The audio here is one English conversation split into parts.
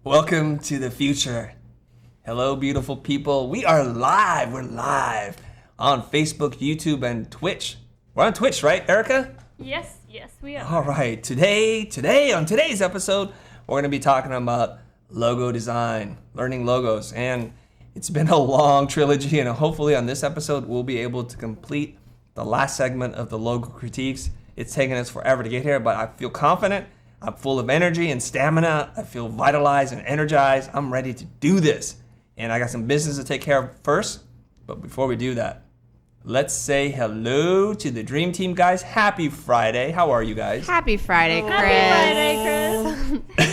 Welcome to the future. Hello, beautiful people. We are live. We're live on Facebook, YouTube, and Twitch. We're on Twitch, right, Erica? Yes, we are. All right. Today, on today's episode, we're going to be talking about logo design, learning logos. And it's been a long trilogy, and hopefully on this episode, we'll be able to complete the last segment of the logo critiques. It's taken us forever to get here, but I feel confident. I'm full of energy and stamina. I feel vitalized and energized. I'm ready to do this. And I got some business to take care of first. But before we do that, let's say hello to the Dream Team, guys. Happy Friday. How are you guys? Happy Friday, Chris. Happy Friday, Chris.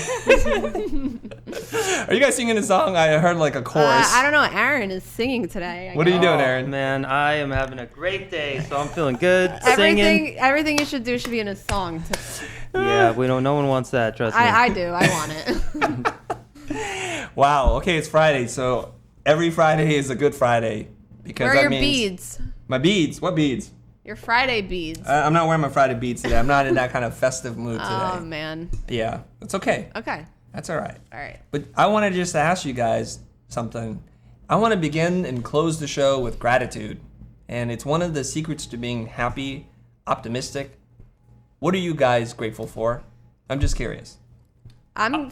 Are you guys singing a song? I heard like a chorus. I don't know. Aaron is singing today. What are you doing, Aaron? Man, I am having a great day, so I'm feeling good. Singing. Everything you should do should be in a song. Yeah, no one wants that, trust me. I do. I want it. Wow. Okay, it's Friday, so every Friday is a good Friday. Because Where are that your means beads? My beads? What beads? Your Friday beads. I'm not wearing my Friday beads today. I'm not in that kind of festive mood today. Oh, man. Yeah, it's okay. Okay. That's all right. All right. But I wanted just to ask you guys something. I want to begin and close the show with gratitude. And it's one of the secrets to being happy, optimistic. What are you guys grateful for? I'm just curious. Let me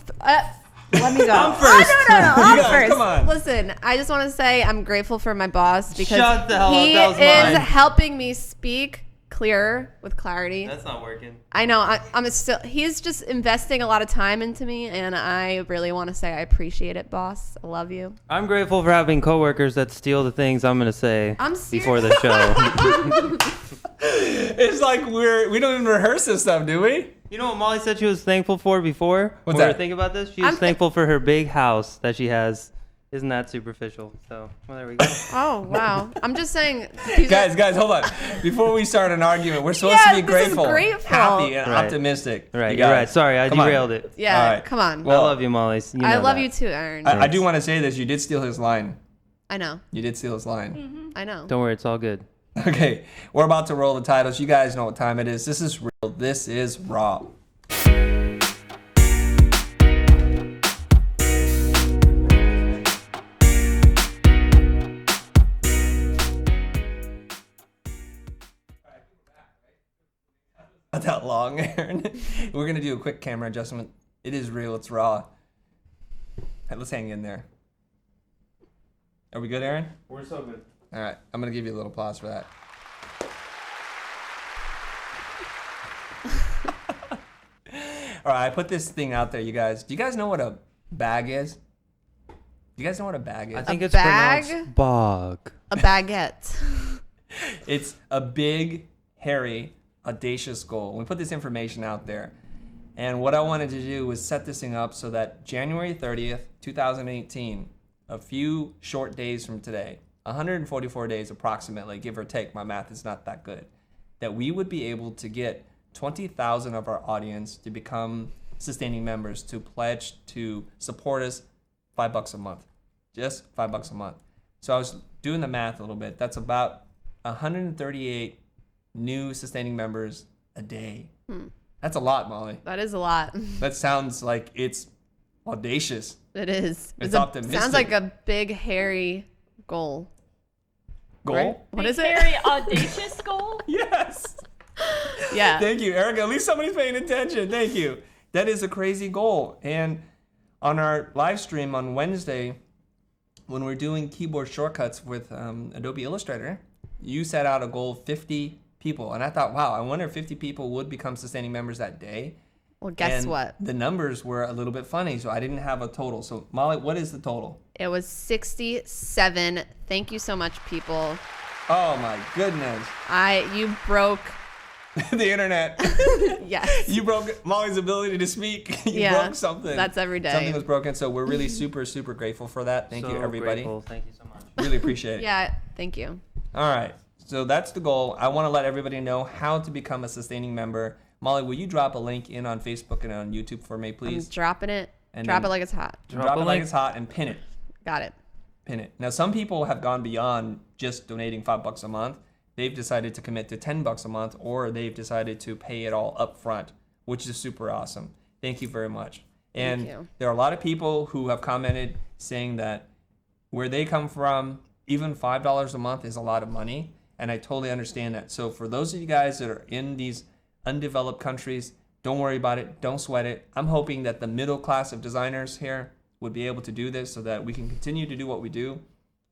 go. I'm first. Oh, no. I'm guys, first. come on. Listen, I just want to say I'm grateful for my boss because Shut the hell up, he that was is mine. helping me speak clearer with clarity. That's not working. I know. He's just investing a lot of time into me, and I really want to say I appreciate it, boss. I love you. I'm grateful for having coworkers that steal the things I'm going to say I'm serious. before the show. It's like we don't even rehearse this stuff, do we? You know what Molly said she was thankful for before? What's when that? we were thinking about this? She was thankful for her big house that she has. Isn't that superficial? So, well, there we go. Oh, wow. I'm just saying. Guys, hold on. Before we start an argument, we're supposed to be this is grateful, grateful. happy, and Right. optimistic. Right, You you're guys, right. Sorry, I come on. derailed it. Yeah, All right. come on. Well, I love you, Molly. You I know love that. you too, Aaron. I do want to say this. You did steal his line. I know. You did steal his line. I know. Don't worry, it's all good. Okay, we're about to roll the titles. You guys know what time it is. This is real. This is raw. Not that long, Aaron. We're gonna do a quick camera adjustment. It is real. It's raw. Let's hang in there. Are we good, Aaron? We're so good. All right, I'm gonna give you a little applause for that. All right, I put this thing out there, you guys. Do you guys know what a bag is? Do you guys know what a bag is? I think A it's bag? pronounced bog. A baguette. It's a big, hairy, audacious goal. We put this information out there. And what I wanted to do was set this thing up so that January 30th, 2018, a few short days from today, 144 days approximately, give or take, my math is not that good, that we would be able to get 20,000 of our audience to become sustaining members, to pledge to support us $5 a month. Just $5 a month. So I was doing the math a little bit. That's about 138 new sustaining members a day. That's a lot, Molly. That is a lot. That sounds like it's audacious. It is. It's optimistic. Sounds like a big, hairy goal. Goal? Right? What Big, is it? Very audacious goal. Yes. Yeah. Thank you, Erica. At least somebody's paying attention. Thank you. That is a crazy goal. And on our live stream on Wednesday, when we're doing keyboard shortcuts with Adobe Illustrator, you set out a goal of 50 people. And I thought, wow, I wonder if 50 people would become sustaining members that day. Well, guess And what? The numbers were a little bit funny, so I didn't have a total. So, Molly, what is the total? It was 67. Thank you so much, people. Oh, my goodness. You broke The internet. Yes. You broke Molly's ability to speak. You Yeah, broke something. that's every day. Something was broken, so we're really super, super grateful for that. Thank So you, everybody. grateful. Thank you so much. Really appreciate it. Yeah, thank you. All right. So that's the goal. I want to let everybody know how to become a sustaining member. Molly, will you drop a link in on Facebook and on YouTube for me, please? I'm dropping it. And Drop then- it like it's hot. Drop it like link. it's hot and pin it. Got it. Pin it. Now, some people have gone beyond just donating $5 a month. They've decided to commit to $10 a month, or they've decided to pay it all up front, which is super awesome. Thank you very much. And Thank you. there are a lot of people who have commented saying that where they come from, even $5 a month is a lot of money. And I totally understand that. So for those of you guys that are in these undeveloped countries, don't worry about it. Don't sweat it. I'm hoping that the middle class of designers here would be able to do this so that we can continue to do what we do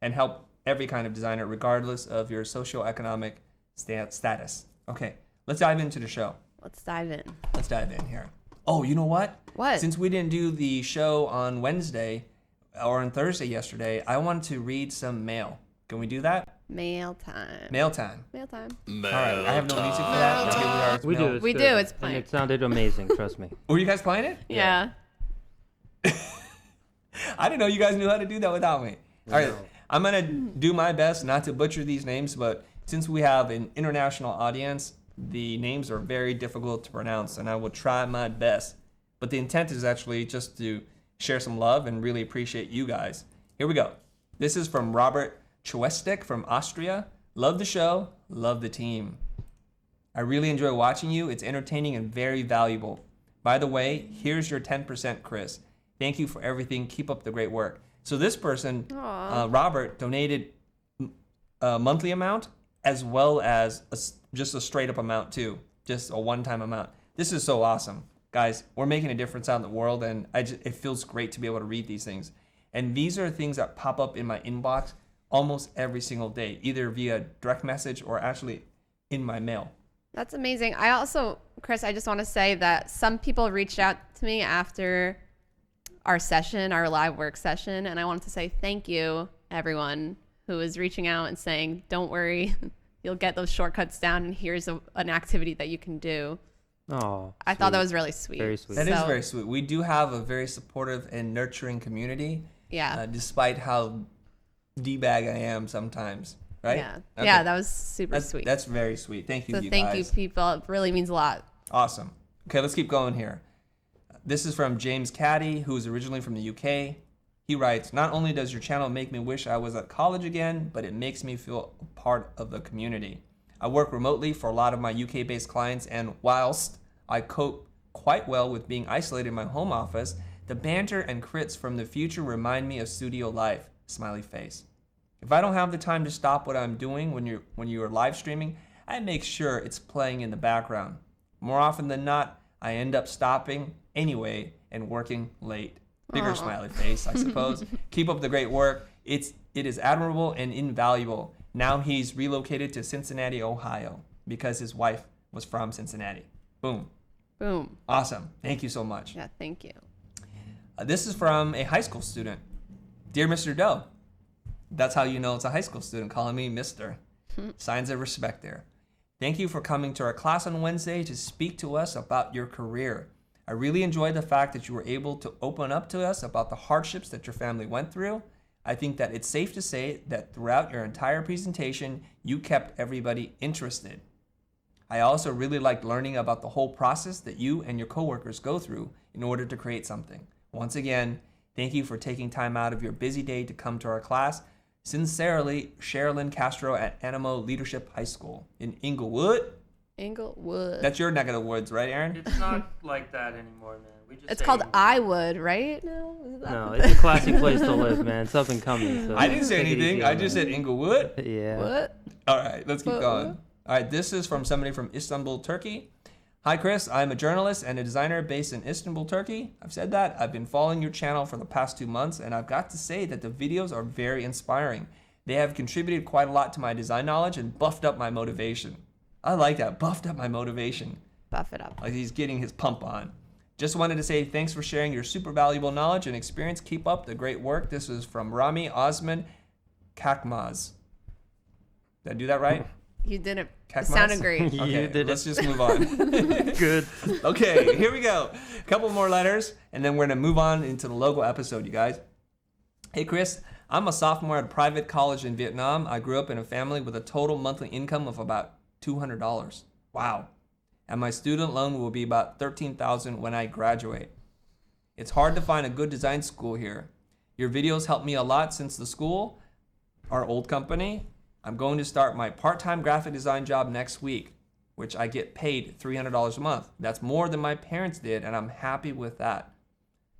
and help every kind of designer, regardless of your socioeconomic status. Okay, let's dive into the show. Let's dive in. Let's dive in here. Oh, you know what? What? Since we didn't do the show on Wednesday or on Thursday yesterday, I wanted to read some mail. Can we do that? Mail time. Mail time. Mail time. All right, I have no music for that. Let's get with our We mail. do. It's We good. do, it's And playing. it sounded amazing. Trust me. Were you guys playing it? Yeah. I didn't know you guys knew how to do that without me. All right, No. I'm gonna do my best not to butcher these names, but since we have an international audience, the names are very difficult to pronounce, and I will try my best. But the intent is actually just to share some love and really appreciate you guys. Here we go. This is from Robert Chwestek from Austria. Love the show, love the team. I really enjoy watching you. It's entertaining and very valuable. By the way, here's your 10%, Chris. Thank you for everything. Keep up the great work. So this person, Robert, donated a monthly amount as well as just a straight up amount too, just a one-time amount. This is so awesome. Guys, we're making a difference out in the world, and it feels great to be able to read these things. And these are things that pop up in my inbox almost every single day, either via direct message or actually in my mail. That's amazing. I also, Chris, I just want to say that some people reached out to me after our session, our live work session, and I wanted to say thank you, everyone who is reaching out and saying, don't worry, you'll get those shortcuts down, and here's an activity that you can do. Oh, I thought that was really sweet. Very sweet. That is So- very sweet. We do have a very supportive and nurturing community, Yeah. despite how D-bag I am sometimes, right? Yeah. Okay. Yeah, that was super sweet. That's very sweet. Thank you, So you thank guys. you, people. It really means a lot. Awesome. Okay, let's keep going here. This is from James Caddy, who is originally from the UK. He writes, not only does your channel make me wish I was at college again, but it makes me feel a part of the community. I work remotely for a lot of my UK-based clients, and whilst I cope quite well with being isolated in my home office, the banter and crits from the future remind me of studio life. Smiley face. If I don't have the time to stop what I'm doing when you are live streaming, I make sure it's playing in the background. More often than not, I end up stopping anyway and working late. Bigger Aw. smiley face, I suppose. Keep up the great work. It is admirable and invaluable. Now he's relocated to Cincinnati, Ohio, because his wife was from Cincinnati. Boom. Boom. Awesome. Thank you so much. Yeah, thank you. This is from a high school student. Dear Mr. Doe, that's how you know it's a high school student calling me Mr. Signs of respect there. Thank you for coming to our class on Wednesday to speak to us about your career. I really enjoyed the fact that you were able to open up to us about the hardships that your family went through. I think that it's safe to say that throughout your entire presentation, you kept everybody interested. I also really liked learning about the whole process that you and your coworkers go through in order to create something. Once again, thank you for taking time out of your busy day to come to our class. Sincerely, Sherilyn Castro at Animo Leadership High School in Inglewood. Inglewood. That's your neck of the woods, right, Aaron? It's not like that anymore, man. We just It's say called Inglewood. I Would, right? No, is that No, it's a classy place to live, man. It's up and coming. So I didn't say take it anything. easy I on just that. said Inglewood. Yeah. What? All right, let's keep Uh-uh. going. All right, this is from somebody from Istanbul, Turkey. Hi, Chris. I'm a journalist and a designer based in Istanbul, Turkey. I've said that. I've been following your channel for the past 2 months, and I've got to say that the videos are very inspiring. They have contributed quite a lot to my design knowledge and buffed up my motivation. I like that, buffed up my motivation. Buff it up. Like he's getting his pump on. Just wanted to say thanks for sharing your super valuable knowledge and experience. Keep up the great work. This is from Rami Osman Kakmaz. Did I do that right? You did it. It Cacmas? sounded great. Okay, did let's just move on. Good. Okay, here we go. A couple more letters, and then we're going to move on into the logo episode, you guys. Hey, Chris. I'm a sophomore at a private college in Vietnam. I grew up in a family with a total monthly income of about $200. Wow. And my student loan will be about $13,000 when I graduate. It's hard to find a good design school here. Your videos helped me a lot since the school, our old company. I'm going to start my part-time graphic design job next week, which I get paid $300 a month. That's more than my parents did, and I'm happy with that.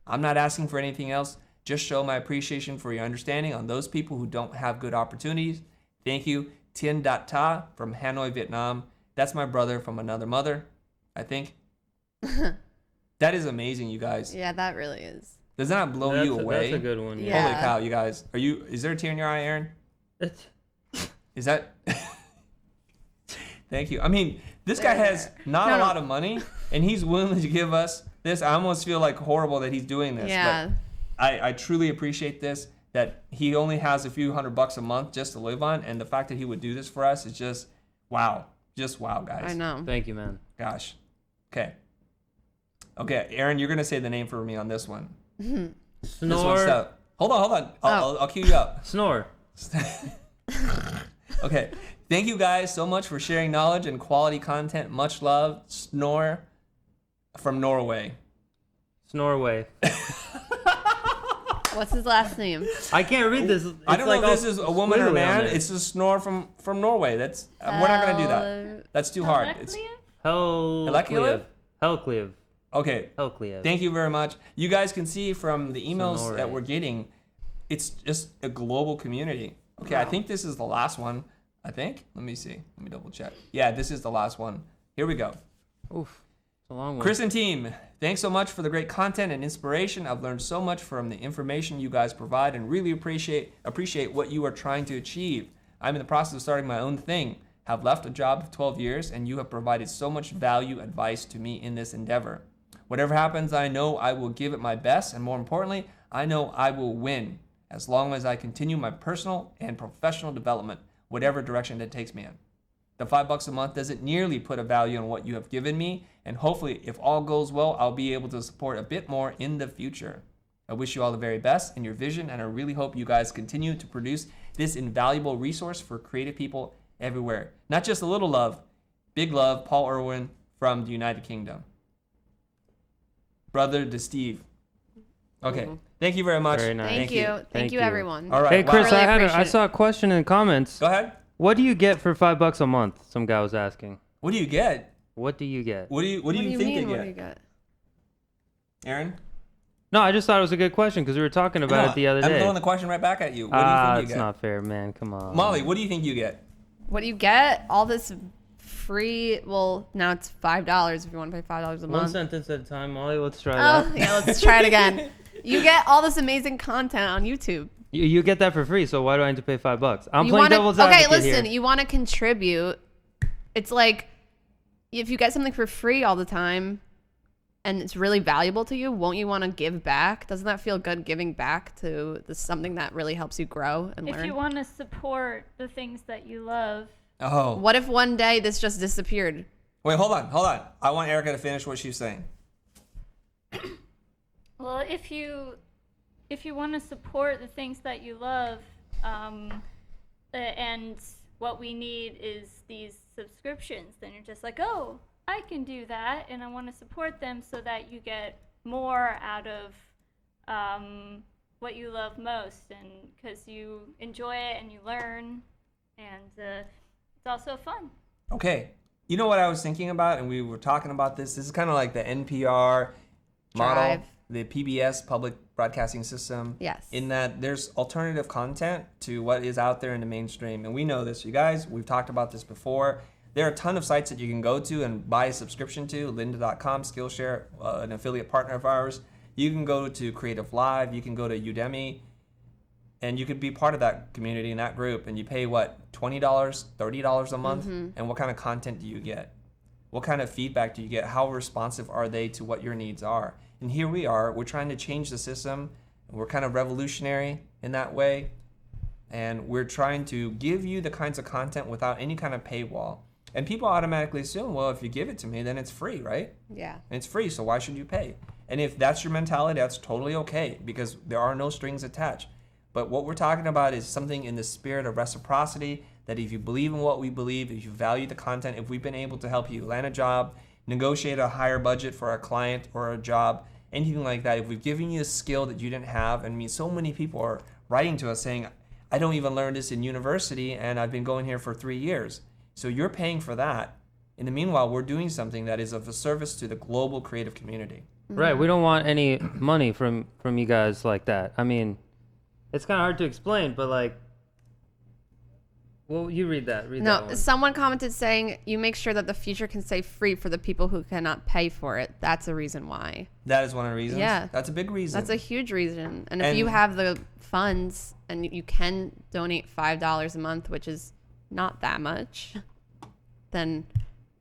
I'm not asking for anything else. Just show my appreciation for your understanding on those people who don't have good opportunities. Thank you, Tien Dat Ta from Hanoi, Vietnam. That's my brother from another mother, I think. That is amazing, you guys. Yeah, that really is. Does that not blow you away? That's a good one. Yeah. Holy cow, you guys. Is there a tear in your eye, Aaron? Is that? Thank you. I mean, this guy has not a lot of money, and he's willing to give us this. I almost feel like horrible that he's doing this. Yeah. But I truly appreciate this, that he only has a few $100 a month just to live on, and the fact that he would do this for us is just wow. Just wow, guys. I know. Thank you, man. Gosh. Okay, Aaron, you're going to say the name for me on this one. This one's Snore. tough. Hold on. I'll cue you up. Snore. Okay. Thank you guys so much for sharing knowledge and quality content. Much love. Snore from Norway. Snorway. What's his last name? I can't read this. It's I don't know like if this is a woman or a squiggly on man. it. It's a snore from Norway. That's we're not gonna do that. That's too hard. It's Helclev. Helclev. okay. Helclev. Thank you very much. You guys can see from the emails Sonore. that we're getting, it's just a global community. Okay, I think this is the last one. I think. Let me see. Let me double check. Yeah, this is the last one. Here we go. Oof. It's a long one. Chris and team, thanks so much for the great content and inspiration. I've learned so much from the information you guys provide and really appreciate what you are trying to achieve. I'm in the process of starting my own thing. Have left a job of 12 years, and you have provided so much value advice to me in this endeavor. Whatever happens, I know I will give it my best, and more importantly, I know I will win as long as I continue my personal and professional development, whatever direction it takes me in. The $5 a month doesn't nearly put a value on what you have given me, and hopefully, if all goes well, I'll be able to support a bit more in the future. I wish you all the very best in your vision, and I really hope you guys continue to produce this invaluable resource for creative people everywhere. Not just a little love, big love, Paul Irwin from the United Kingdom. Brother to Steve. Okay, thank you very much. Very nice. Thank you. Thank you, everyone. All right, Hey, Chris, Really I appreciate saw a question in the comments. Go ahead. What do you get for $5 a month? Some guy was asking. What do you get? What do you get? What do you think mean? they What get? do you get? Aaron? No, I just thought it was a good question because we were talking about it the other day. I'm throwing the question right back at you. What do you think you It's get? not fair, man. Come on. Molly, what do you think you get? What do you get? All this free. Well, now it's $5 if you want to pay $5 a One month. sentence at a time, Molly. Let's try Oh, that. yeah. Let's try it again. You get all this amazing content on YouTube. You get that for free, so why do I need to pay $5? I'm You playing wanna, devil's okay, advocate listen. here. You want to contribute. It's like if you get something for free all the time and it's really valuable to you, won't you want to give back? Doesn't that feel good, giving back to something that really helps you grow and If learn? you want to support the things that you love, Oh. What if one day this just disappeared? Wait, hold on. I want Erica to finish what she's saying. well, if you want to support the things that you love, and what we need is these subscriptions, then you're just like, oh, I can do that, and I want to support them so that you get more out of what you love most, and because you enjoy it and you learn, and it's also fun. Okay. You know what I was thinking about, and we were talking about this? This is kind of like the NPR model, Drive. the PBS, public broadcasting system. Yes. In that there's alternative content to what is out there in the mainstream. And we know this, you guys. We've talked about this before. There are a ton of sites that you can go to and buy a subscription to. Lynda.com, Skillshare, an affiliate partner of ours. You can go to Creative Live. You can go to Udemy. And you could be part of that community and that group. And you pay, what, $20, $30 a month? And what kind of content do you get? What kind of feedback do you get? How responsive are they to what your needs are? And here we are. We're trying to change the system. We're kind of revolutionary in that way. and we're trying to give you the kinds of content without any kind of paywall. And people automatically assume, well, if you give it to me, then it's free, right? Yeah. It's free, so why should you pay? And if that's your mentality, that's totally okay, because there are no strings attached. But what we're talking about is something in the spirit of reciprocity, that if you believe in what we believe, if you value the content, if we've been able to help you land a job, negotiate a higher budget for a client or a job, anything like that, if we've given you a skill that you didn't have, and I mean, so many people are writing to us saying, I don't even learn this in university, and I've been going here for 3 years. So you're paying for that. In the meanwhile, we're doing something that is of a service to the global creative community. Right. We don't want any money from you guys like that. I mean, it's kind of hard to explain, but like, well, you read that. Read that No, one. someone commented saying you make sure that the feature can stay free for the people who cannot pay for it. That's a reason why. That is one of the reasons. Yeah. That's a big reason. That's a huge reason. And if you have the funds and you can donate $5 a month, which is not that much, then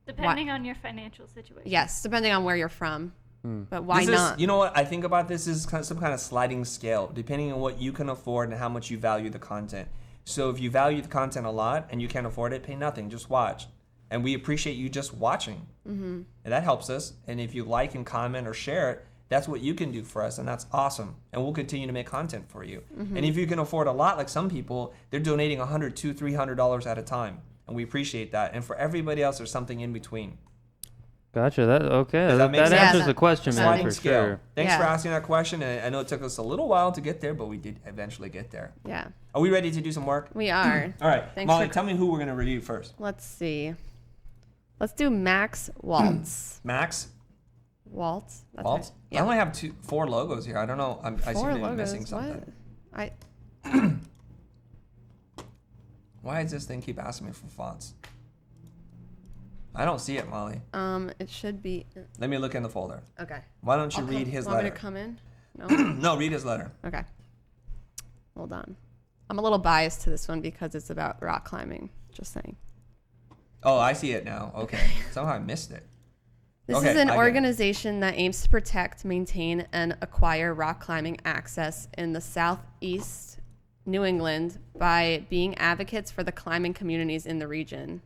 Depending on your financial situation. yes, depending on where you're from. But why This not? Is, you know what I think about this is kind of some kind of sliding scale, depending on what you can afford and how much you value the content. So if you value the content a lot and you can't afford it, pay nothing. Just watch. And we appreciate you just watching. Mm-hmm. And that helps us. And if you like and comment or share it, that's what you can do for us. And that's awesome. And we'll continue to make content for you. Mm-hmm. And if you can afford a lot, like some people, they're donating $100, $200, $300 at a time. And we appreciate that. And for everybody else, there's something in between. Gotcha. That okay. Does that make That sense? answers Yeah, the question, man, Sliding for scale. sure. Thanks Yeah. for asking that question. And I know it took us a little while to get there, but we did eventually get there. Yeah, Are we ready to do some work? we are. All right. Thanks Molly, for- tell me who we're going to review first. Let's see. Let's do Max Waltz. Max? Waltz? That's Waltz? right. I only have 4 logos here. I don't know. I seem Four to be logos. missing something. What? Why does this thing keep asking me for fonts? I don't see it, Molly. It should be. Let me look in the folder. Okay. Why don't you I'll read come- his want me letter? to come in? No. No, read his letter. Okay. Hold on. I'm a little biased to this one because it's about rock climbing. Just saying. Oh, I see it now. Okay. Somehow I missed it. This Okay, is an I get it. organization that aims to protect, maintain, and acquire rock climbing access in the southeast New England by being advocates for the climbing communities in the region.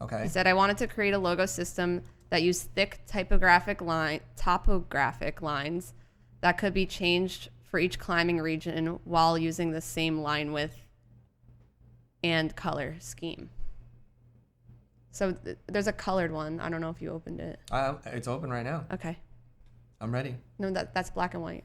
Okay. He said, I wanted to create a logo system that used thick topographic lines that could be changed for each climbing region while using the same line width and color scheme. So there's a colored one. I don't know if you opened it. It's open right now. Okay. I'm ready. No, that's black and white.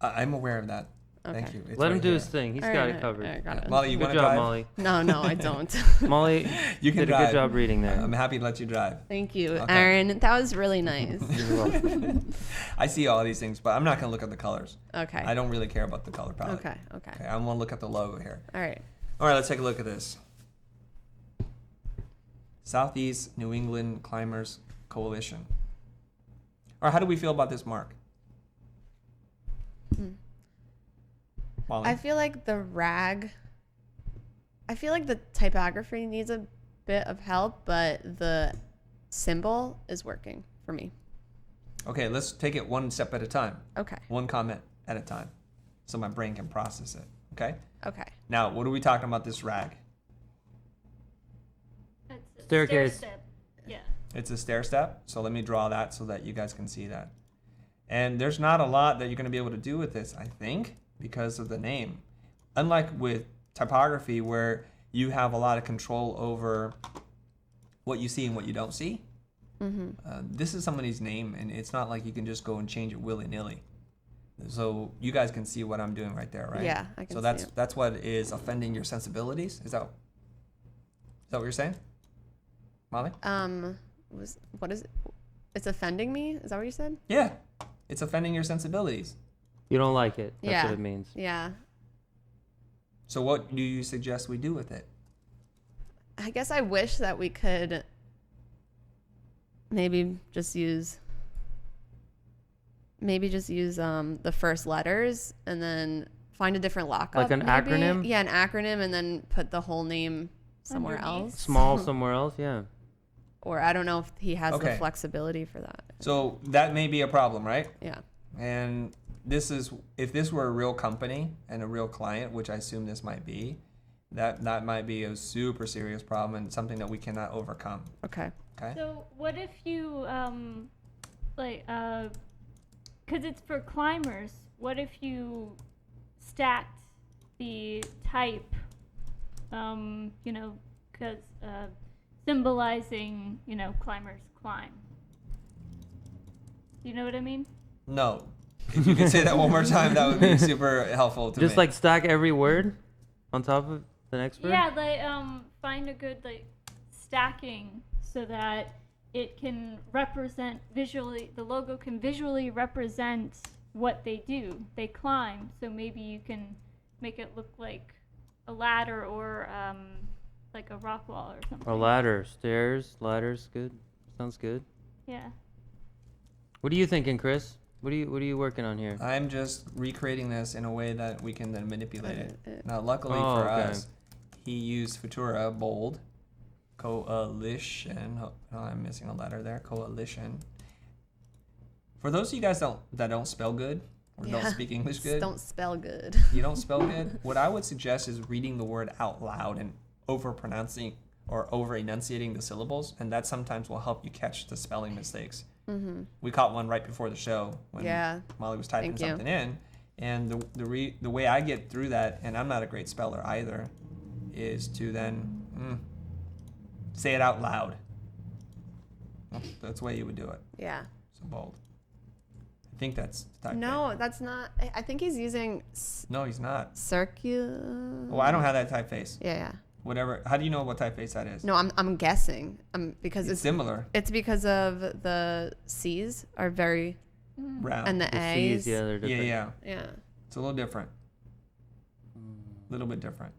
I'm aware of that. Thank Okay. you. It's Let him right do here. his thing. He's All got right, it covered. all right, got it. Molly, you Good want to job, drive? Molly. No, I don't. Molly You can did a drive. good job reading there. I'm happy to let you drive. Thank you, Okay. Aaron. That was really nice. You're welcome. I see all these things, but I'm not going to look at the colors. Okay. I don't really care about the color palette. Okay. Okay, I want to look at the logo here. All right. All right, let's take a look at this. Southeast New England Climbers Coalition. All right, how do we feel about this mark? Molly? I feel like the rag. I feel like the typography needs a bit of help, but the symbol is working for me. Okay, let's take it one step at a time. Okay. One comment at a time, so my brain can process it. Okay. Okay. Now, what are we talking about? This rag? It's a Staircase. stair-step. Yeah. It's a stair step. So let me draw that so that you guys can see that. And there's not a lot that you're going to be able to do with this, I think, because of the name. Unlike with typography, where you have a lot of control over what you see and what you don't see. Mm-hmm. This is somebody's name, and it's not like you can just go and change it willy-nilly. So you guys can see what I'm doing right there, right? Yeah, I can So see it. that's what is offending your sensibilities. Is that what you're saying, Molly? What is it? It's offending me? Is that what you said? Yeah, it's offending your sensibilities. You don't like it. That's Yeah. what it means. Yeah. So what do you suggest we do with it? I guess I wish that we could maybe just use the first letters and then find a different lockup. Like an maybe. acronym? Yeah, an acronym, and then put the whole name somewhere Underneath. else. Small somewhere else, yeah. Or I don't know if he has Okay. the flexibility for that. So that may be a problem, right? Yeah. And if this were a real company and a real client, which I assume this might be, that might be a super serious problem and something that we cannot overcome. Okay. Okay. So what if you because it's for climbers, what if you stacked the type, because symbolizing, climbers climb. Do you know what I mean? No. If you could say that one more time, that would be super helpful to me. Just like stack every word on top of the next word? Yeah, find a good stacking so that it can represent visually, the logo can visually represent what they do. They climb, so maybe you can make it look like a ladder or like a rock wall or something. Or ladder, stairs, ladders, good. Sounds good. Yeah. What are you thinking, Chris? What are you working on here? I'm just recreating this in a way that we can then manipulate it. Now, luckily Oh, for okay. us, he used Futura bold coalition. Oh, no, I'm missing a letter there. Coalition. For those of you guys that don't spell good or don't speak English good, Don't spell good. you don't spell good. What I would suggest is reading the word out loud and over pronouncing or over enunciating the syllables, and that sometimes will help you catch the spelling mistakes. Mm-hmm. We caught one right before the show when Yeah. Molly was typing Thank you. something in, and the way I get through that, and I'm not a great speller either, is to then say it out loud. That's the way you would do it. Yeah. So bold. I think that's the type. No, that's not. I think he's using No, he's not. circular. Well, I don't have that typeface. Yeah. Whatever. How do you know what typeface that is? No, I'm guessing. Because It's similar. It's because of the C's are very Round. and the The A's. C's, yeah, they're different. yeah. Yeah. It's a little different. A little bit different.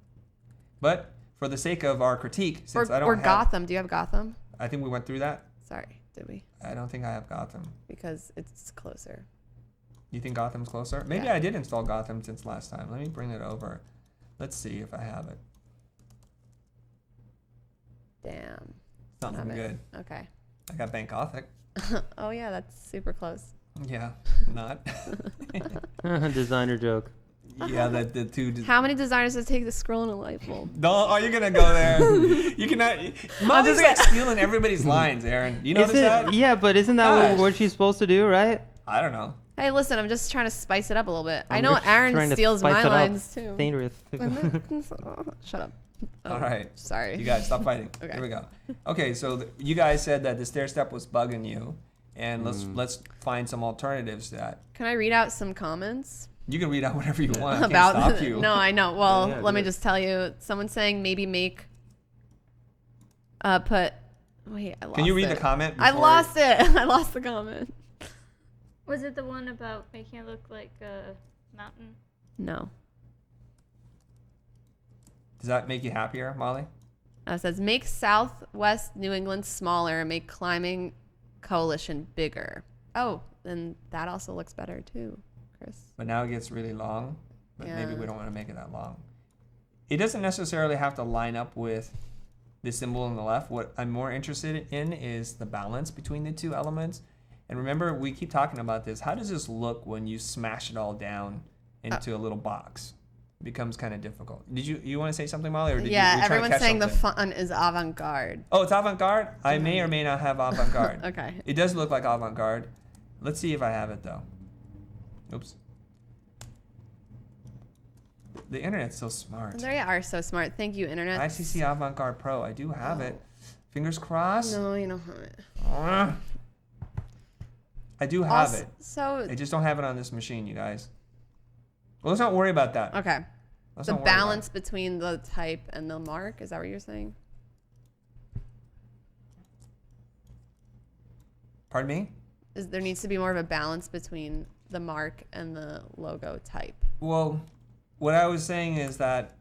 But for the sake of our critique, since I don't Or have, Gotham. Do you have Gotham? I think we went through that. Sorry, did we? I don't think I have Gotham. Because it's closer. You think Gotham's closer? Maybe Yeah. I did install Gotham since last time. Let me bring it over. Let's see if I have it. Damn. It's not looking good. Okay. I got Bank Gothic. Oh yeah, that's super close. Yeah, not. Designer joke. Yeah, the two. How many designers does it take to scroll in a light bulb? No, oh, you're gonna go there. You cannot. Molly's like stealing everybody's lines, Aaron. You notice that? Yeah, but isn't that Gosh. what she's supposed to do, right? I don't know. Hey, listen, I'm just trying to spice it up a little bit. I I'm know just trying Aaron to steals spice my it up. lines too. Dangerous. Shut up. Oh, All right. Sorry. You guys, stop fighting. Okay. Here we go. Okay, so you guys said that the stair step was bugging you, and let's find some alternatives to that. Can I read out some comments? You can read out whatever you want. I can't About stop you. No, I know. Well, Yeah, let me do it. just tell you. Someone's saying maybe make put wait, I lost Can you read it. the comment? I before- lost it. I lost the comment. Was it the one about making it look like a mountain? No. Does that make you happier, Molly? It says make Southwest New England smaller and make climbing coalition bigger. Oh, then that also looks better too, Chris. But now it gets really long. But maybe Yeah. we don't want to make it that long. It doesn't necessarily have to line up with the symbol on the left. What I'm more interested in is the balance between the two elements. And remember, we keep talking about this. How does this look when you smash it all down into a little box? It becomes kind of difficult. Did you want to say something, Molly, or did you? Yeah, were you trying to everyone's catch saying the something? font is avant-garde. Oh, it's avant-garde. I may or may not have avant-garde. Okay. It does look like avant-garde. Let's see if I have it though. Oops. The internet's so smart. They are so smart. Thank you, internet. ICC Avant-Garde Pro. I do have it. Fingers crossed. No, you don't have it. I do have it. So I just don't have it on this machine, you guys. Well, let's not worry about that. okay. Let's The not worry about balance between the type and the mark, is that what you're saying? it. Pardon me? There needs to be more of a balance between the mark and the logo type. Well, what I was saying is that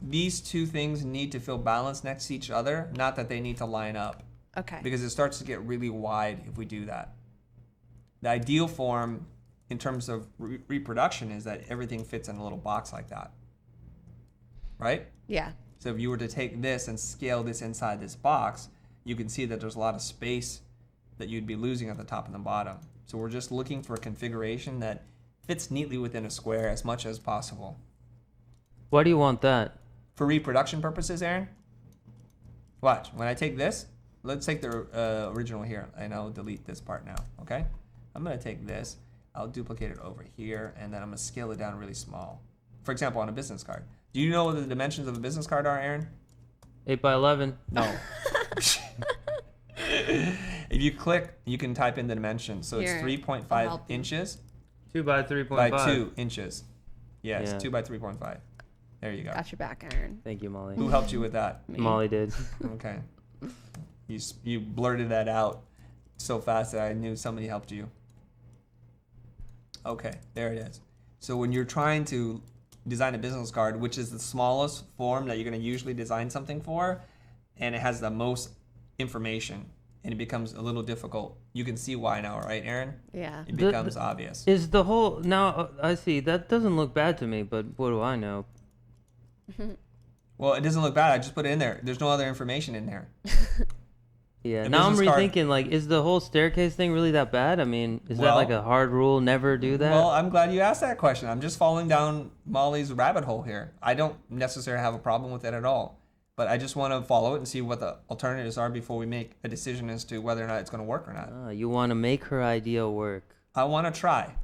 these two things need to feel balanced next to each other, not that they need to line up. Okay. Because it starts to get really wide if we do that. The ideal form in terms of reproduction is that everything fits in a little box like that. Right? Yeah. So if you were to take this and scale this inside this box, you can see that there's a lot of space that you'd be losing at the top and the bottom. So we're just looking for a configuration that fits neatly within a square as much as possible. Why do you want that? For reproduction purposes, Aaron, watch. When I take this, let's take the original here, and I'll delete this part now, okay? I'm going to take this, I'll duplicate it over here, and then I'm going to scale it down really small. For example, on a business card. Do you know what the dimensions of a business card are, Aaron? 8 by 11. No. If you click, you can type in the dimensions. So Here, it's I'll 3.5 help you. inches 2 by 3.5. by 2 inches. Yes, Yeah. 2 by 3.5. There you go. Got your back, Aaron. Thank you, Molly. Who helped you with that? Me. Molly did. Okay. You blurted that out so fast that I knew somebody helped you. Okay, there it is. So when you're trying to design a business card, which is the smallest form that you're going to usually design something for, and it has the most information, and it becomes a little difficult. You can see why now, right, Aaron? Yeah. It becomes obvious. Is the whole now? I see. That doesn't look bad to me, but what do I know? Well, it doesn't look bad. I just put it in there. There's no other information in there. Yeah. The Now I'm business card- rethinking. Like, is the whole staircase thing really that bad? I mean, is that Well- like a hard rule? Never do that. Well, I'm glad you asked that question. I'm just falling down Molly's rabbit hole here. I don't necessarily have a problem with it at all, but I just want to follow it and see what the alternatives are before we make a decision as to whether or not it's going to work or not. You want to make her idea work. I want to try.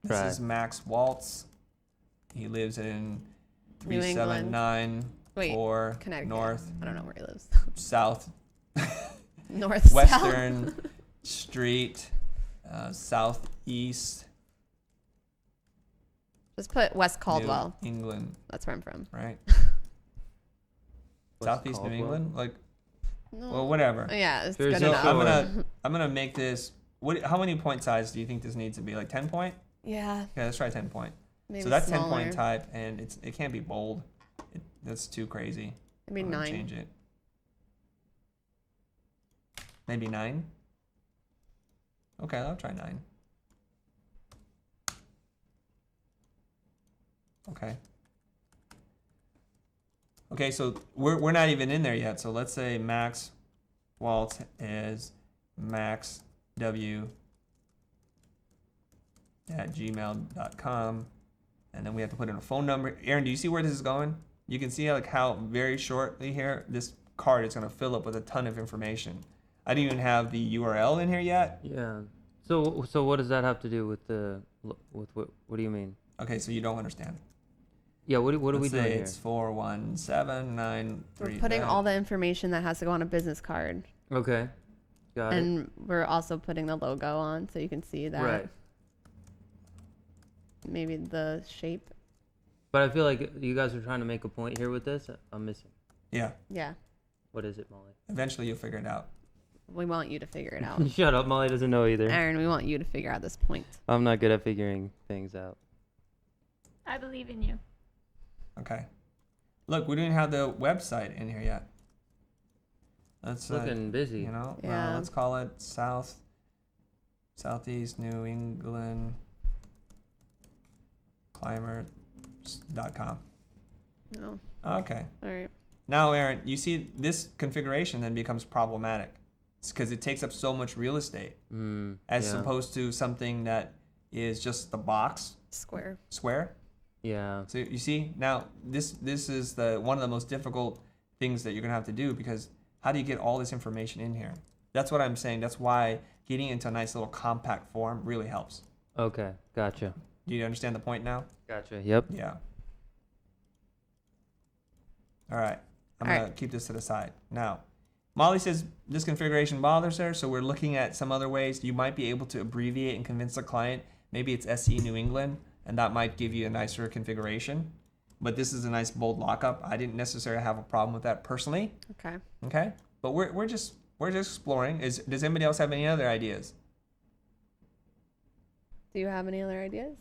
This Try. is Max Waltz. He lives in New England. 3794 Connecticut. North I don't know where he lives. South North, Western South. Street, Southeast Just put West Caldwell. New England, That's where I'm from. right? What's Southeast New Caldwell? England, like, No. well, whatever. Oh, yeah, it's There's good no- enough. I'm gonna make this. How many point size do you think this needs to be? Like 10 point? Yeah, Okay, let's try 10 point. maybe So that's smaller. 10 point type, and it can't be bold. That's too crazy. Maybe I'm gonna 9. Change it. Maybe 9. Okay, I'll try 9. Okay. Okay, so we're not even in there yet. So let's say Max Waltz is Max W at gmail.com, and then we have to put in a phone number. Aaron, do you see where this is going? You can see like how very shortly here this card is going to fill up with a ton of information. I didn't even have the URL in here yet. Yeah. So what does that have to do with what do you mean? Okay, so you don't understand. Yeah. What are we Let's doing say here? it's 41793. We're putting all the information that has to go on a business card. Okay. Got it. And we're also putting the logo on so you can see that. Right. Maybe the shape. But I feel like you guys are trying to make a point here with this. I'm missing. Yeah, Yeah. What is it, Molly? eventually you'll figure it out. We want you to figure it out. Shut up. Molly doesn't know either. Aaron, we want you to figure out this point. I'm not good at figuring things out. I believe in you. Okay. Look, we didn't have the website in here yet. Let's Looking busy. you know, Yeah. let's call it Southeast New England Climbers.com. No. Okay. All right. Now, Aaron, you see this configuration then becomes problematic. It's because it takes up so much real estate as Yeah. opposed to something that is just the box Square. square. Yeah. So you see now this is the one of the most difficult things that you're gonna have to do, because how do you get all this information in here? That's what I'm saying. That's why getting into a nice little compact form really helps. Okay. Gotcha. Do you understand the point now? Gotcha. Yep. Yeah. All right. I'm All gonna right. keep this to the side now. Molly says this configuration bothers her, so we're looking at some other ways. You might be able to abbreviate and convince the client. Maybe it's SE New England, and that might give you a nicer configuration. But this is a nice bold lockup. I didn't necessarily have a problem with that personally. Okay. Okay, but we're just exploring. Does anybody else have any other ideas? Do you have any other ideas?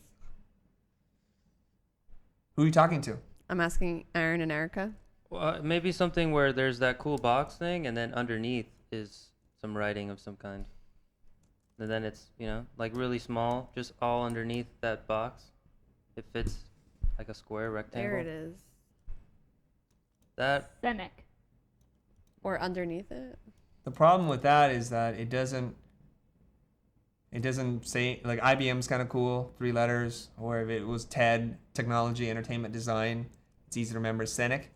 Who are you talking to? I'm asking Aaron and Erica. Well, maybe something where there's that cool box thing, and then underneath is some writing of some kind. And then it's, like really small, just all underneath that box. It fits like a square rectangle. There it is. That Scenic. Or underneath it. The problem with that is that it doesn't. It doesn't say, like IBM's kind of cool, 3 letters. Or if it was TED, Technology, Entertainment, Design, it's easy to remember. Scenic.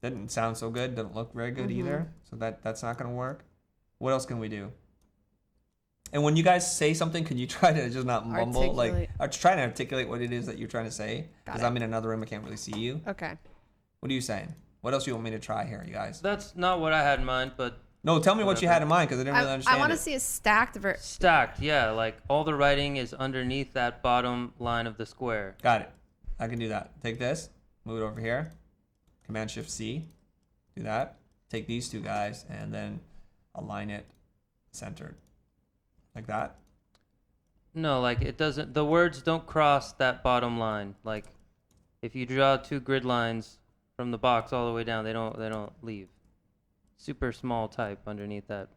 Doesn't sound so good, doesn't look very good either. So that's not going to work. What else can we do? And when you guys say something, can you try to just not mumble? Like, or try to articulate what it is that you're trying to say. Because I'm in another room, I can't really see you. Okay. What are you saying? What else do you want me to try here, you guys? That's not what I had in mind, but No, tell me what you had in mind, because I didn't really understand I want to it. see a stacked stacked, yeah. Like all the writing is underneath that bottom line of the square. Got it. I can do that. Take this, move it over here. Command-Shift-C. Do that. Take these 2 guys, and then align it centered. Like that. No, like it doesn't. The words don't cross that bottom line. Like if you draw 2 grid lines from the box all the way down, they don't leave. Super small type underneath that.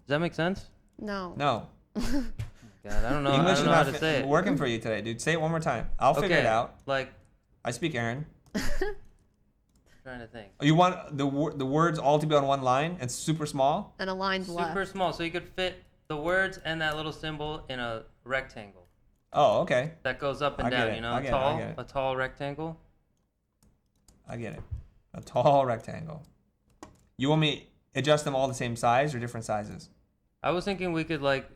Does that make sense? No. No. God, I don't know. I English don't is know how not to say it. working for you today, dude. Say it one more time. I'll figure it out. Like I speak Aaron. trying to think. You want the words all to be on one line and super small? And aligned left. Super small, so you could fit the words and that little symbol in a rectangle Oh, okay. that goes up and I get down. it, You know, I get it, I get it. a tall rectangle. I get it. A tall rectangle. You want me to adjust them all the same size or different sizes? I was thinking we could like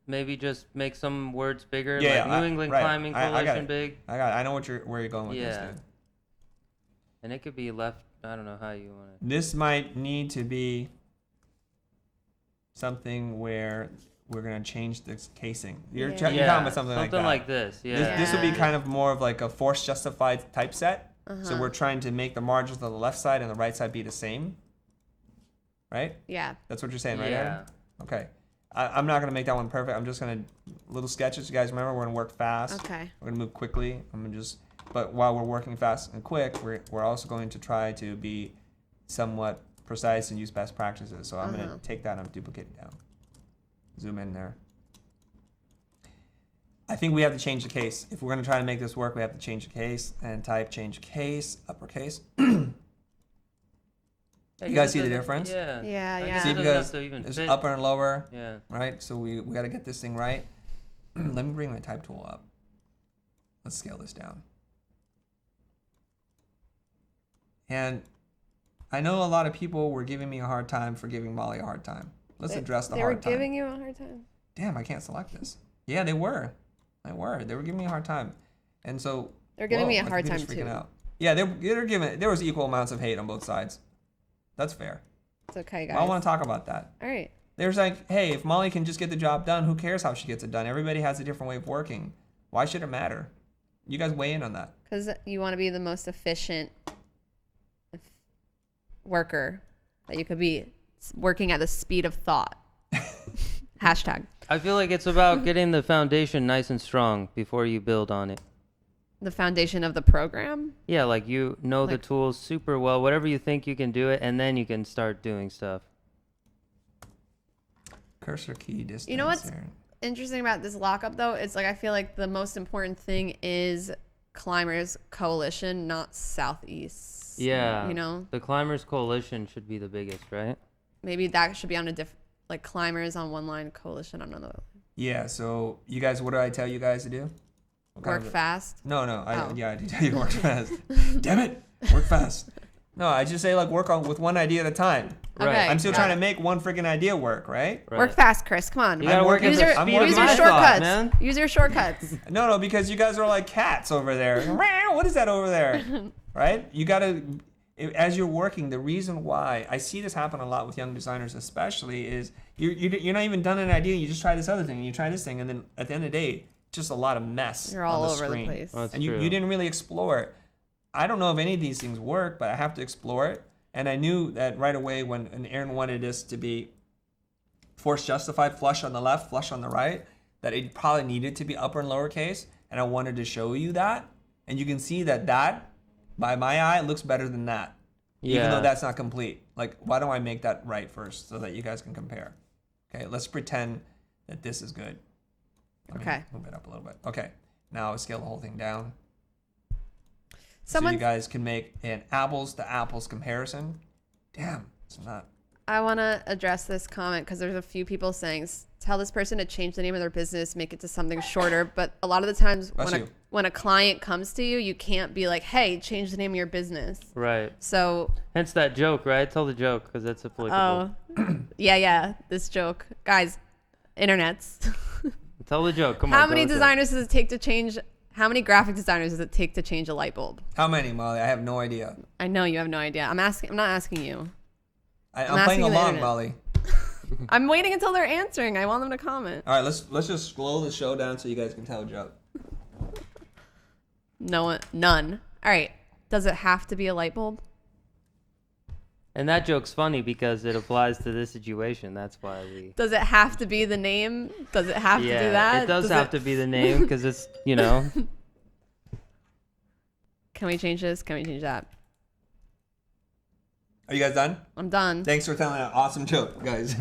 maybe just make some words bigger, Yeah, like yeah, New England right. Climbing I got Coalition it. big, I got it. I know where you're going with this, Yeah. dude. and it could be left. I don't know how you want it. This might need to be something where we're gonna change this casing. You're Yeah. talking about something like that. like this. Yeah. This will be Yeah. kind of more of like a force justified typeset. So Uh-huh. we're trying to make the margins on the left side and the right side be the same. Right? Yeah. That's what you're saying, right, Aaron? Yeah. Okay. I'm not gonna make that one perfect. I'm just gonna little sketches. You guys remember we're gonna work fast. Okay. We're gonna move quickly. But while we're working fast and quick, we're also going to try to be somewhat precise and use best practices. So I'm gonna take that and duplicate it down. Zoom in there. I think we have to change the case. If we're gonna try to make this work, we have to change the case and type change case, uppercase. Yeah, You guys see the doesn't- difference? Yeah. Yeah, I yeah. guess See, it doesn't because have to even there's fit. upper and lower, Yeah. right? So we got to get this thing right. Let me bring my type tool up. Let's scale this down. And I know a lot of people were giving me a hard time for giving Molly a hard time. Let's address the They were hard time. giving you a hard time. Damn, I can't select this. Yeah, they were. They were giving me a hard time. And so They're giving me a my hard time computer's freaking too. out. Yeah, they're giving. There was equal amounts of hate on both sides. That's fair. It's okay, guys. Well, I want to talk about that. All right. There's like, hey, if Molly can just get the job done, who cares how she gets it done? Everybody has a different way of working. Why should it matter? You guys weigh in on that. Because you want to be the most efficient worker that you could be, working at the speed of thought. Hashtag. I feel like it's about getting the foundation nice and strong before you build on it. The foundation of the program. Yeah, like you know the Like- tools super well. Whatever you think you can do it, and then you can start doing stuff. Cursor key distance. You know what's here. interesting about this lockup though? It's like I feel like the most important thing is Climbers Coalition, not Southeast. Yeah. You know, The Climbers Coalition should be the biggest, right? maybe that should be on a different, like Climbers on one line, Coalition on another. Yeah. So you guys, what do I tell you guys to do? What kind Work of- fast. No. Oh. I do tell you to work fast. Damn it, work fast. No, I just say like work on with one idea at a time. Okay. Right. I'm still got trying it. to make one freaking idea work, right? Right. Work fast, Chris. Come on. You gotta work at use the your, speed of use your my shortcuts. thought, man. Use your shortcuts. No, because you guys are like cats over there. What is that over there? Right? You gotta, as you're working, the reason why I see this happen a lot with young designers, especially, is you're not even done an idea. You just try this other thing, and you try this thing, and then at the end of the day, just a lot of mess. You're all on the over screen. the place. Oh, that's And you true. didn't really explore it. I don't know if any of these things work, but I have to explore it. And I knew that right away when Aaron wanted this to be force justified, flush on the left, flush on the right, that it probably needed to be upper and lower case. And I wanted to show you that. And you can see that by my eye, looks better than that. Even though that's not complete. Like, why don't I make that right first so that you guys can compare? Okay, let's pretend that this is good. Let me Okay. move it up a little bit. Okay, now I'll scale the whole thing down. So Someone, you guys can make an apples to apples comparison. Damn, it's not I want to address this comment because there's a few people saying, tell this person to change the name of their business, make it to something shorter. But a lot of the times when a client comes to you, you can't be like, hey, change the name of your business. Right. So. Hence that joke, right? Tell the joke because that's applicable. Oh, yeah. This joke. Guys, internets. Tell the joke. Come on. How many designers does it take to change? How many graphic designers does it take to change a light bulb? How many, Molly? I have no idea. I know you have no idea. I'm not asking you. I'm playing along, Molly. I'm waiting until they're answering. I want them to comment. All right, let's just slow the show down so you guys can tell a joke. No, none. All right. Does it have to be a light bulb? And that joke's funny because it applies to this situation. That's why we. Does it have to be the name? Does it have to do that? It does have to be the name because it's, Can we change this? Can we change that? Are you guys done? I'm done. Thanks for telling that awesome joke, guys.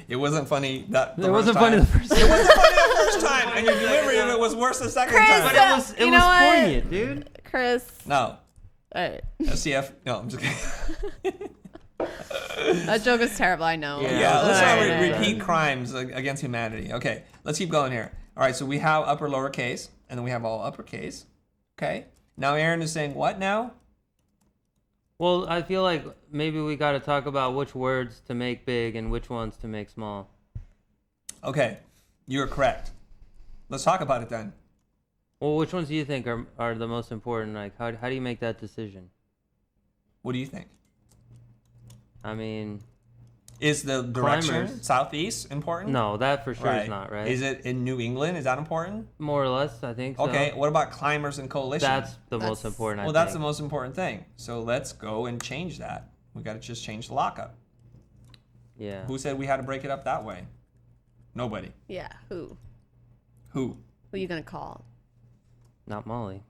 It wasn't funny It wasn't funny the first time. It wasn't funny the first time, and your delivery of it was worse the second time. But it was poignant, dude. Chris. No. All right. CF. No, I'm just kidding. That joke is terrible. I know. Yeah, let's not Right. repeat crimes against humanity. Okay, let's keep going here. All right, so we have upper lowercase, and then we have all uppercase. Okay. Now Aaron is saying what now? Well, I feel like maybe we got to talk about which words to make big and which ones to make small. Okay, you're correct. Let's talk about it then. Well, which ones do you think are the most important? Like, how do you make that decision? What do you think? I mean, is the direction climbers. southeast important? No, that for sure is not, right? Is it in New England? Is that important? More or less, I think so. Okay, what about climbers and coalition? That's the most important, Well, that's the most important thing. So let's go and change that. We got to just change the lockup. Yeah. Who said we had to break it up that way? Nobody. Yeah. Who? Who are you going to call? Not Molly.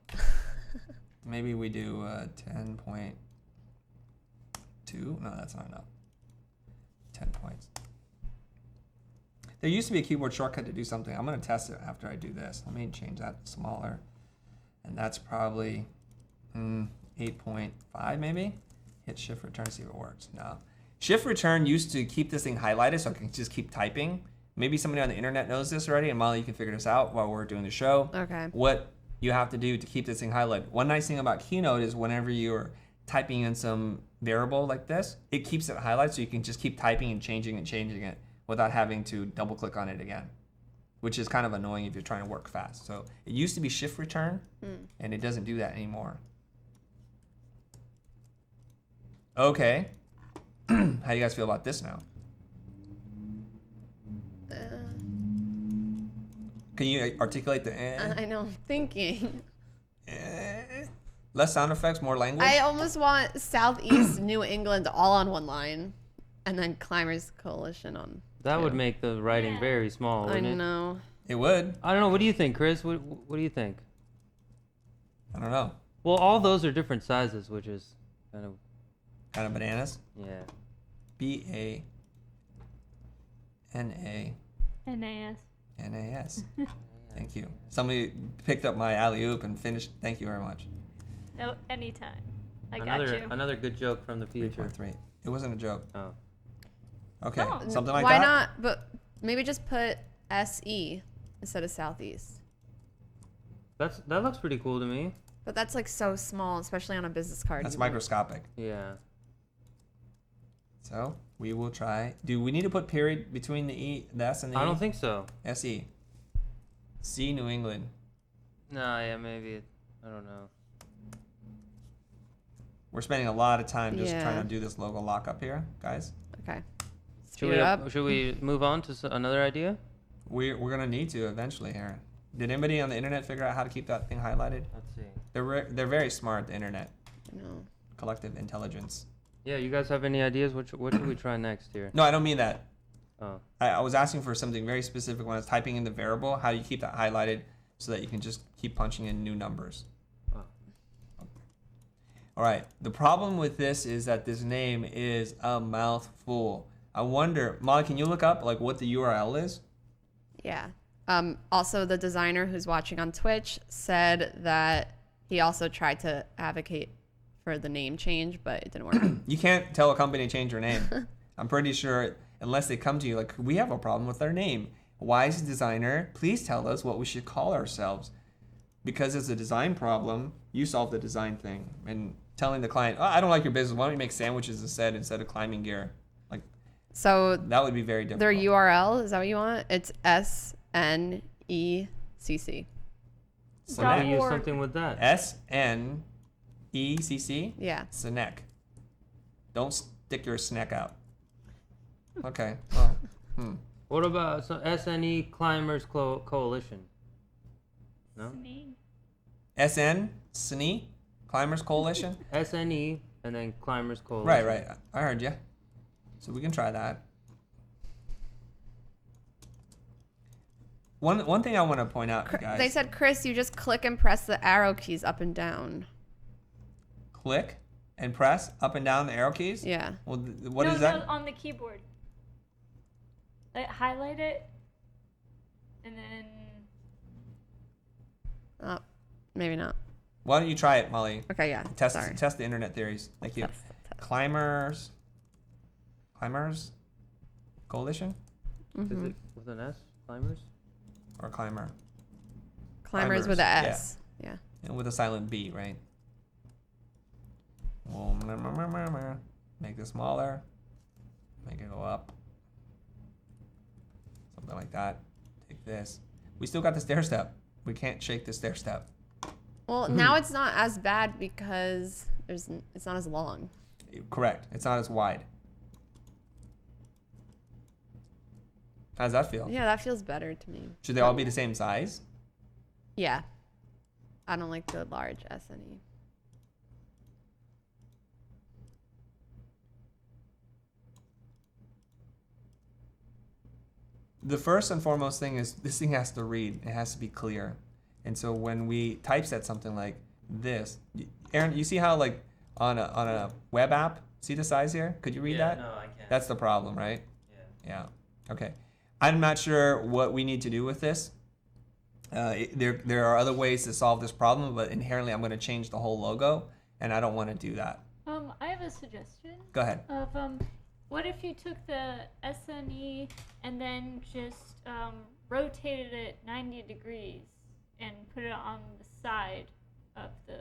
Maybe we do 10.2. No, that's not enough. 10 points. There used to be a keyboard shortcut to do something. I'm going to test it after I do this. Let me change that smaller. And that's probably 8.5 maybe. Hit shift return, see if it works. No. Shift return used to keep this thing highlighted so I can just keep typing. Maybe somebody on the internet knows this already, and Molly, you can figure this out while we're doing the show. Okay. What you have to do to keep this thing highlighted. One nice thing about Keynote is whenever you're typing in some variable like this, it keeps it highlighted so you can just keep typing and changing it without having to double click on it again, which is kind of annoying if you're trying to work fast. So it used to be shift return, and it doesn't do that anymore. Okay. How do you guys feel about this now? Can you articulate the I know. I'm thinking. Less sound effects, more language? I almost want Southeast New England all on one line, and then Climbers Coalition on. That would make the writing very small, I wouldn't it? know. It would. I don't know. What do you think, Chris? What do you think? I don't know. Well, all those are different sizes, which is kind of bananas. yeah. BANANAS. Thank you. Somebody picked up my alley-oop and finished. Thank you very much. No, anytime. I got you. Another good joke from the future. 3.3. It wasn't a joke. Oh. Okay, No. something like Why that. Why not? But maybe just put SE instead of Southeast. That looks pretty cool to me. But that's like so small, especially on a business card. That's microscopic. Yeah. So we will try. Do we need to put period between the S and the E? I don't think so. SE. C New England. No, yeah, maybe. I don't know. We're spending a lot of time just Yeah. trying to do this logo lockup here, guys. Okay. Should we move on to another idea? We're gonna need to eventually here. Did anybody on the internet figure out how to keep that thing highlighted? Let's see. They're very smart. The internet, No. collective intelligence. Yeah, you guys have any ideas? What should we try next here? No, I don't mean that. Oh. I was asking for something very specific when I was typing in the variable. How do you keep that highlighted so that you can just keep punching in new numbers? Oh. All right. The problem with this is that this name is a mouthful. I wonder, Molly, can you look up like what the URL is? Yeah. Also, the designer who's watching on Twitch said that he also tried to advocate for the name change, but it didn't work. You can't tell a company to change their name. I'm pretty sure unless they come to you like, we have a problem with our name. Wise designer, please tell us what we should call ourselves. Because it's a design problem, you solve the design thing. And telling the client, oh, I don't like your business. Why don't you make sandwiches instead of climbing gear? Like, So that would be very difficult. their URL, is that what you want? It's SNECC. So we use .org. something with that. SNECC? Yeah. Snack. Don't stick your snack out. Okay. Well, What about SNE Climbers Coalition? No? Me. SN? SNE? Climbers Coalition? SNE and then Climbers Coalition. Right. I heard you. So we can try that. One thing I want to point out, you guys. They said, Chris, you just click and press the arrow keys up and down. Click and press up and down the arrow keys? Yeah. Well, what is that? No, on the keyboard. Highlight it, and then Oh, maybe not. Why don't you try it, Molly? Okay, yeah. Test Sorry. the internet theories. Thank you. Test. Climbers Coalition Is it with an S? Climbers? or climber? Climbers with Climbers, a S. Yeah. And with a silent B, right? Well, make this smaller. Make it go up. Something like that. Take this. We still got the stair step. We can't shake the stair step. Well, now it's not as bad because it's not as long. Correct. It's not as wide. How does that feel? Yeah, that feels better to me. Should they all be the same size? Yeah. I don't like the large SNE. The first and foremost thing is this thing has to read. It has to be clear. And so when we typeset something like this, Aaron, you see how like on a web app, see the size here? Could you read that? No, I can't. That's the problem, right? Yeah. Yeah. Okay. I'm not sure what we need to do with this. There are other ways to solve this problem, but inherently I'm going to change the whole logo, and I don't want to do that. I have a suggestion. Go ahead. Of what if you took the SNE and then just rotated it 90 degrees and put it on the side of the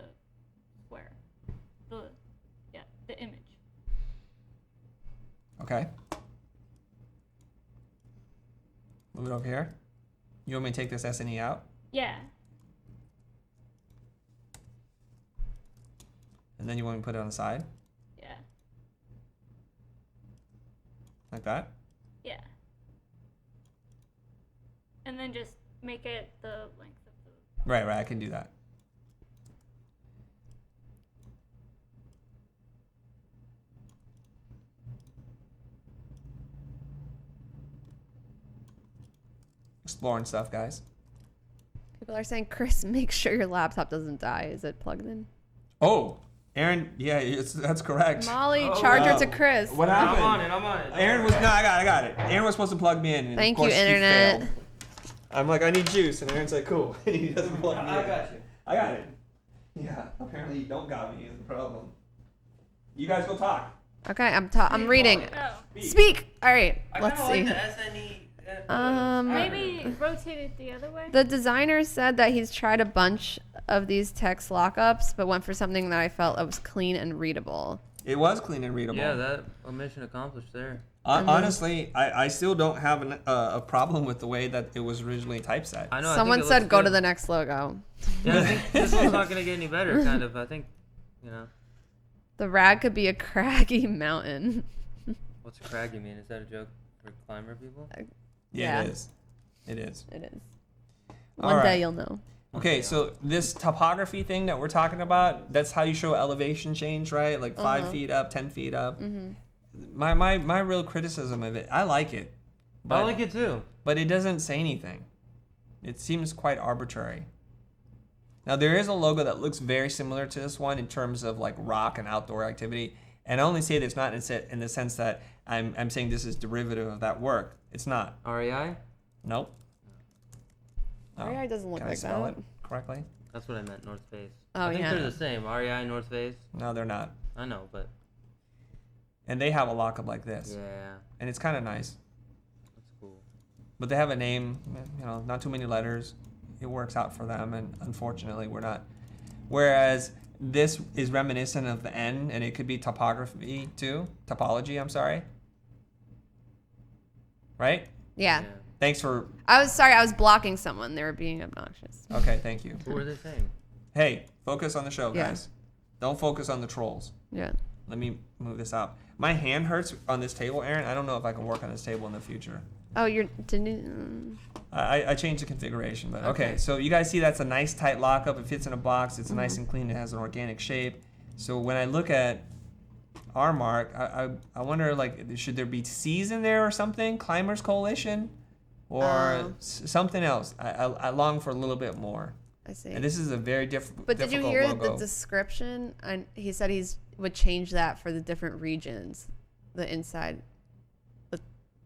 square, the image. Okay. Move it over here. You want me to take this SNE out? Yeah. And then you want me to put it on the side? Yeah. Like that? Yeah. And then just make it the length of the. Right, I can do that. Exploring stuff, guys. People are saying, Chris, make sure your laptop doesn't die. Is it plugged in? Oh, Aaron, yeah, that's correct. Molly, Oh, charger wow. to Chris. What happened? I'm on it. Aaron was I got it. Aaron was supposed to plug me in. And Thank of course you, he internet. failed. I'm like, I need juice, and Aaron's like, cool. And he doesn't plug me in. I got you. I got it. Yeah, apparently you don't got me is the problem. You guys go talk. Okay, I'm reading. Oh. Speak. All right, I let's kinda see. like the SNE. Maybe rotate it the other way. The designer said that he's tried a bunch of these text lockups, but went for something that I felt was clean and readable. It was clean and readable. Yeah, that mission accomplished there. Honestly, I still don't have a problem with the way that it was originally typeset. I know. Someone said go to the next logo. Yeah, I think this one's not gonna get any better. Kind of. I think, The rag could be a craggy mountain. What's craggy mean? Is that a joke for climber people? Yeah, Yeah. it is. It is. It is. All One right. day you'll know. Okay, so this topography thing that we're talking about, that's how you show elevation change, right? Like 5 feet up, 10 feet up. Mm-hmm. My real criticism of it, I like it. I like it too. But it doesn't say anything. It seems quite arbitrary. Now, there is a logo that looks very similar to this one in terms of like rock and outdoor activity. And I only say this not in the sense that I'm saying this is derivative of that work. It's not. REI? Nope. REI doesn't look Can I like spell that. it correctly? That's what I meant, North Face. Oh, I think yeah. they're the same. REI, North Face. No, they're not. I know, but and they have a lockup like this, Yeah, and it's kind of nice. that's cool. But they have a name, not too many letters. It works out for them, and unfortunately, we're not. Whereas this is reminiscent of the N, and it could be topography too. Topology, I'm sorry. Right? Yeah. Thanks for. I was blocking someone. They were being obnoxious. Okay, thank you. What were they saying? Hey, focus on the show, Yeah. guys. Don't focus on the trolls. Yeah. Let me move this out. My hand hurts on this table, Aaron. I don't know if I can work on this table in the future. Oh, didn't. I changed the configuration, but okay. Okay. So you guys see that's a nice tight lockup. It fits in a box. It's nice and clean. It has an organic shape. So when I look at our mark, I wonder, like, should there be C's in there or something? Climbers Coalition? Or something else? I long for a little bit more. I see. And this is a very difficult But did you hear logo. the description? And he said would change that for the different regions, the inside,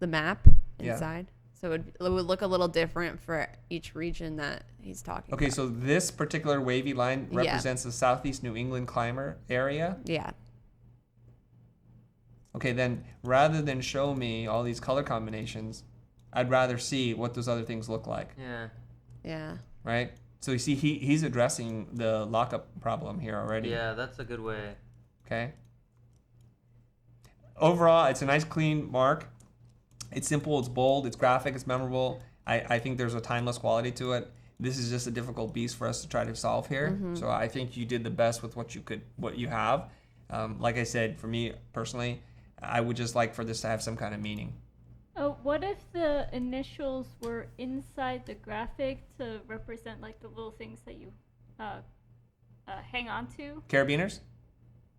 the map Yeah. inside. So it would look a little different for each region that he's talking Okay, about. so this particular wavy line Yeah. represents the Southeast New England climber area. Yeah. Okay, then rather than show me all these color combinations, I'd rather see what those other things look like, Yeah. Yeah. right? So you see, he's addressing the lockup problem here already. Yeah, that's a good way. Okay. Overall, it's a nice, clean mark. It's simple, it's bold, it's graphic, it's memorable. I think there's a timeless quality to it. This is just a difficult beast for us to try to solve here. So I think you did the best with what you have. Like I said, for me personally, I would just like for this to have some kind of meaning. Oh, what if the initials were inside the graphic to represent like the little things that you hang on to? Carabiners?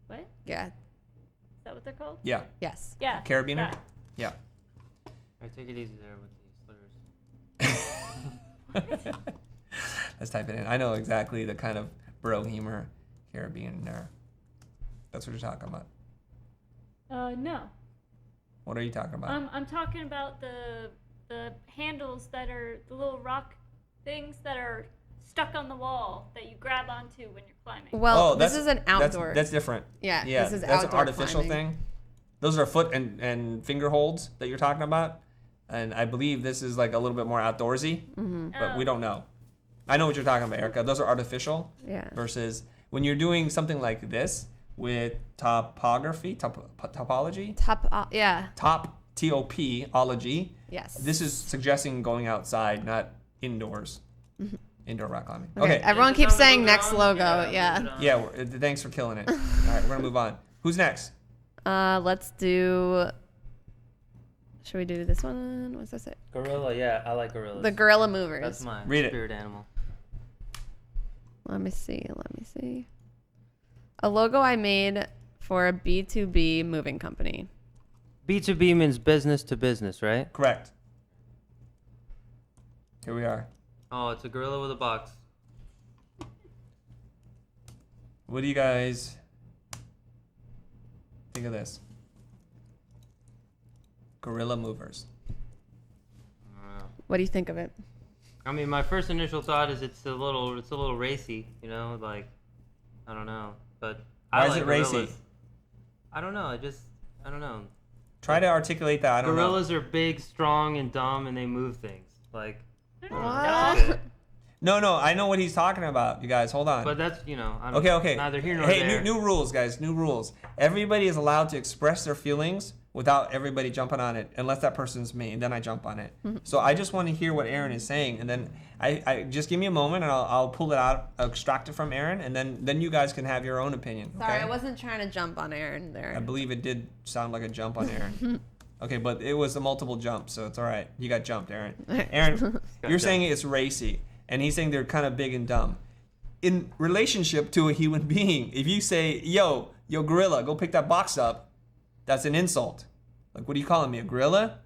What? Is Yeah. that what they're called? Yeah. Yes. Yeah. Carabiner? that. Yeah. I take it easy there with these slurs. Let's type it in. I know exactly the kind of bro humor carabiner. That's what you're talking about. No. What are you talking about? I'm talking about the handles that are the little rock things that are stuck on the wall that you grab onto when you're climbing. Well, this is an outdoor. That's different. Yeah, Yeah, this is that's an outdoor artificial climbing. thing. Those are foot and finger holds that you're talking about. And I believe this is like a little bit more outdoorsy, but we don't know. I know what you're talking about, Erica. Those are artificial Yeah. versus when you're doing something like this with topography, topology, Yeah. T-O-P-ology. Yes. This is suggesting going outside, not indoors. Indoor rock climbing. Okay. Okay. Everyone Is it keeps time to saying move it next on? logo. Move Yeah. it on. Yeah, thanks for killing it. All right, we're going to move on. Who's next? Let's do. Should we do this one? What's this? Gorilla, yeah, I like gorillas. The gorilla movers. That's my Read it. spirit animal. Let me see. A logo I made for a B2B moving company. B2B means business to business, right? Correct. Here we are. Oh, it's a gorilla with a box. What do you guys think of this? Gorilla movers. What do you think of it? I mean, my first initial thought is it's a little racy, you know, like I don't know, but Why I is like it racy? gorillas. I don't know. I don't know. Try to articulate that. I don't Gorillas are big, strong, and dumb, and they move things. Like, What? know. No, I know what he's talking about. You guys, hold on. but that's I don't Okay. Neither here nor hey, there. new rules, guys. New rules. Everybody is allowed to express their feelings without everybody jumping on it, unless that person's me, and then I jump on it. So I just want to hear what Aaron is saying, and then I just give me a moment, and I'll pull it out, I'll extract it from Aaron, and then you guys can have your own opinion. Sorry, okay? I wasn't trying to jump on Aaron there. I believe it did sound like a jump on Aaron. Okay, but it was a multiple jump, so it's all right. You got jumped, Aaron. Aaron, you're saying it's racy, and he's saying they're kind of big and dumb. In relationship to a human being, if you say, yo, gorilla, go pick that box up, that's an insult. Like, what are you calling me, a gorilla?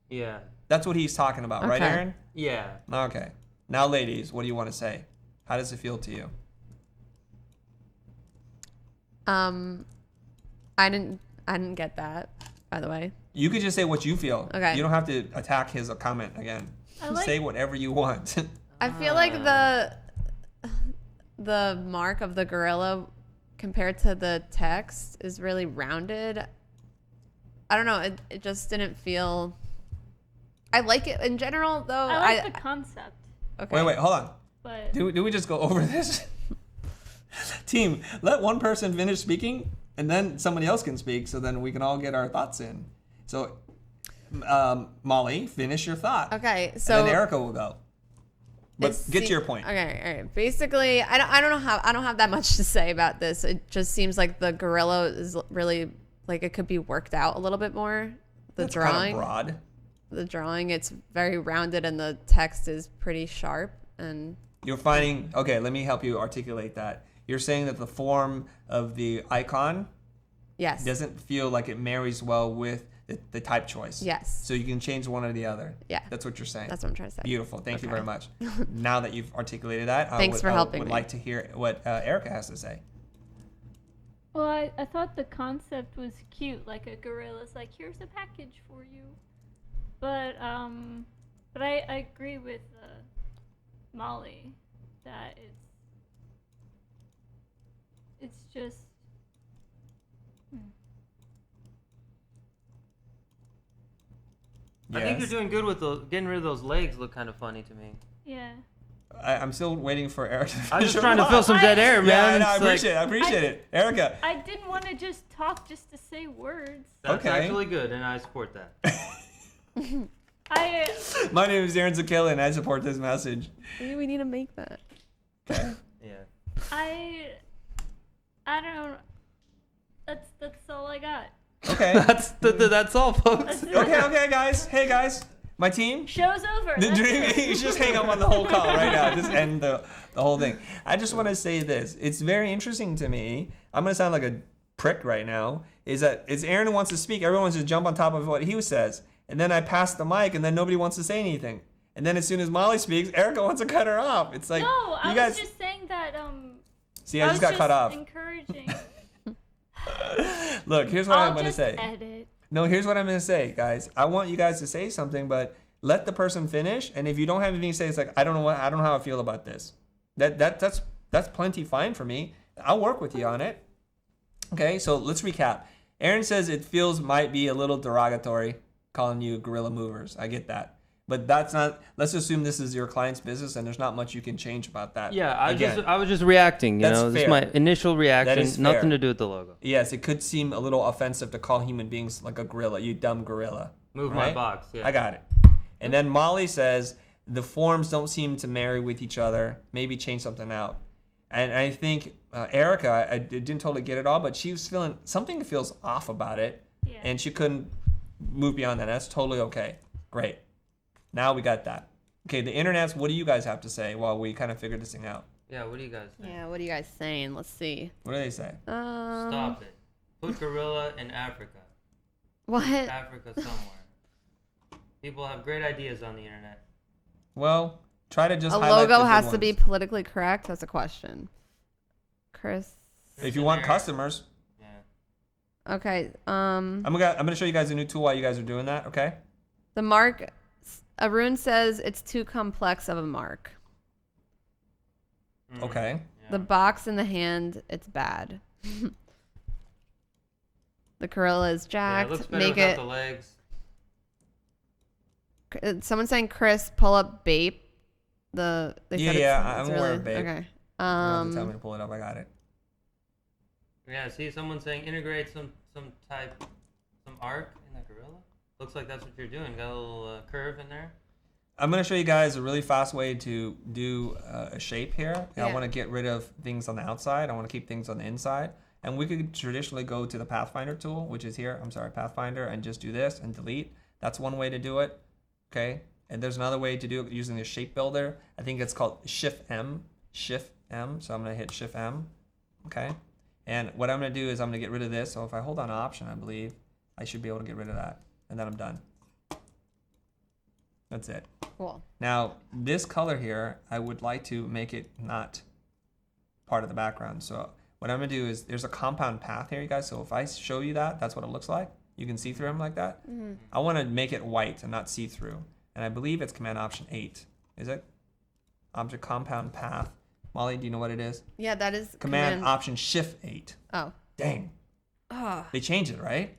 Yeah. That's what he's talking about, right, Okay. Aaron? Yeah. Okay. Now, ladies, what do you want to say? How does it feel to you? I didn't get that, by the way. You could just say what you feel. Okay. You don't have to attack his comment again. I like- Say whatever you want. I feel like the mark of the gorilla compared to the text is really rounded. I don't know. It just didn't feel. I like it in general, though. I like the concept, Okay. Wait, hold on. but Do we just go over this? Team, let one person finish speaking, and then somebody else can speak, so then we can all get our thoughts in. So, Molly, finish your thought. Okay. So And then Erica will go. But get to your point. Okay, all right. Basically, I don't have that much to say about this. It just seems like the gorilla is really like it could be worked out a little bit more. That's kind of broad. The drawing, it's very rounded, and the text is pretty sharp. And You're finding, okay, let me help you articulate that. You're saying that the form of the icon yes, doesn't feel like it marries well with the type choice. yes, So you can change one or the other. yeah. That's what you're saying. That's what I'm trying to say. Beautiful. Thank you Okay. very much. Now that you've articulated that, Thanks for helping I would me. like to hear what Erica has to say. well, I thought the concept was cute. Like a gorilla's like, here's a package for you. But I agree with Molly that it's just. I think you're Yes. doing good with getting rid of those legs. Look kind of funny to me. Yeah. I'm still waiting for Erica to I'm finish just her trying to thought. fill some dead air, Yeah, man. I It's like- appreciate it. I appreciate it. Erica. I didn't want to just talk just to say words. That's Okay. actually good, and I support that. I My name is Aaron Zakilla, and I support this message. Maybe we need to make that. Okay. Yeah. I don't. That's all I got. Okay. That's all, folks. Okay, guys. Hey, guys. My team. Show's over. That's it. You just hang up on the whole call right now. Just end the whole thing. I just want to say this. It's very interesting to me. I'm going to sound like a prick right now. Is that it's Aaron who wants to speak. Everyone wants to jump on top of what he says. And then I pass the mic, and then nobody wants to say anything. And then as soon as Molly speaks, Erica wants to cut her off. It's like, No, I you guys. was just saying that. See, I just got cut off. Encouraging. Look, here's what I'll I'm going to just say. edit. No, here's what I'm going to say, guys. I want you guys to say something, but let the person finish. And if you don't have anything to say, it's like, I don't know how I feel about this. That's plenty fine for me. I'll work with you on it. Okay, so let's recap. Aaron says it might be a little derogatory calling you gorilla movers. I get that. But that's not, let's assume this is your client's business and there's not much you can change about that. Yeah, I Again, was just reacting. You That's know, this fair. is my initial reaction. is Nothing fair. to do with the logo. yes, it could seem a little offensive to call human beings like a gorilla, you dumb gorilla. Move my Right? box. Yeah. I got it. And then Molly says the forms don't seem to marry with each other. Maybe change something out. And I think Erica, I didn't totally get it all, but she was feeling something feels off about it, Yeah. and she couldn't move beyond that. That's totally okay. Great. Now we got that. Okay, the internets. What do you guys have to say while we kind of figure this thing out? Yeah. What do you guys think? Yeah, what are you guys saying? Let's see. What do they say? Stop it. Put gorilla in Africa. What? Africa somewhere. People have great ideas on the internet. Well, try to just A highlight the logo good has to be ones. politically correct. That's a question. Chris. If you want customers, Yeah. Okay. I'm gonna show you guys a new tool while you guys are doing that. Okay. The mark. Arun says it's too complex of a mark. Okay. Yeah. The box in the hand, it's bad. The gorilla is Yeah, it jacked. looks better Make without it. the legs. Someone's saying Chris pull up Bape. They Yeah, said yeah, it's I'm aware really, of Bape. Okay. You don't have to tell me to pull it up. I got it. Yeah. See, someone saying integrate some arc in the gorilla. Looks like that's what you're doing. Got a little curve in there. I'm going to show you guys a really fast way to do a shape here. I Yeah. want to get rid of things on the outside. I want to keep things on the inside. And we could traditionally go to the Pathfinder tool, which is here. Pathfinder, and just do this and delete. That's one way to do it. Okay. And there's another way to do it using the shape builder. I think it's called Shift M. Shift M. So I'm going to hit Shift M. Okay. And what I'm going to do is I'm going to get rid of this. So if I hold on Option, I believe I should be able to get rid of that. And then I'm done. That's it. Cool. Now, this color here, I would like to make it not part of the background. So what I'm going to do is there's a compound path here, you guys. So if I show you that, that's what it looks like. You can see through them like that. Mm-hmm. I want to make it white and not see-through. And I believe it's Command Option 8. Is it? Object compound path. Molly, do you know what it is? Yeah, that is Command Option Shift 8. Oh. Dang. Oh. They changed it, right?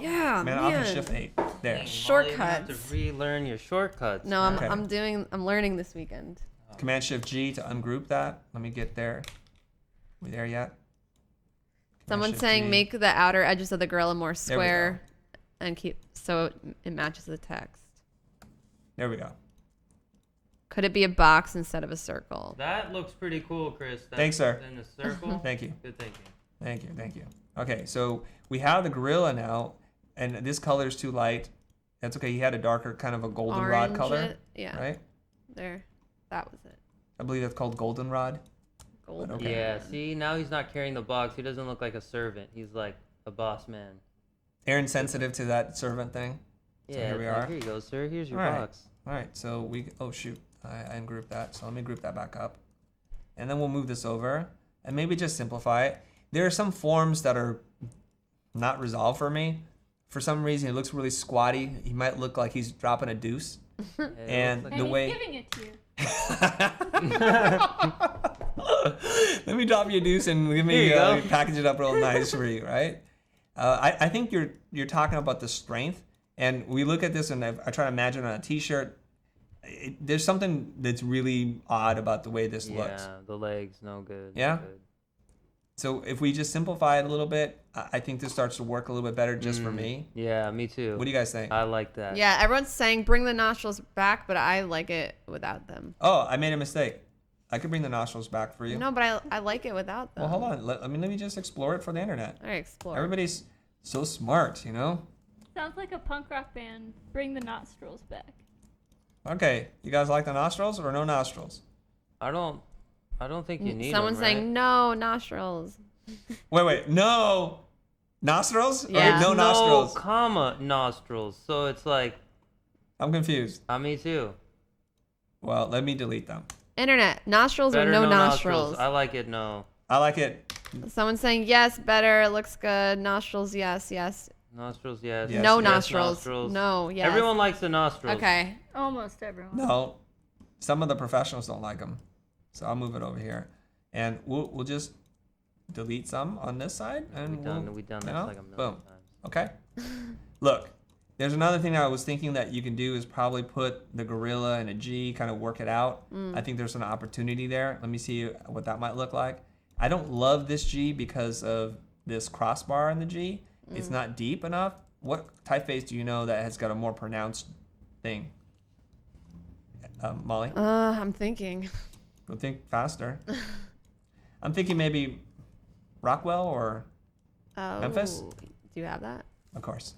Yeah, Man, I'll hit Shift 8. There. Dang, Molly, you have Shortcuts. to relearn your shortcuts. No, man. I'm Okay. I'm learning this weekend. Command Shift G to ungroup that. Let me get there. We there yet? Command Someone's Shift saying G. make the outer edges of the gorilla more we go. square and keep so it matches the text. There we go. Could it be a box instead of a circle? That looks pretty cool, Chris. That Thanks, sir. In a circle. Thank you. Good thinking. Thank you. Thank you. Okay, so we have the gorilla now, and this color is too light. That's okay. He had a darker kind of a goldenrod color, it. Yeah. right? There. That was it. I believe that's called goldenrod. Golden. Okay. Yeah. See, now he's not carrying the box. He doesn't look like a servant. He's like a boss man. Aaron's sensitive to that servant thing. So Yeah. here we it's like, are. Here you go, sir. Here's your All right. box. All right, so we, oh shoot, I ungrouped that. So let me group that back up. And then we'll move this over and maybe just simplify it. There are some forms that are not resolved for me. For some reason, it looks really squatty. He might look like he's dropping a deuce. Yeah, it And looks And the he's way- giving it to you. Let me drop you a deuce and give Here me you go. package it up real nice for you, right? I think you're talking about the strength, and we look at this and I try to imagine on a T-shirt. There's something that's really odd about the way this looks. Yeah, the legs, no good. no Yeah? good. So if we just simplify it a little bit, I think this starts to work a little bit better just for me. Yeah, me too. What do you guys think? I like that. Yeah, everyone's saying bring the nostrils back, but I like it without them. Oh, I made a mistake. I could bring the nostrils back for you. No, but I like it without them. Well, hold on. Let me just explore it for the internet. All right, explore. Everybody's so smart, you know? Sounds like a punk rock band. Bring the nostrils back. Okay, you guys like the nostrils or no nostrils? I don't think you need Someone's them, right? saying no nostrils. Wait, no nostrils? Yeah. Or no nostrils? No, comma, nostrils. So it's like, I'm confused. me too. Well, let me delete them. Internet, nostrils Better or no nostrils? I like it, no. I like it. Someone's saying yes, better, looks good. Nostrils, yes, yes. Nostrils, yes. Yes, no yes, nostrils. No, yes. Everyone likes the nostrils. Okay. Almost everyone. No, some of the professionals don't like them. So I'll move it over here. And we'll just delete some on this side. And We done you this know, like a million boom. times. Okay. Look, there's another thing I was thinking that you can do is probably put the gorilla in a G, kind of work it out. I think there's an opportunity there. Let me see what that might look like. I don't love this G because of this crossbar in the G. It's not deep enough. What typeface do you know that has got a more pronounced thing? Molly? I'm thinking. Go think faster. I'm thinking maybe Rockwell or Oh, Memphis? Do you have that? of course.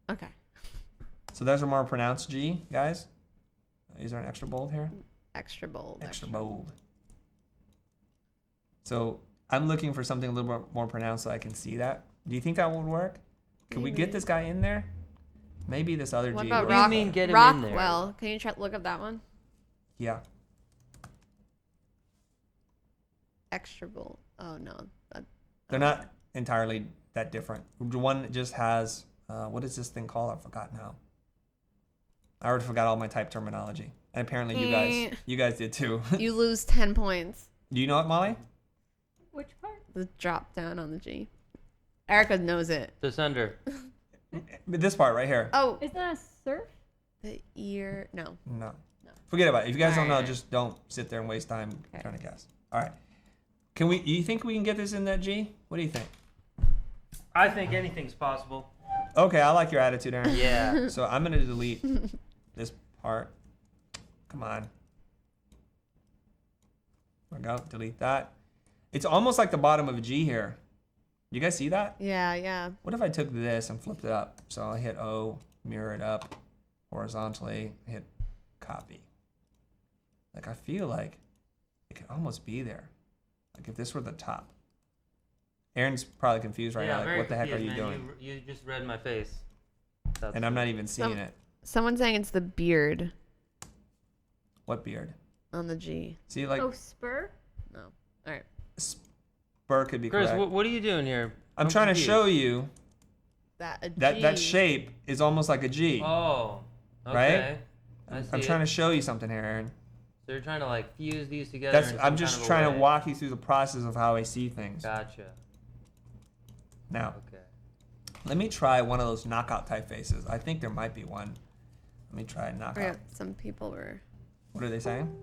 Okay. So there's a more pronounced G, guys. Is there an extra bold here? Extra bold. Extra bold. So I'm looking for something a little bit more pronounced so I can see that. Do you think that would work? Can we get this guy in there? Maybe this other What G. about would- What do you mean get him in there? Rockwell? Can you try look up that one? Yeah. Extra bold. Oh no. They're not entirely that different. The one just has, what is this thing called? I forgot now. I already forgot all my type terminology. And apparently you guys did too. You lose 10 points. Do you know it, Molly? Which part? The drop down on the G. Erica knows it. Descender. This part right here. Oh, Isn't that a surf? the ear. No. No. No. Forget about it. If you guys don't know, Alright. just don't sit there and waste time Okay. trying to guess. All right. You think we can get this in that G? What do you think? I think anything's possible. Okay, I like your attitude, Aaron. Yeah. So I'm going to delete this part. Come on. There we go. Delete that. It's almost like the bottom of a G here. You guys see that? Yeah, yeah. What if I took this and flipped it up? So I hit O, mirror it up horizontally, hit copy. Like I feel like it could almost be there. Like if this were the top. Aaron's probably confused right now. Like what the heck are you doing? You just read my face. That's And I'm not even seeing Some- it. Someone's saying it's the beard What beard? on the G. See, like Oh, spur? No. All right. spur could be Chris, correct. what are you doing here? I'm trying to show you That that shape is almost like a G. Oh. Okay. Right? I see I'm trying to show you something here, Aaron. So you're trying to like fuse these together. That's in I'm some just kind of a trying to way. walk you through the process of how I see things. Gotcha. Now, Okay. Let me try one of those knockout typefaces. I think there might be one. Let me try knockout. Yeah, some people were. What are they saying?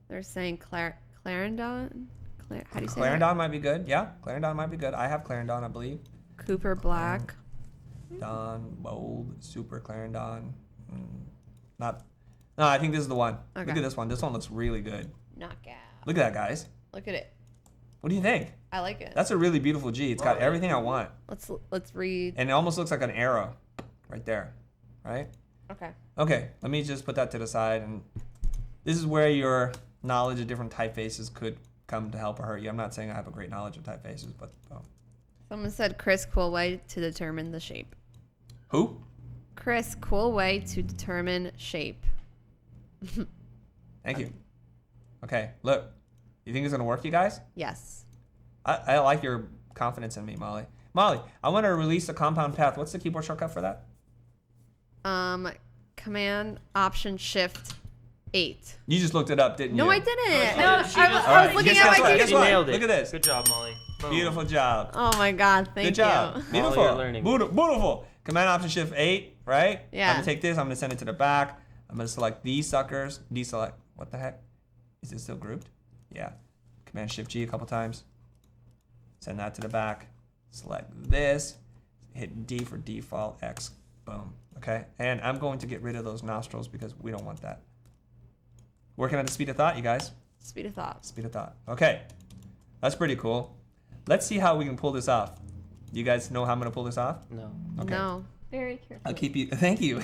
They're saying Clarendon. How do you say Clarendon might be good. Yeah, Clarendon might be good. I have Clarendon, I believe. that? Cooper Black. Don, bold, super Clarendon. Not. No, I think this is the one. Okay. Look at this one. This one looks really good. Knockout. Look at that, guys. Look at it. What do you think? I like it. That's a really beautiful G. It's got everything I want. Let's read. And it almost looks like an arrow right there, right? Okay. Okay, let me just put that to the side. And this is where your knowledge of different typefaces could come to help or hurt you. I'm not saying I have a great knowledge of typefaces, but Someone said Chris, cool way to determine the shape. who? Chris, cool way to determine shape. Thank you. Okay, look. You think it's gonna work, you guys? Yes. I like your confidence in me, Molly. Molly, I want to release a compound path. What's the keyboard shortcut for that? Command Option Shift 8. You just looked it up, didn't you? No, I didn't. No, I, she I, just- I Alright, was looking guess at what? my Guess She what? keyboard. nailed it. Look at this. Good job, Molly. Boom. Beautiful job. Oh my God! Thank Good you. job. Molly, Beautiful. you're learning. Beautiful. Command Option Shift 8, right? Yeah. I'm gonna take this. I'm gonna send it to the back. I'm gonna select these suckers. Deselect. What the heck? Is it still grouped? Yeah. Command Shift G a couple times. Send that to the back. Select this. Hit D for default. X. Boom. Okay. And I'm going to get rid of those nostrils because we don't want that. Working at the speed of thought, you guys. Speed of thought. Speed of thought. Okay. That's pretty cool. Let's see how we can pull this off. You guys know how I'm going to pull this off? No. Okay. No. Very careful. I'll keep you. Thank you.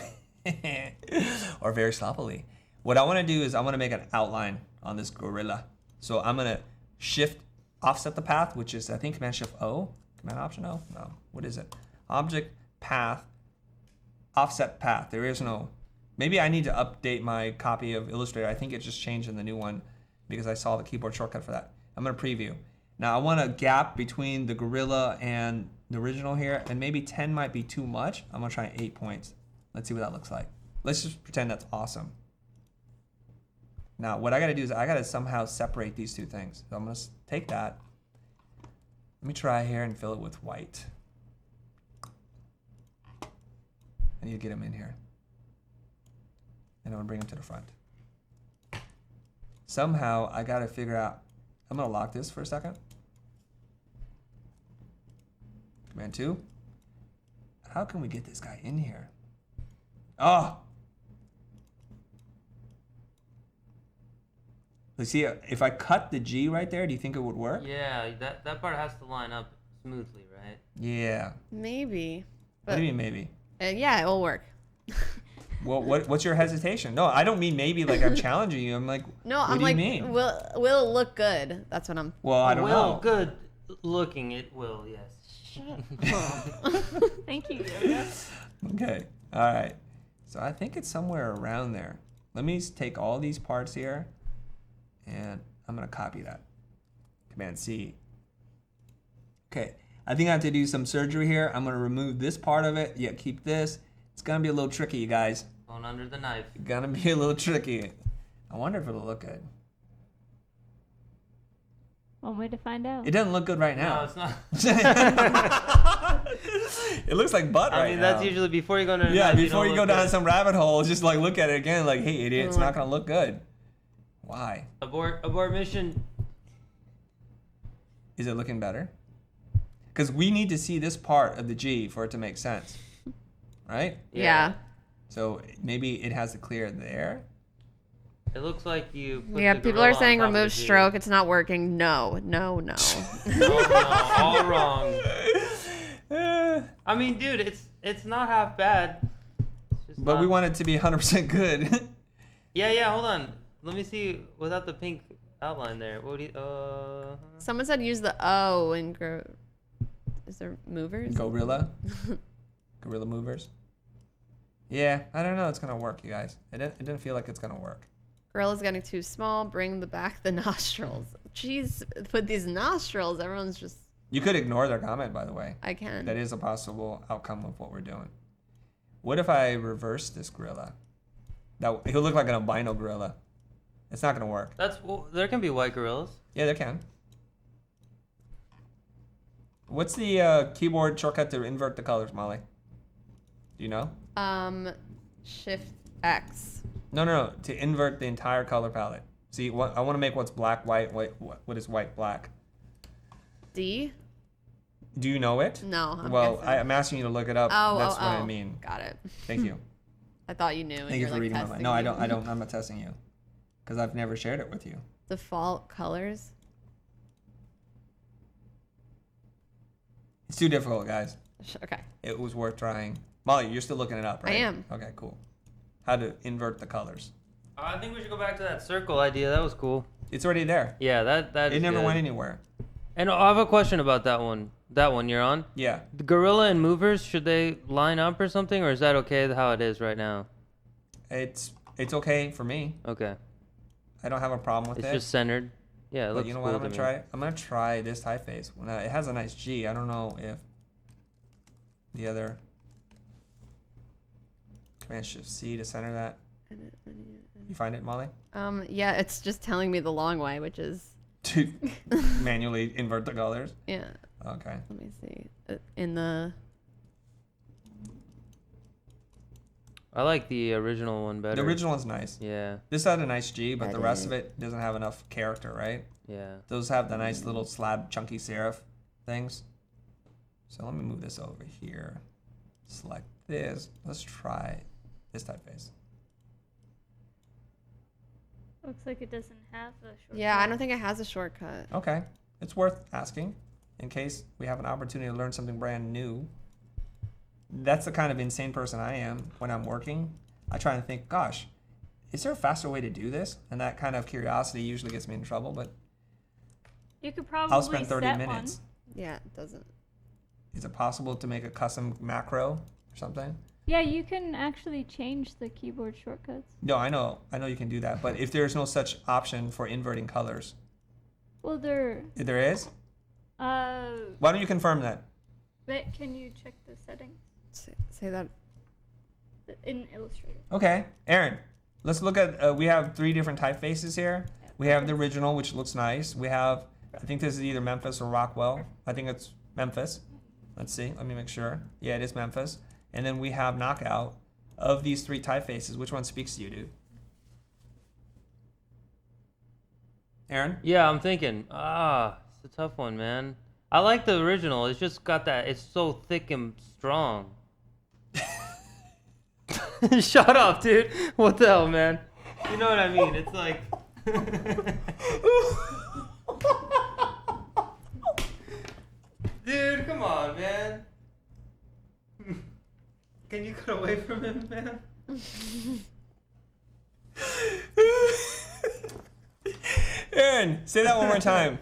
Or very sloppily. What I want to do is I want to make an outline on this gorilla. So I'm going to shift, offset the path, which is, I think, Command Shift O. Command Option O? No. What is it? Object, path, offset path. There is no. Maybe I need to update my copy of Illustrator. I think it just changed in the new one because I saw the keyboard shortcut for that. I'm going to preview. Now I want a gap between the gorilla and the original here, and maybe 10 might be too much. I'm going to try 8 points. Let's see what that looks like. Let's just pretend that's awesome. Now what I got to do is I got to somehow separate these two things. So I'm going to take that. Let me try here and fill it with white. I need to get him in here. And I'm gonna bring him to the front. Somehow I gotta figure out, I'm gonna lock this for a second. Command 2. How can we get this guy in here? Oh! Let's see, if I cut the G right there, do you think it would work? Yeah, that part has to line up smoothly, right? Yeah. Maybe. What do you mean maybe? Yeah, it will work. Well, what's your hesitation? No, I don't mean maybe like I'm challenging you. I'm like, No, what I'm do like, you mean? will it look good? That's what I'm. Well, I don't know. Good looking, it will, yes. Thank you, Yoda. Okay. All right. So I think it's somewhere around there. Let me take all these parts here, and I'm going to copy that. Command C. Okay. I think I have to do some surgery here. I'm going to remove this part of it. Yeah, keep this. It's going to be a little tricky, you guys. Going under the knife. Going to be a little tricky. I wonder if it'll look good. One way to find out. It doesn't look good right No, now. it's not. It looks like butt right now. I mean, that's usually before you go into the Yeah, knife, before don't you go look down good. some rabbit hole, just like look at it again, like, hey, idiot, it's not gonna look good. Why? Abort mission. Is it looking better? Because we need to see this part of the G for it to make sense, right? Yeah. So maybe it has to clear there. It looks like you put Yeah, the people gorilla are saying on top of remove the G. stroke. It's not working. No. No, all wrong. I mean, dude, it's not half bad. It's just But we not- want it to be 100% good. Yeah, hold on. Let me see without the pink outline there. What do you Someone said use the O in Is there movers? Gorilla. Gorilla movers. Yeah, I don't know. It's gonna work, you guys. It didn't feel like it's gonna work. Gorilla's getting too small. Bring the nostrils. Jeez, with these nostrils, everyone's just. You could ignore their comment, by the way. I can. That is a possible outcome of what we're doing. What if I reverse this gorilla? He'll look like an albino gorilla. It's not gonna work. There can be white gorillas. Yeah, there can. What's the keyboard shortcut to invert the colors, Molly? Do you know? Shift X. No. To invert the entire color palette. See, I want to make what's black, white, what is white, black. D? Do you know it? No. I'm asking you to look it up. That's what I mean. Got it. Thank you. I thought you knew. Thank you for reading my mind. No, I don't. I'm not testing you, because I've never shared it with you. Default colors. It's too difficult, guys. Okay. It was worth trying. Molly, you're still looking it up, right? I am. Okay, cool. How to invert the colors. I think we should go back to that circle idea. That was cool. It's already there. Yeah, that It never good. went anywhere. And I have a question about that one. That one you're on? Yeah. The gorilla and movers, should they line up or something, or is that okay how it is right now? It's okay for me. Okay. I don't have a problem with It's it. just centered. Yeah, it But looks you know cool what I'm to gonna me. try? I'm gonna try this typeface. It has a nice G. I don't know if the other Command Shift C to center that. You find it, Molly? Yeah, it's just telling me the long way, which is To manually invert the colors. yeah. Okay. Let me see. In the Oh. I like the original one better. The original one's nice. Yeah, This had a nice G, but the rest Edit. of it doesn't have enough character, right? yeah. Those have the nice little slab chunky serif things. So let me move this over here. Select this. Let's try this typeface. Looks like it doesn't have a shortcut. yeah, I don't think it has a shortcut. Okay. It's worth asking in case we have an opportunity to learn something brand new. That's the kind of insane person I am when I'm working. I try and think, gosh, is there a faster way to do this? And that kind of curiosity usually gets me in trouble, but You could probably I'll spend 30 set minutes. Yeah, it doesn't. Is it possible to make a custom macro or something? Yeah, you can actually change the keyboard shortcuts. No, I know you can do that. But if there's no such option for inverting colors, Well, there. there is? Uh, Why don't you confirm that? but can you check the settings Say that. in Illustrator? Okay, Aaron, let's look at, we have 3 different typefaces here. We have the original, which looks nice. We have, I think this is either Memphis or Rockwell. I think it's Memphis. Let's see, let me make sure. Yeah, it is Memphis. And then we have Knockout. Of these 3 typefaces, which one speaks to you, dude? Aaron? Yeah, I'm thinking. It's a tough one, man. I like the original. It's just got that. It's so thick and strong. Shut up, dude. What the hell, man? You know what I mean? It's like. Dude, come on, man. Can you get away from him, man? Aaron, say that one more time.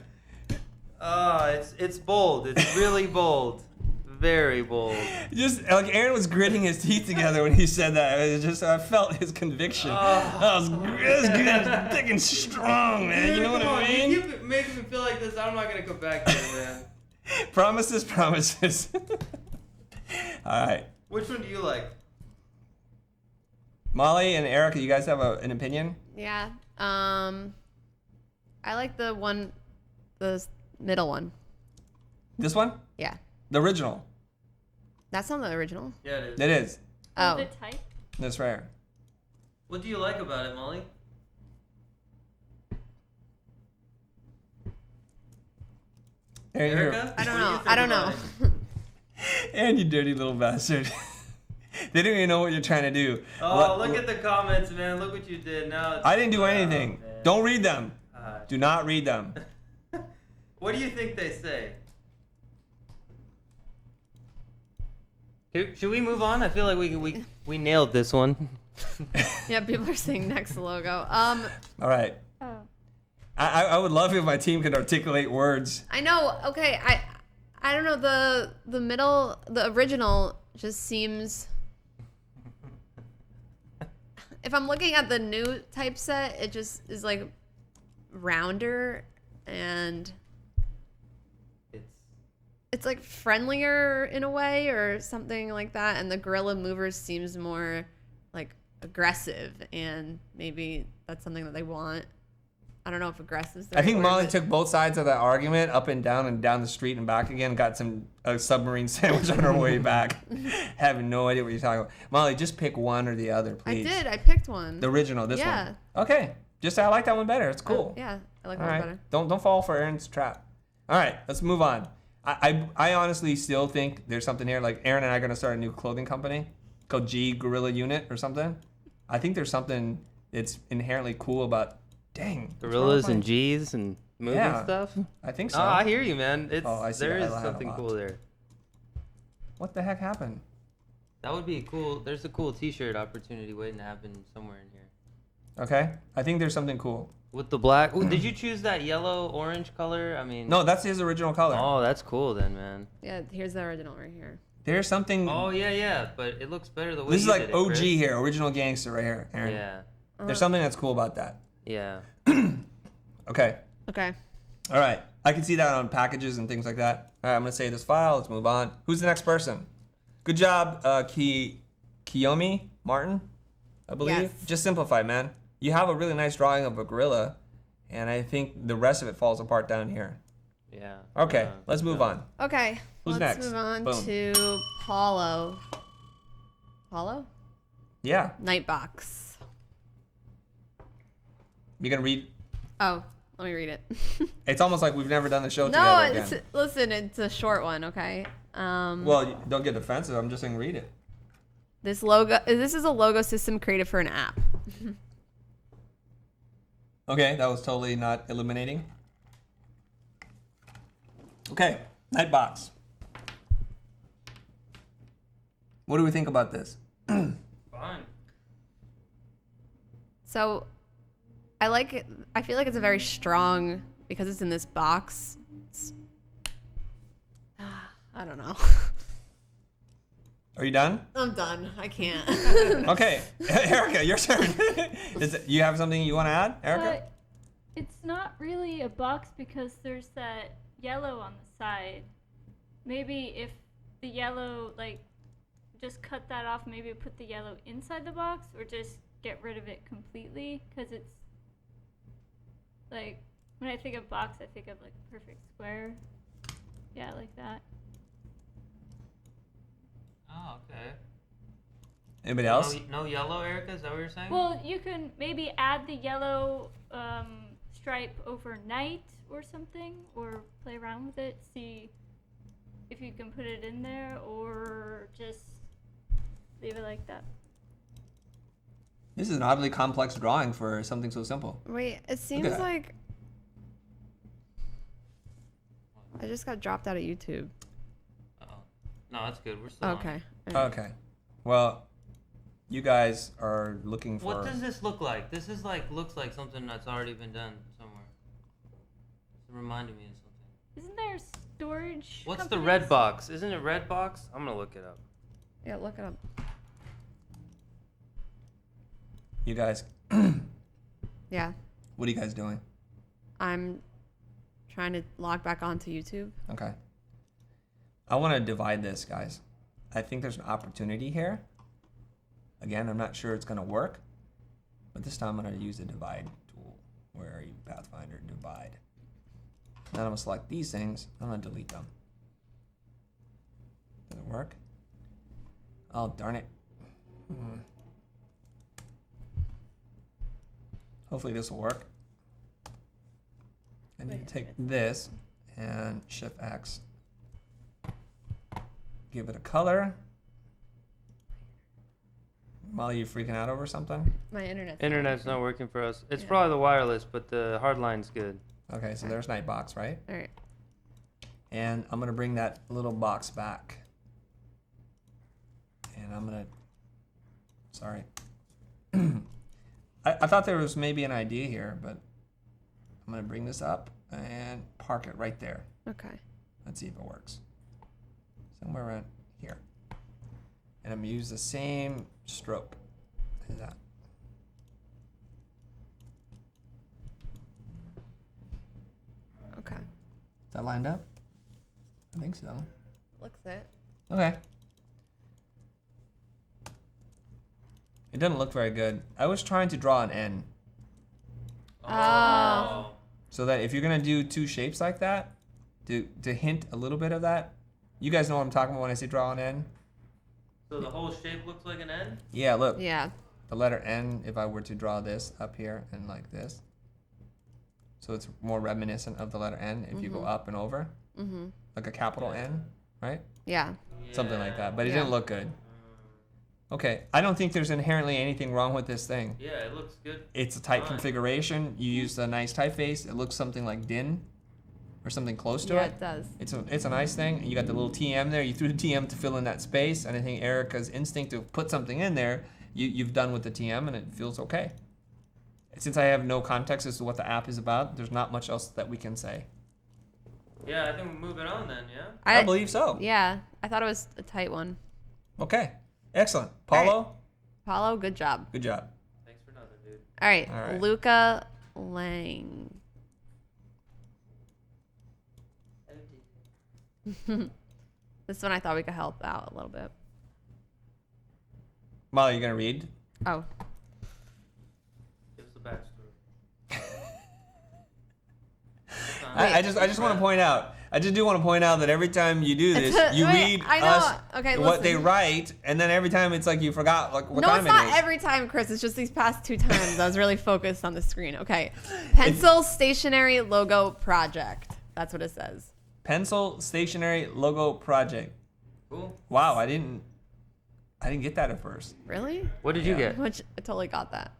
It's bold. It's really bold. Very bold. Just like Aaron was gritting his teeth together when he said that. It was just I felt his conviction. That was good, thick and strong, man. Dude, You know what come I on, mean? You keep making me feel like this. I'm not gonna come back here, man. Promises. All right, Which one do you like? Molly and Erica, you guys have an opinion? Yeah. I like the middle one. This one, Yeah. the original. That's not the original. Yeah, it is. It is. Oh. The type? That's rare. What do you like about it, Molly? Aaron, you're- Erica? I don't What do you know. think I don't about know. it? Aaron, you dirty little bastard. They don't even know what you're trying to do. Oh, look at the comments, man. Look what you did. Now it's, I didn't do oh, anything. man. Don't read them. God. Do not read them. What do you think they say? Should we move on? I feel like we nailed this one. Yeah, people are saying next logo. All right. Oh. I would love if my team could articulate words. I know. Okay, I don't know. The middle, the original just seems. If I'm looking at the new typeset, it just is like rounder and it's like friendlier in a way or something like that. And the Gorilla Movers seems more like aggressive, and maybe that's something that they want. I don't know if aggressive is the I right think word, Molly but- took both sides of that argument, up and down the street and back again. Got a submarine sandwich on her way back. Having no idea what you're talking about. Molly, just pick one or the other, I please. did. I picked one. The original, this Yeah. one. Okay. Just I like that one better. It's cool. Yeah, I like All that right. one better. Don't fall for Aaron's trap. All right, let's move on. I honestly still think there's something here. Like Aaron and I are gonna start a new clothing company called G Gorilla Unit or something. I think there's something that's inherently cool about. Dang. what's wrong with Gorillas my- and G's and movie Yeah. stuff. I think so. Oh, I hear you, man. It's Oh, I see. there I is lied a something lot. cool there. What the heck happened? That would be cool. There's a cool T-shirt opportunity waiting to happen somewhere in here. Okay. I think there's something cool. With the black. Ooh, did you choose that yellow orange color? I mean. No, that's his original color. Oh, that's cool then, man. Yeah, here's the original right here. There's something. Oh yeah, but it looks better the way this is you like did it, OG Chris. here, original gangster right here, Aaron. Yeah, There's something that's cool about that. yeah. Okay. Okay. All right. I can see that on packages and things like that. All right, I'm gonna save this file. Let's move on. Who's the next person? Good job, Kiyomi Martin, I believe. Yes. Just simplify, man. You have a really nice drawing of a gorilla, and I think the rest of it falls apart down here. Yeah. Okay, let's move on. Okay. Who's let's next? move on Boom. to Paulo. Paulo? Yeah, Nightbox. you gonna read? Oh, let me read it. It's almost like we've never done the show No, together it's, again. listen, it's a short one, okay? Well, don't get defensive. I'm just saying read it. This is a logo system created for an app. Okay, that was totally not eliminating. Okay, Nightbox. What do we think about this? Fine. So, I like it. I feel like it's a very strong, because it's in this box. I don't know. Are you done? I'm done. I can't. Okay, Erica, your turn. You have something you want to add, Erica? It's not really a box because there's that yellow on the side. Maybe if the yellow, like, just cut that off, maybe put the yellow inside the box, or just get rid of it completely, because it's, like, when I think of box, I think of, like, a perfect square. Yeah, like that. Oh, okay. Anybody else? No yellow, Erica? Is that what you're saying? Well, you can maybe add the yellow stripe over Nite or something, or play around with it, see if you can put it in there, or just leave it like that. This is an oddly complex drawing for something so simple. Wait, it seems that. like I just got dropped out of YouTube. Uh-oh. No, that's good. We're still on. Okay. Okay. Well, you guys are looking for... What does this look like? This is like looks like something that's already been done somewhere. It reminded me of something. Isn't there storage? What's the companies? red box? Isn't it red box? I'm gonna look it up. Yeah, look it up. You guys, Yeah, what are you guys doing? I'm trying to log back onto YouTube. Okay. I want to divide this, guys. I think there's an opportunity here. Again, I'm not sure it's going to work, but this time I'm going to use the divide tool. Where are you, Pathfinder? Divide. Then I'm going to select these things. I'm going to delete them. Does it work? Oh, darn it. Hopefully this will work. I need to take this and Shift X. Give it a color. Molly, you freaking out over something? My internet's Internet's not working for us. It's Yeah. probably the wireless, but the hard line's good. Okay, so there's Nightbox, right? All right. And I'm gonna bring that little box back. And I'm gonna, sorry. I thought there was maybe an idea here, but I'm gonna bring this up and park it right there. Okay. Let's see if it works. Somewhere around here. And I'm gonna use the same stroke as that. Okay. Is that lined up? I think so. Looks it. Okay. It doesn't look very good. I was trying to draw an N. Oh. So that if you're gonna do two shapes like that, to hint a little bit of that, you guys know what I'm talking about when I say draw an N? So the whole shape looks like an N? Yeah, look. Yeah. The letter N, if I were to draw this up here and like this. So it's more reminiscent of the letter N if you go up and over. Mm-hmm. Like a capital N, right? Yeah. Something like that. But it Yeah. didn't look good. Okay, I don't think there's inherently anything wrong with this thing. Yeah, it looks good. It's a tight Fine. configuration. You use a nice typeface. It looks something like DIN or something close to Yeah, it. it does. It's a nice thing. You got the little TM there. You threw the TM to fill in that space. And I think Erica's instinct to put something in there, you've done with the TM, and it feels okay. Since I have no context as to what the app is about, there's not much else that we can say. Yeah, I think we're moving on then, yeah? I believe so. Yeah. I thought it was a tight one. Okay, excellent. Paulo, Paulo, good job. good job. Thanks for nothing, dude. All right. All right. Luca Lange. This one I thought we could help out a little bit. Molly, you gonna read? Oh. Give us the backstory. I just want to point out. I just do want to point out that every time you do this, you Wait, read I know. us Okay, what they listen. write, and then every time it's like you forgot like what No, time it's not it is. every time, Chris. It's just these past 2 times. I was really focused on the screen. Okay. Pencil stationery logo project. That's what it says. Pencil stationery logo project. Cool. Wow, I didn't get that at first. Really? What did you Yeah. get? Which I totally got that.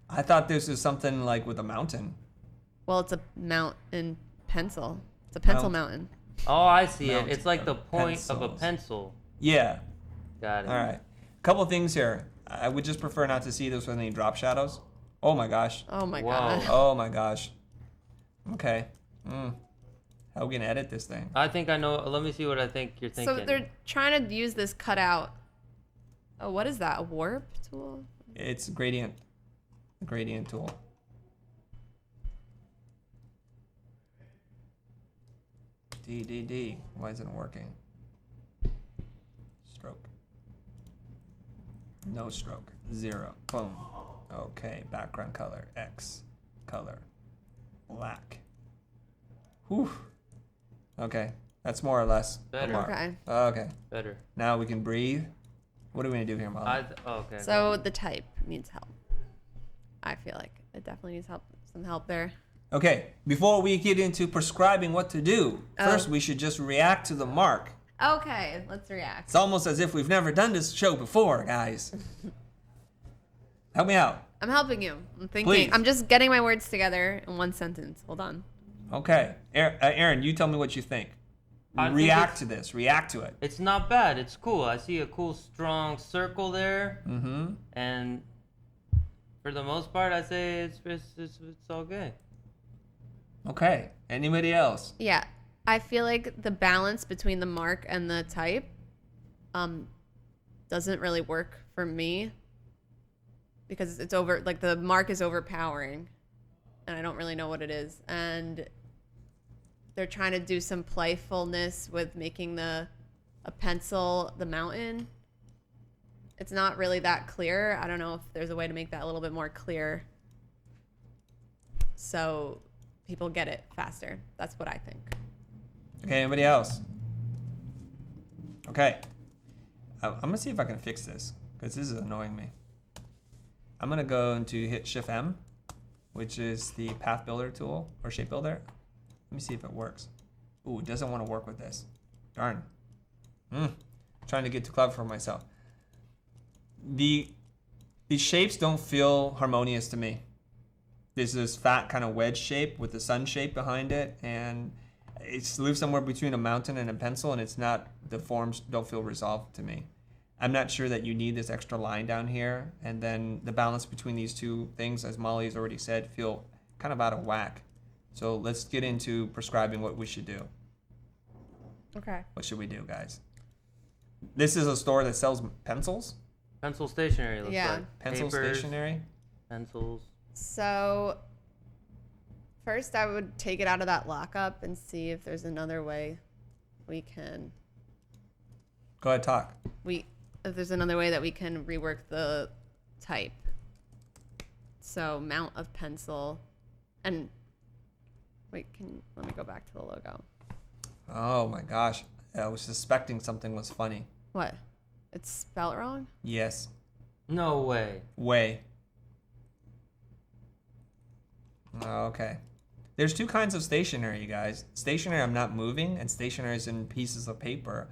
I thought this was something like with a mountain. Well, it's a mountain pencil. It's a pencil mountain. Oh, I see Mount it. It's like the of point of a pencils. pencil. Yeah. Got it. All right. Couple things here. I would just prefer not to see this with any drop shadows. Oh my gosh. Oh my Whoa. god. Oh my gosh. Okay. How are we gonna edit this thing? I think I know. Let me see what I think you're thinking. So they're trying to use this cutout. Oh, what is that? A warp tool? It's a gradient tool. D. Why isn't it working? Stroke. No stroke. 0. Boom. Okay. Background color. X. Color. Black. Whew. Okay. That's more or less the Better. mark. Okay. Okay. Better. Now we can breathe. What are we gonna do here, Molly? Okay. So the type needs help. I feel like it definitely needs help. Some help there. Okay, before we get into prescribing what to do, first we should just react to the mark. Okay, let's react. It's almost as if we've never done this show before, guys. Help me out. I'm helping you. I'm thinking. Please. I'm just getting my words together in one sentence. Hold on. Okay, Aaron, you tell me what you think. I think React to this. React to it. It's not bad. It's cool. I see a cool, strong circle there. Mm-hmm. And for the most part, I say it's all good. Okay. Anybody else? Yeah, I feel like the balance between the mark and the type doesn't really work for me because it's over, like the mark is overpowering and I don't really know what it is. And they're trying to do some playfulness with making a pencil the mountain. It's not really that clear. I don't know if there's a way to make that a little bit more clear so people get it faster. That's what I think. Okay, anybody else? Okay. I'm gonna see if I can fix this because this is annoying me. I'm gonna go into hit Shift M, which is the path builder tool or shape builder. Let me see if it works. Ooh, it doesn't want to work with this. Darn. Trying to get too clever for myself. The shapes don't feel harmonious to me. There's this fat kind of wedge shape with the sun shape behind it, and it's lives somewhere between a mountain and a pencil, and it's not, the forms don't feel resolved to me. I'm not sure that you need this extra line down here, and then the balance between these two things, as Molly's already said, feel kind of out of whack. So let's get into prescribing what we should do. Okay. What should we do, guys? This is a store that sells pencils, Pencil stationery looks Yeah. like. pencil Papers, stationery. Pencils. So first I would take it out of that lockup and see if there's another way we can Go ahead, talk. if there's another way that we can rework the type. So mount of pencil. And wait, let me go back to the logo. Oh my gosh. I was suspecting something was funny. What? It's spelled wrong? Yes. No way. Way. Okay. There's two kinds of stationery, you guys. Stationery I'm not moving, and stationery is in pieces of paper.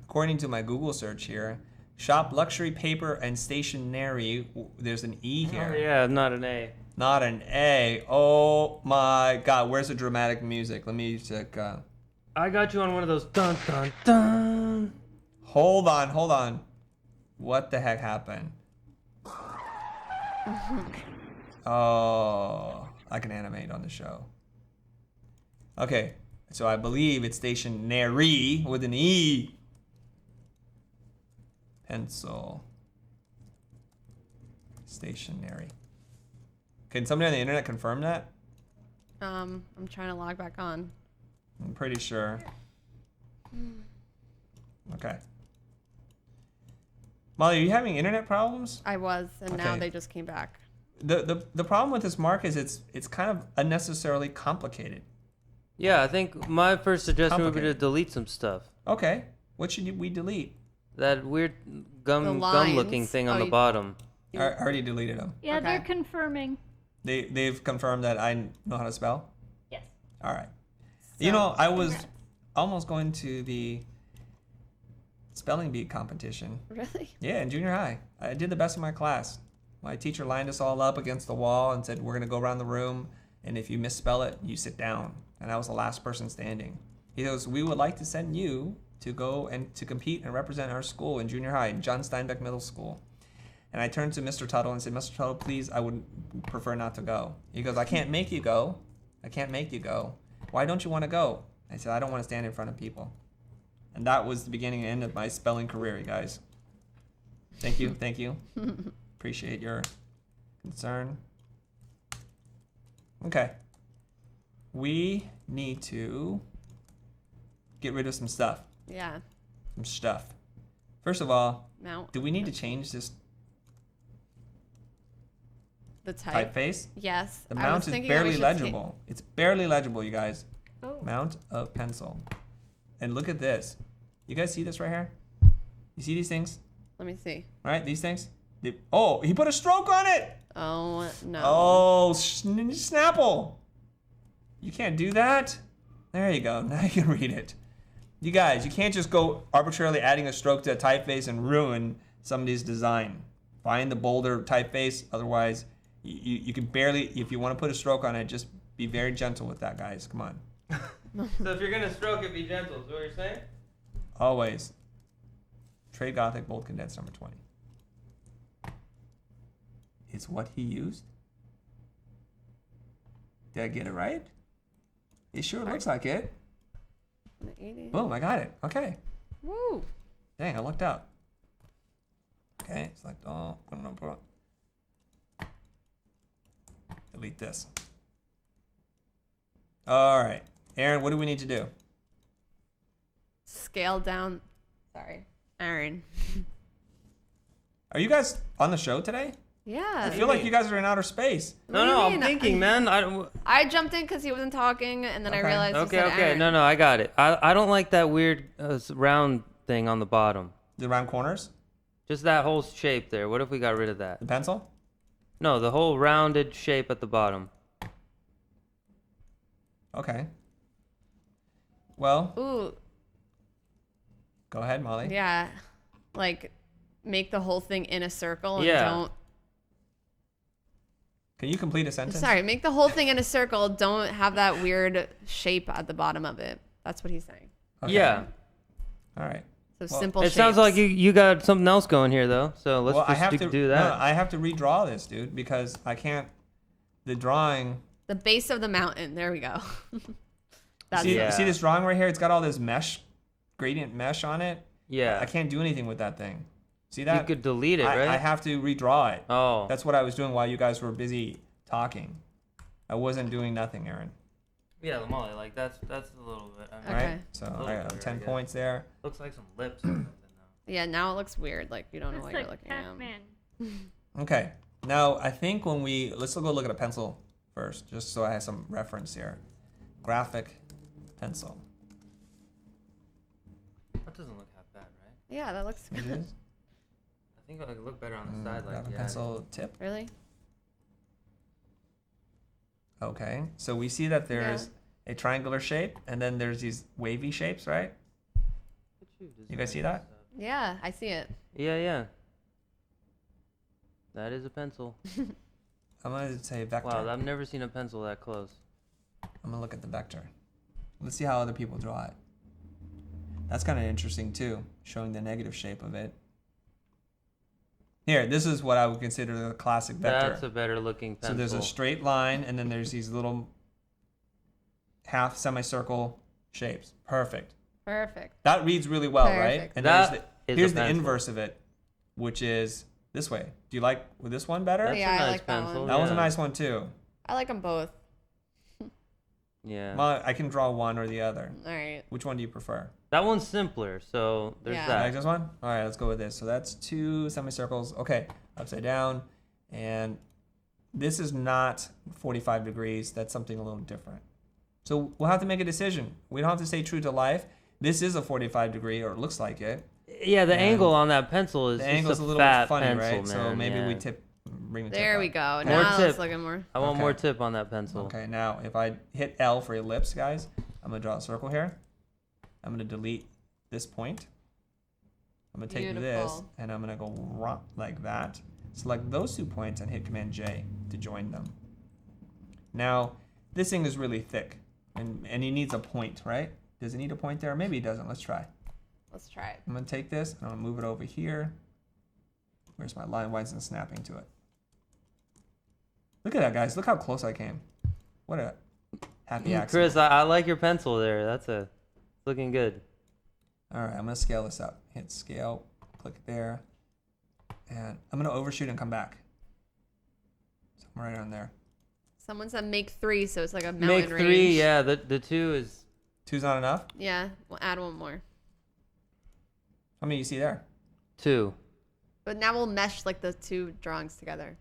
According to my Google search here, shop luxury paper and stationery. There's an E here. Oh, yeah, not an A. Not an A. Oh my God. Where's the dramatic music? Let me check. I got you on one of those dun dun dun. Hold on. What the heck happened? Oh, I can animate on the show. Okay, so I believe it's stationery with an E. Pencil. Stationery. Can somebody on the internet confirm that? I'm trying to log back on. I'm pretty sure. Okay. Molly, are you having internet problems? I was, and now Okay. they just came back. The problem with this mark is it's kind of unnecessarily complicated. Yeah, I think my first suggestion would be to Complicated. delete some stuff. Okay, what should we delete? That weird gum lines. looking thing on Oh, the you- bottom. I already deleted them. Yeah, they're Okay. confirming. They've confirmed that I know how to spell. Yes. All right. You know, I was congrats. almost going to the spelling bee competition. Really? Yeah, in junior high. I did the best in my class. My teacher lined us all up against the wall and said, we're going to go around the room, and if you misspell it, you sit down. And I was the last person standing. He goes, we would like to send you to go and to compete and represent our school in junior high, John Steinbeck Middle School. And I turned to Mr. Tuttle and said, Mr. Tuttle, please, I would prefer not to go. He goes, I can't make you go. I can't make you go. Why don't you want to go? I said, I don't want to stand in front of people. And that was the beginning and end of my spelling career, you guys. Thank you. Thank you. Appreciate your concern. Okay. We need to get rid of some stuff. Yeah. Some stuff. First of all, Mount. do we need to change this The type. typeface? Yes. The I was mount is thinking that we barely should legible. It's barely legible, you guys. Oh. Mount of pencil. And look at this. You guys see this right here? You see these things? Let me see. Right? These things? Oh, he put a stroke on it! Oh, no. Oh, Snapple! You can't do that. There you go. Now you can read it. You guys, you can't just go arbitrarily adding a stroke to a typeface and ruin somebody's design. Find the bolder typeface. Otherwise, you can barely, if you want to put a stroke on it, just be very gentle with that, guys. Come on. So if you're gonna stroke it, be gentle. Is what you're saying? Always. Trade Gothic bold condensed number 20. Is what he used? Did I get it right? It sure looks like it. 80. Boom, I got it. Okay. Woo. Dang, I lucked out. Okay, select all. Delete this. All right. Aaron, what do we need to do? Scale down. Sorry. Aaron. Are you guys on the show today? Yeah. I feel like you guys are in outer space. No, What do you I'm mean? thinking, man. I jumped in because he wasn't talking, and then I Okay. realized he Okay, said okay. Aaron. No, I got it. I don't like that weird round thing on the bottom. The round corners? Just that whole shape there. What if we got rid of that? The pencil? No, the whole rounded shape at the bottom. Okay. Well, Ooh, go ahead, Molly. yeah. Like, make the whole thing in a circle and Yeah. don't. Can you complete a sentence? Sorry, make the whole thing in a circle. Don't have that weird shape at the bottom of it. That's what he's saying. Okay. Yeah. All right. So Well, simple It shapes. sounds like you got something else going here, though. So let's Well, I just have to do that. No, I have to redraw this, dude, because I can't. The drawing. The base of the mountain. There we go. That's See, it. Yeah. see this drawing right here? It's got all this mesh, gradient mesh on it. Yeah. I can't do anything with that thing. See You that? could delete it, I right? have to redraw it. Oh. That's what I was doing while you guys were busy talking. I wasn't doing nothing, Aaron. Yeah, Molly, like that's a little bit. I mean, Okay. Right? So little I got better, 10 I guess. points there. Looks like some lips or something though. Yeah, now it looks weird. Like, you don't know Looks what you're like looking at. Pac-Man. Okay. Now I think let's go look at a pencil first, just so I have some reference here. Graphic pencil. That doesn't look half bad, right? Yeah, that looks It good. is. I think it would look better on the side, like Graphic yeah. pencil tip. Really? Okay, so we see that there's a triangular shape, and then there's these wavy shapes, right? You guys see that? Yeah, I see it. Yeah. That is a pencil. I'm gonna say vector. Wow, I've never seen a pencil that close. I'm gonna look at the vector. Let's see how other people draw it. That's kind of interesting too, showing the negative shape of it. Here, this is what I would consider the classic vector. That's a better looking pencil. So there's a straight line, and then there's these little half semicircle shapes. Perfect. Perfect. That reads really well, right? Perfect. And That is here's a the pencil. inverse of it, which is this way. Do you like with this one better? That's Yeah, a I nice like that pencil. one. That was a yeah. nice one too. I like them both. Yeah. Well, I can draw one or the other. All right. Which one do you prefer? That one's simpler, so there's Yeah. You like that. this one? All right, let's go with this. So that's 2 semicircles. Okay, upside down. And this is not 45 degrees. That's something a little different. So we'll have to make a decision. We don't have to stay true to life. This is a 45 degree, or it looks like it. Yeah, the And angle on that pencil is The just angle's a a little fat funny, pencil, right? So man, maybe we yeah. bring the tip There up. we go. More Now tip. it's looking more. I want Okay. more tip on that pencil. Okay, now if I hit L for ellipse, guys, I'm gonna draw a circle here. I'm gonna delete this point. I'm gonna take this Beautiful. and I'm gonna go like that. Select those 2 points and hit Command J to join them. Now, this thing is really thick, and he needs a point, right? Does it need a point there? Maybe he doesn't. Let's try. Let's try it. I'm gonna take this and I'm gonna move it over here. Where's my line? Why isn't it snapping to it? Look at that, guys. Look how close I came. What a happy accident. Chris, I like your pencil there. That's looking good. All right, I'm gonna scale this up. Hit scale, click there, and I'm gonna overshoot and come back. So I'm right on there. Someone said make 3, so it's like a mountain Make range. 3, yeah. The 2 is 2's not enough? Yeah, we'll add one more. How many you see there? 2. But now we'll mesh like the 2 drawings together.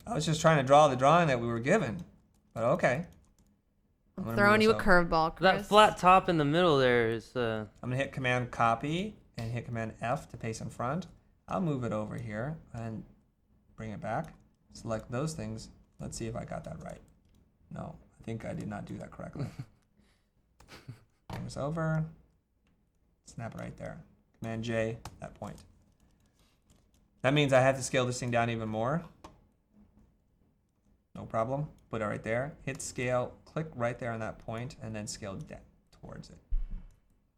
I was just trying to draw the drawing that we were given, but okay. I'm gonna Throwing move you a this curveball, Chris. That flat top in the middle there is I'm gonna hit Command Copy and hit Command F to paste in front. I'll move it over here and bring it back. Select those things. Let's see if I got that right. No, I think I did not do that correctly. Bring this over. Snap it right there. Command J, that point. That means I have to scale this thing down even more. No problem. Put it right there. Hit scale, click right there on that point, and then scale down towards it.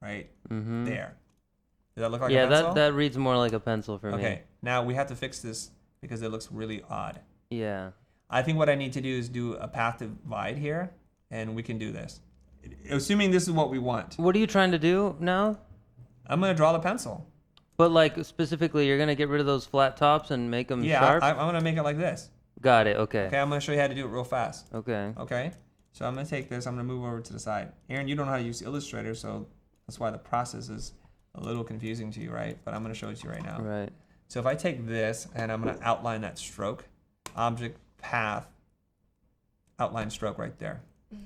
Right there. Does that look like a yeah, pencil? that reads more like a pencil for me. Okay, now we have to fix this because it looks really odd. Yeah. I think what I need to do is do a path divide here, and we can do this. Assuming this is what we want. What are you trying to do now? I'm going to draw the pencil. But like specifically, you're gonna get rid of those flat tops and make them Yeah, sharp. I'm going to make it like this. Got it. Okay. Okay, I'm going to show you how to do it real fast. Okay. Okay, so I'm going to take this. I'm going to move over to the side. Aaron, you don't know how to use Illustrator, so that's why the process is a little confusing to you, right? But I'm going to show it to you right now. Right. So if I take this and I'm going to outline that stroke, object, path, outline stroke right there. And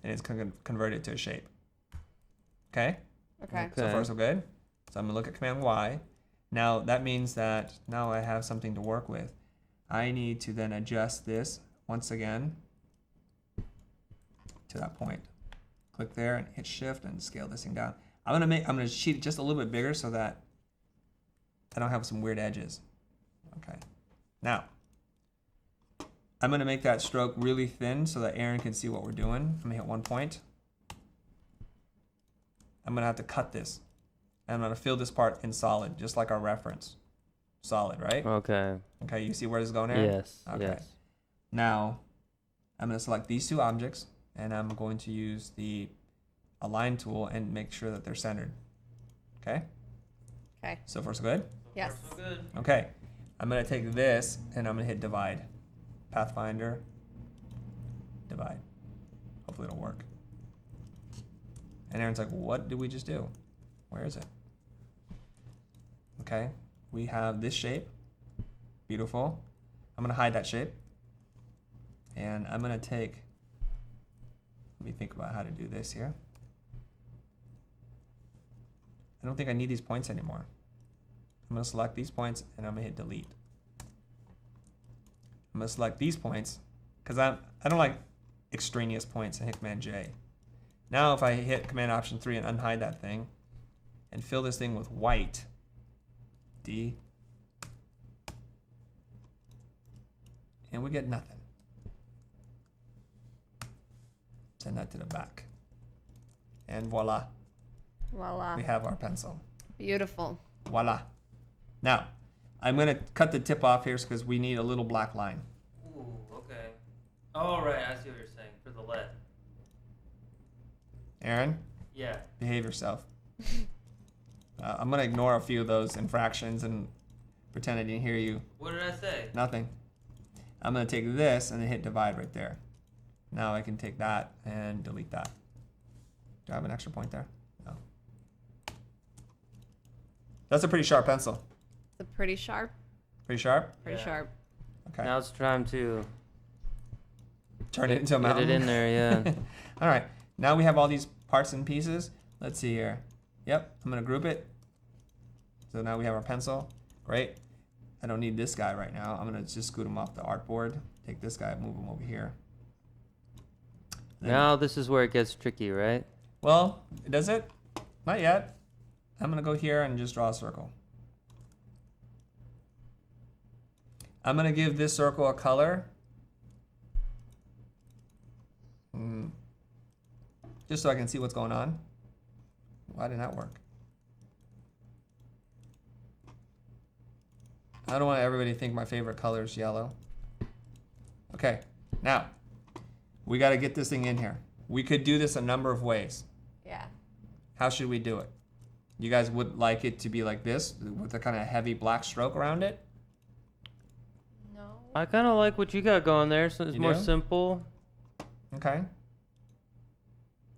it's going to convert it to a shape. Okay? Okay. So far so good. So I'm going to look at Command Y. Now that means that now I have something to work with. I need to then adjust this once again to that point. Click there and hit Shift and scale this thing down. I'm gonna sheet it just a little bit bigger so that I don't have some weird edges. Okay. Now I'm gonna make that stroke really thin so that Aaron can see what we're doing. I'm gonna hit one point. I'm gonna have to cut this. And I'm gonna fill this part in solid, just like our reference. Solid, right? Okay. Okay, you see where this is going, Aaron? Yes. Okay. Yes. Now, I'm going to select these 2 objects, and I'm going to use the Align tool and make sure that they're centered. Okay? Okay. So far, so good? Yes. So good. Okay. I'm going to take this, and I'm going to hit Divide. Pathfinder. Divide. Hopefully it'll work. And Aaron's like, what did we just do? Where is it? Okay. We have this shape. Beautiful. I'm going to hide that shape. And I'm going to take, let me think about how to do this here. I don't think I need these points anymore. I'm going to select these points and I'm going to hit delete. I'm going to select these points because I don't like extraneous points and hit Command J. Now if I hit Command Option 3 and unhide that thing and fill this thing with white, D, and we get nothing. Send that to the back. And voila, Voila. we have our pencil. Beautiful. Voila. Now, I'm going to cut the tip off here because we need a little black line. Ooh, okay. Oh, right. I see what you're saying. For the lead. Aaron, Yeah. behave yourself. I'm going to ignore a few of those infractions and pretend I didn't hear you. What did I say? Nothing. I'm going to take this and then hit divide right there. Now I can take that and delete that. Do I have an extra point there? No. That's a pretty sharp pencil. It's a pretty sharp. Pretty sharp? Pretty Yeah. sharp. Okay. Now it's time to Turn it into a get mountain. it in there, yeah. All right. Now we have all these parts and pieces. Let's see here. Yep. I'm going to group it. So now we have our pencil. Great. I don't need this guy right now. I'm going to just scoot him off the artboard. Take this guy, move him over here. Then- Now this is where it gets tricky, right? Well, does it? Not yet. I'm going to go here and just draw a circle. I'm going to give this circle a color. Just so I can see what's going on. Why didn't that work? I don't want everybody to think my favorite color is yellow. Okay, now we got to get this thing in here. We could do this a number of ways. Yeah. How should we do it? You guys would like it to be like this with a kind of heavy black stroke around it? No. I kind of like what you got going there, so it's You more do? simple. Okay.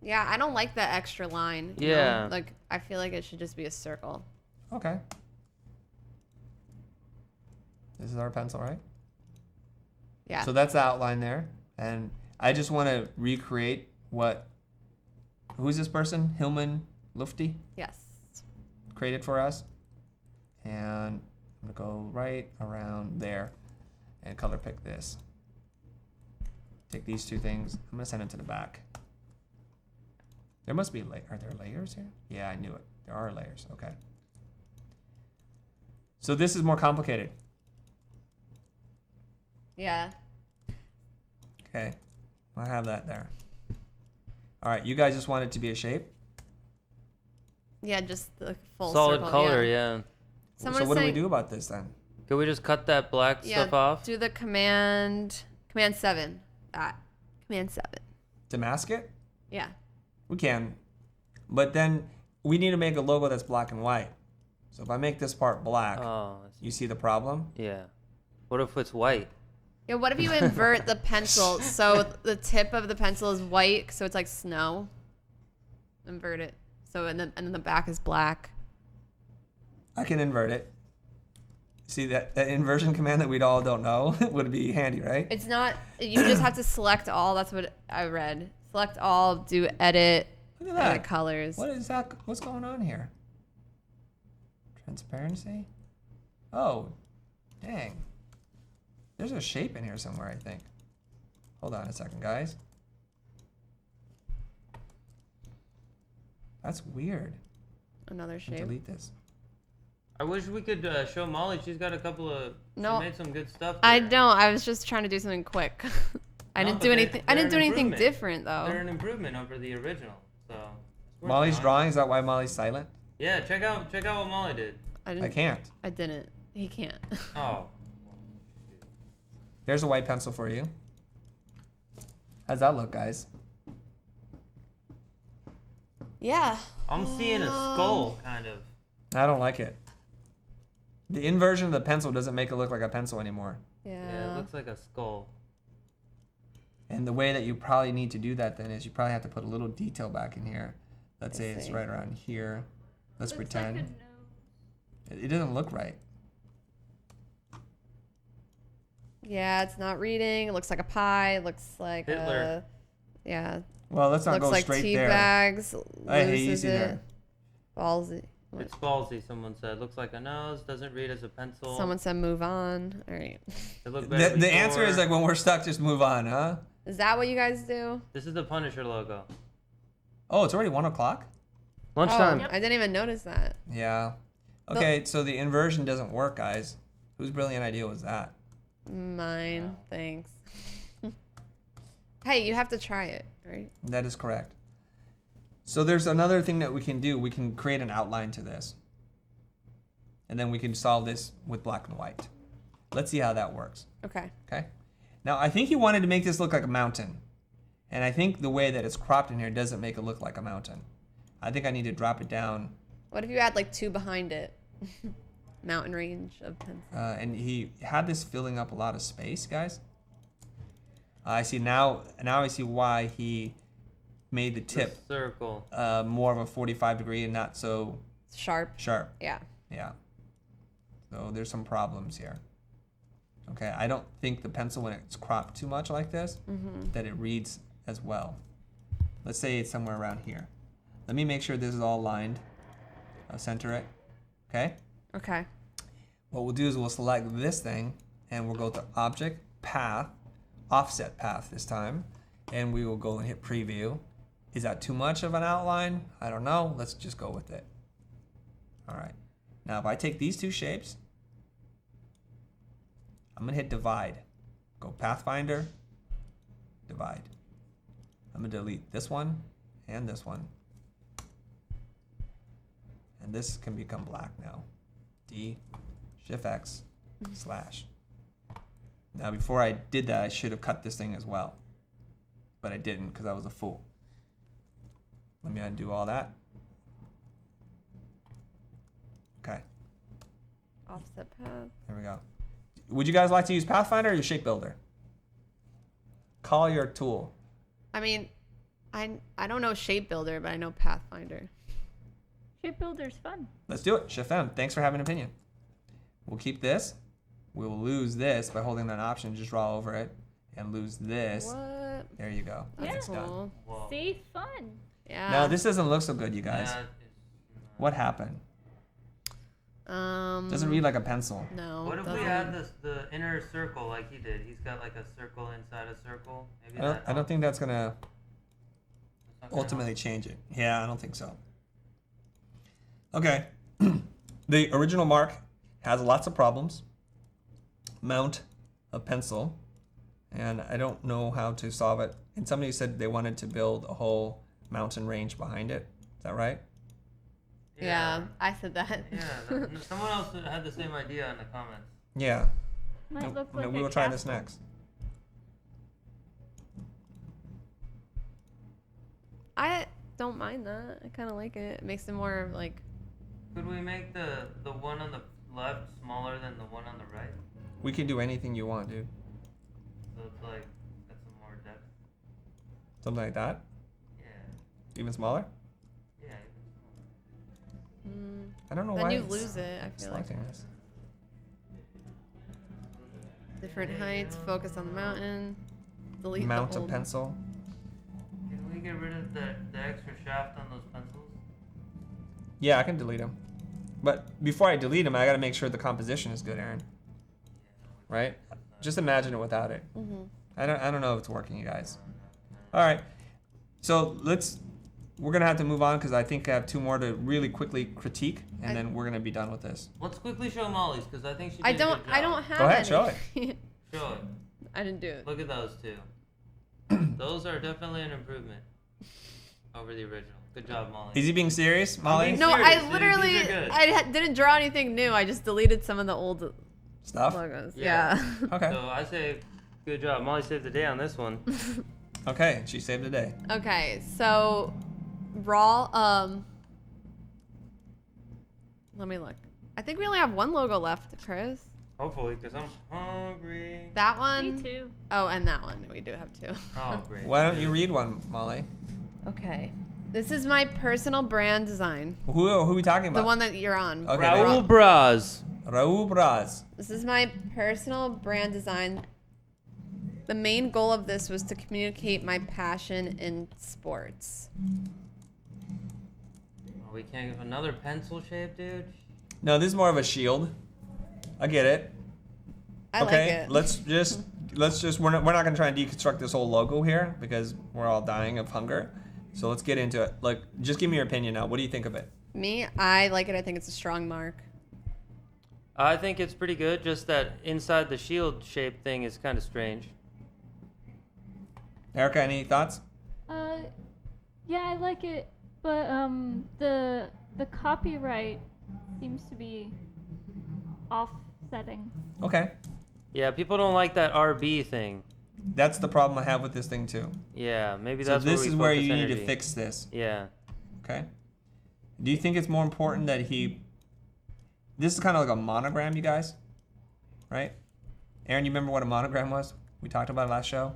Yeah, I don't like that extra line. you Yeah. know? Like, I feel like it should just be a circle. Okay. This is our pencil, right? Yeah. So that's the outline there. And I just want to recreate who's this person? Hillman Lufty Yes. created for us. And I'm going to go right around there and color pick this. Take these two things. I'm going to send it to the back. There must be, are there layers here? Yeah, I knew it. There are layers. Okay. So this is more complicated. Yeah. Okay. I have that there. All right. You guys just want it to be a shape? Yeah, just the full Solid circle. color, yeah. yeah. Someone So was what do we saying- do about this then? Can we just cut that black stuff off? Do the command 7. Command 7. To mask it? Yeah. We can. But then we need to make a logo that's black and white. So if I make this part black, Oh, I see. you see the problem? Yeah. What if it's white? Yeah, what if you invert the pencil so the tip of the pencil is white, so it's like snow? Invert it. So and then the back is black. I can invert it. See that inversion command that we all don't know would be handy, right? It's not, you just have to select all. That's what I read. Select all, do edit, Look at that. edit colors. What is that? What's going on here? Transparency? Oh, dang. There's a shape in here somewhere, I think. Hold on a second, guys. That's weird. Another shape. Delete this. I wish we could show Molly. She's got a couple of. No. She made some good stuff. I there. don't. I was just trying to do something quick. I No, didn't but do they're- anything. I they're didn't do an anything improvement. different though. They're an improvement over the original. So. it's worth Molly's trying. drawing, is that why Molly's silent? Yeah, check out what Molly did. I I didn't. can't. I didn't. He can't. Oh. There's a white pencil for you. How's that look, guys? Yeah. I'm seeing a skull, kind of. I don't like it. The inversion of the pencil doesn't make it look like a pencil anymore. Yeah. Yeah, it looks like a skull. And the way that you probably need to do that then is you probably have to put a little detail back in here. Let's I say it's see. right around here. Let's Looks pretend. like a nose. It doesn't look right. Yeah, it's not reading. It looks like a pie. It looks like Hitler. yeah. Well, let's not Looks go like straight tea there. bags. I hate Loses easy it. there. Ballsy. It's ballsy, someone said. Looks like a nose, doesn't read as a pencil. Someone said move on. All right. It looked better The answer is before. like when we're stuck, just move on, huh? Is that what you guys do? This is the Punisher logo. Oh, it's already 1 o'clock? Lunchtime. Oh, Yep. I didn't even notice that. Yeah. Okay, so the inversion doesn't work, guys. Whose brilliant idea was that? Mine. Thanks. Hey, you have to try it, right? That is correct. So there's another thing that we can do. We can create an outline to this. And then we can solve this with black and white. Let's see how that works. Okay. Okay. Now, I think he wanted to make this look like a mountain. And I think the way that it's cropped in here doesn't make it look like a mountain. I think I need to drop it down. What if you add like 2 behind it? Mountain range of pencil. And he had this filling up a lot of space, guys. I see now I see why he made the tip The circle. more of a 45 degree and not so Sharp. sharp. Yeah. Yeah. So there's some problems here. Okay, I don't think the pencil, when it's cropped too much like this, that it reads as well. Let's say it's somewhere around here. Let me make sure this is all lined. I'll center it. Okay? Okay. What we'll do is we'll select this thing and we'll go to Object, Path, Offset Path this time. And we will go and hit Preview. Is that too much of an outline? I don't know. Let's just go with it. All right. Now, if I take these 2 shapes, I'm going to hit Divide. Go Pathfinder, Divide. I'm going to delete this one and this one. And this can become black now. D, Shift X, slash. Now, before I did that, I should have cut this thing as well. But I didn't because I was a fool. Let me undo all that. Okay, Offset path. there we go. Would you guys like to use Pathfinder or your Shape Builder? Call your tool. I mean, I don't know Shape Builder, but I know Pathfinder. Shape Builder's fun. Let's do it. Shift M. Thanks for having an opinion. We'll keep this. We'll lose this by holding that option. Just draw over it and lose this. What? There you go. That's It's done. cool. Whoa. See, fun. Yeah. Now this doesn't look so good, you guys. Yeah, What happened? Doesn't read like a pencil. No. what if we doesn't. add the inner circle like he did? He's got like a circle inside a circle. Maybe I don't think that's gonna that's not gonna ultimately change it. Yeah, I don't think so. Okay. The original mark has lots of problems. Mount a pencil, and I don't know how to solve it. And somebody said they wanted to build a whole mountain range behind it. Is that right? help. Yeah, I said that. Yeah. Someone else had the same idea in the comments. Yeah. Might And- look and like we a will try this castle. next. I don't mind that. I kind of like it. It makes it more like. Could we make the one on the left smaller than the one on the right? We can do anything you want, dude. So it's like that's some more depth. Something like that. Yeah. Even smaller. Yeah. Mm, I don't know then why. you it's lose it. I feel like selecting this. different heights. Focus on the mountain. Delete Mount the a old. pencil. Can we get rid of the extra shaft on those pencils? Yeah, I can delete them. But before I delete them, I got to make sure the composition is good, Aaron. Right? Just imagine it without it. Mm-hmm. I don't know if it's working, you guys. All right. So we're going to have to move on because I think I have 2 more to really quickly critique, and then we're going to be done with this. Let's quickly show Molly's because I think she did I a don't. good I job. don't have. Go ahead, any. show it. Show it. I didn't do it. Look at those 2. Those are definitely an improvement over the original. Good job, Molly. Is he being serious, Molly? being No, serious, I dude. literally. These are good. Didn't draw anything new. I just deleted some of the old Stuff? logos. Yeah. Yeah. Okay. So I say, good job. Molly saved the day on this one. Okay, she saved the day. Okay, so Raul. Let me look. I think we only have 1 logo left, Chris. Hopefully, because I'm hungry. That one. Me too. Oh, and that one. We do have 2. Oh, great. Why don't you read one, Molly? Okay. This is my personal brand design. Who are we talking about? The one that you're on. Okay, Raul Braz. Raul Braz. This is my personal brand design The main goal of this was to communicate my passion in sports. Oh, we can't give another pencil shape, dude. No, this is more of a shield. I get it. I like it. let's just we're not gonna try and deconstruct this whole logo here because we're all dying of hunger. So let's get into it. Like, just give me your opinion now. What do you think of it? Me, I like it. I think it's a strong mark. I think it's pretty good. Just that inside the shield shape thing is kind of strange. Erica, any thoughts? Yeah, I like it, but the copyright seems to be offsetting. Okay. Yeah, people don't like that RB thing. That's the problem I have with this thing too. Yeah, maybe So that's this is where you need energy. to fix this. Yeah. Okay. Do you think it's more important that he... This is kind of like a monogram, you guys. Right? Aaron, you remember what a monogram was? We talked about it last show.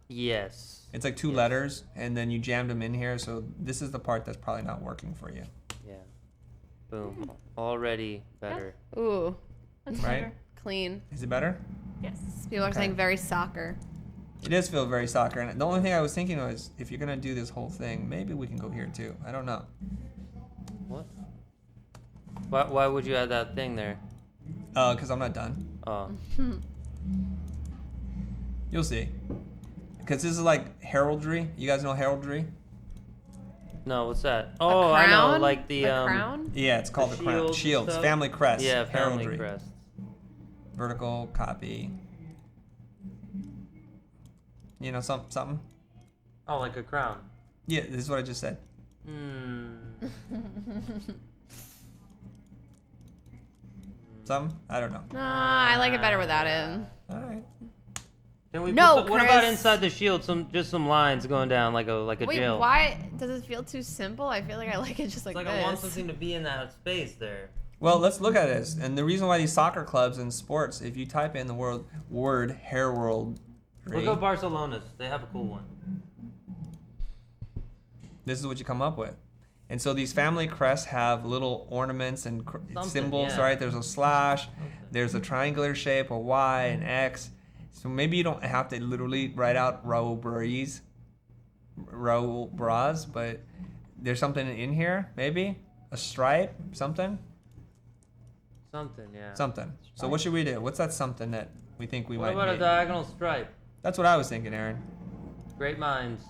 Yes. It's like two letters, and then you jammed them in here. So this is the part that's probably not working for you. Yeah. Boom. Already better. Ooh, That's Right? better. clean. Is it better? Yes. People are Okay. saying very soccer. It does feel very soccer. And the only thing I was thinking was, if you're going to do this whole thing, maybe we can go here too. I don't know. What? Why would you add that thing there? Because I'm not done. Oh. You'll see. Because this is like heraldry. You guys know heraldry? No, what's that? A Oh, I know, crown? like the crown. Yeah, it's called the crown. shields and Shields. stuff? Family crest. Yeah, family heraldry. crest. Vertical copy. You know something? Oh, like a crown. Yeah, this is what I just said. Something? I don't know. Nah, I like it better without it. All right. Can we No, what about Chris. inside the shield? Some lines going down like a Wait, jail. why does it feel too simple? I feel like I like it just like It's like this. I want something to be in that space there. Well, let's look at this. And the reason why these soccer clubs and sports, if you type in the word heraldry, Look at Barcelona's. They have a cool one. this is what you come up with. And so these family crests have little ornaments and Something, symbols, yeah. right? There's a slash, there's a triangular shape, a Y, an X. So maybe you don't have to literally write out Raul Braz, but there's something in here, maybe? A stripe, something? Something, yeah. Something. So what should we do? What's that something that we think we What might about a need? diagonal stripe? That's what I was thinking, Aaron. Great minds.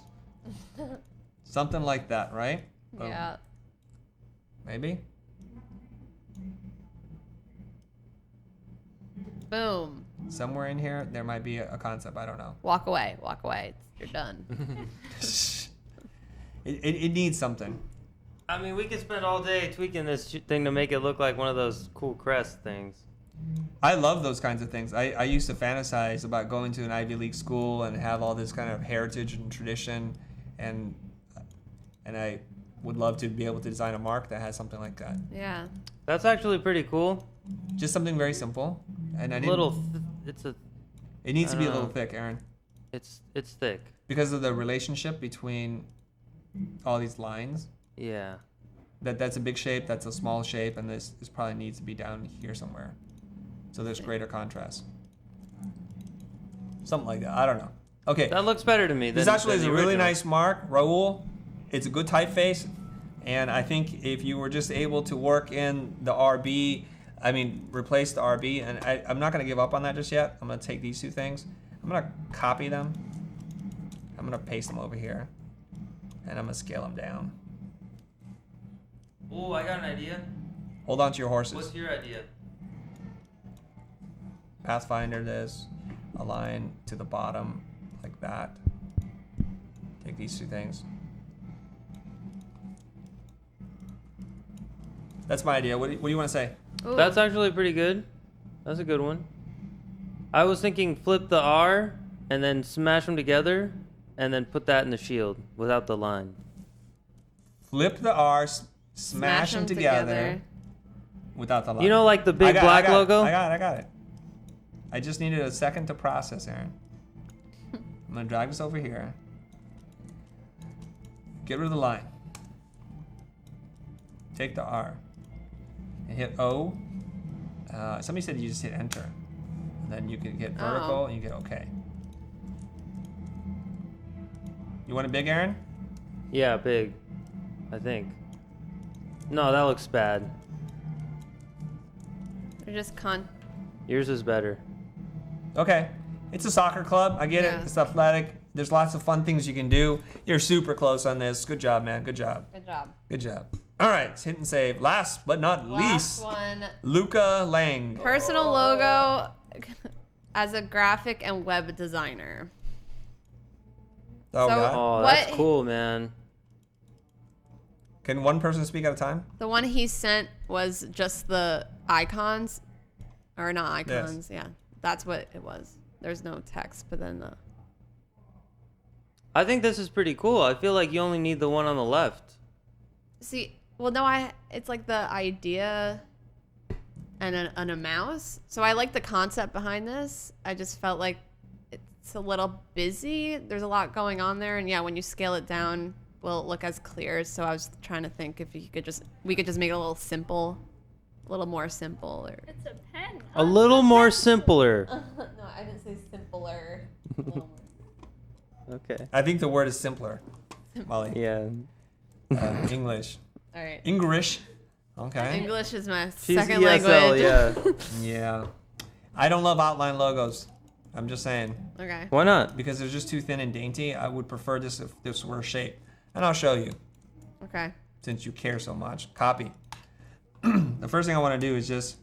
Something like that, right? Boom. Yeah. Maybe? Boom. Somewhere in here, there might be a concept. I don't know. Walk away. Walk away. You're done. It needs something. I mean, we could spend all day tweaking this thing to make it look like one of those cool crest things. I love those kinds of things. I used to fantasize about going to an Ivy League school and have all this kind of heritage and tradition, and I would love to be able to design a mark that has something like that. Yeah. That's actually pretty cool. Just something very simple. And I didn't, it needs to be a little thick, Aaron, It's thick. because of the relationship between all these lines. Yeah. That's a big shape, that's a small shape, and this probably needs to be down here somewhere. So there's greater contrast. Something like that. I don't know. Okay. That looks better to me. This than, actually than is the a really original. nice mark, Raul. It's a good typeface, and I think if you were just able to work in the RB, replace the RB, and I'm not going to give up on that just yet. I'm going to take these two things. I'm going to copy them. I'm going to paste them over here, and I'm going to scale them down. Oh, I got an idea. Hold on to your horses. What's your idea? Pathfinder this, align to the bottom like that. Take these two things. That's my idea. What do you want to say? Ooh. That's actually pretty good. That's a good one. I was thinking flip the R and then smash them together and then put that in the shield without the line. Flip the R, smash them together without the line. You know, like the big I black got it. logo? I got it. I just needed a second to process, Aaron. I'm going to drag this over here. Get rid of the line. Take the R. And hit O. Somebody said you just hit enter. And then you can hit vertical and you get OK. You want it big, Aaron? Yeah, big. I think. No, that looks bad. They're just Yours is better. Okay. It's a soccer club. I get it. Yeah. It's athletic. There's lots of fun things you can do. You're super close on this. Good job, man. Good job. Good job. Good job. All right. Hit and save. Last but not least, one. Luca Lange. Personal logo as a graphic and web designer. Oh, So- God. Oh, What- that's cool, man. Can one person speak at a time? The one he sent was just the icons. Or not icons, yeah. That's what it was. There's no text, but then the... I think this is pretty cool. I feel like you only need the one on the left. See, well, no, it's like the idea and a mouse. So I like the concept behind this. I just felt like it's a little busy. There's a lot going on there. And yeah, when you scale it down, will it look as clear? So I was trying to think if we could just make it a little simple, a little more simple. Or... It's a pen. A little more simpler. no, I didn't say simpler. Okay. I think the word is simpler. Molly. Yeah. English. All right. English. Okay. English is my She's second ESL, language. yeah. Yeah. I don't love outline logos. I'm just saying. Okay. Why not? Because they're just too thin and dainty. I would prefer this if this were a shape. And I'll show you, Okay. since you care so much. Copy. The first thing I want to do is just,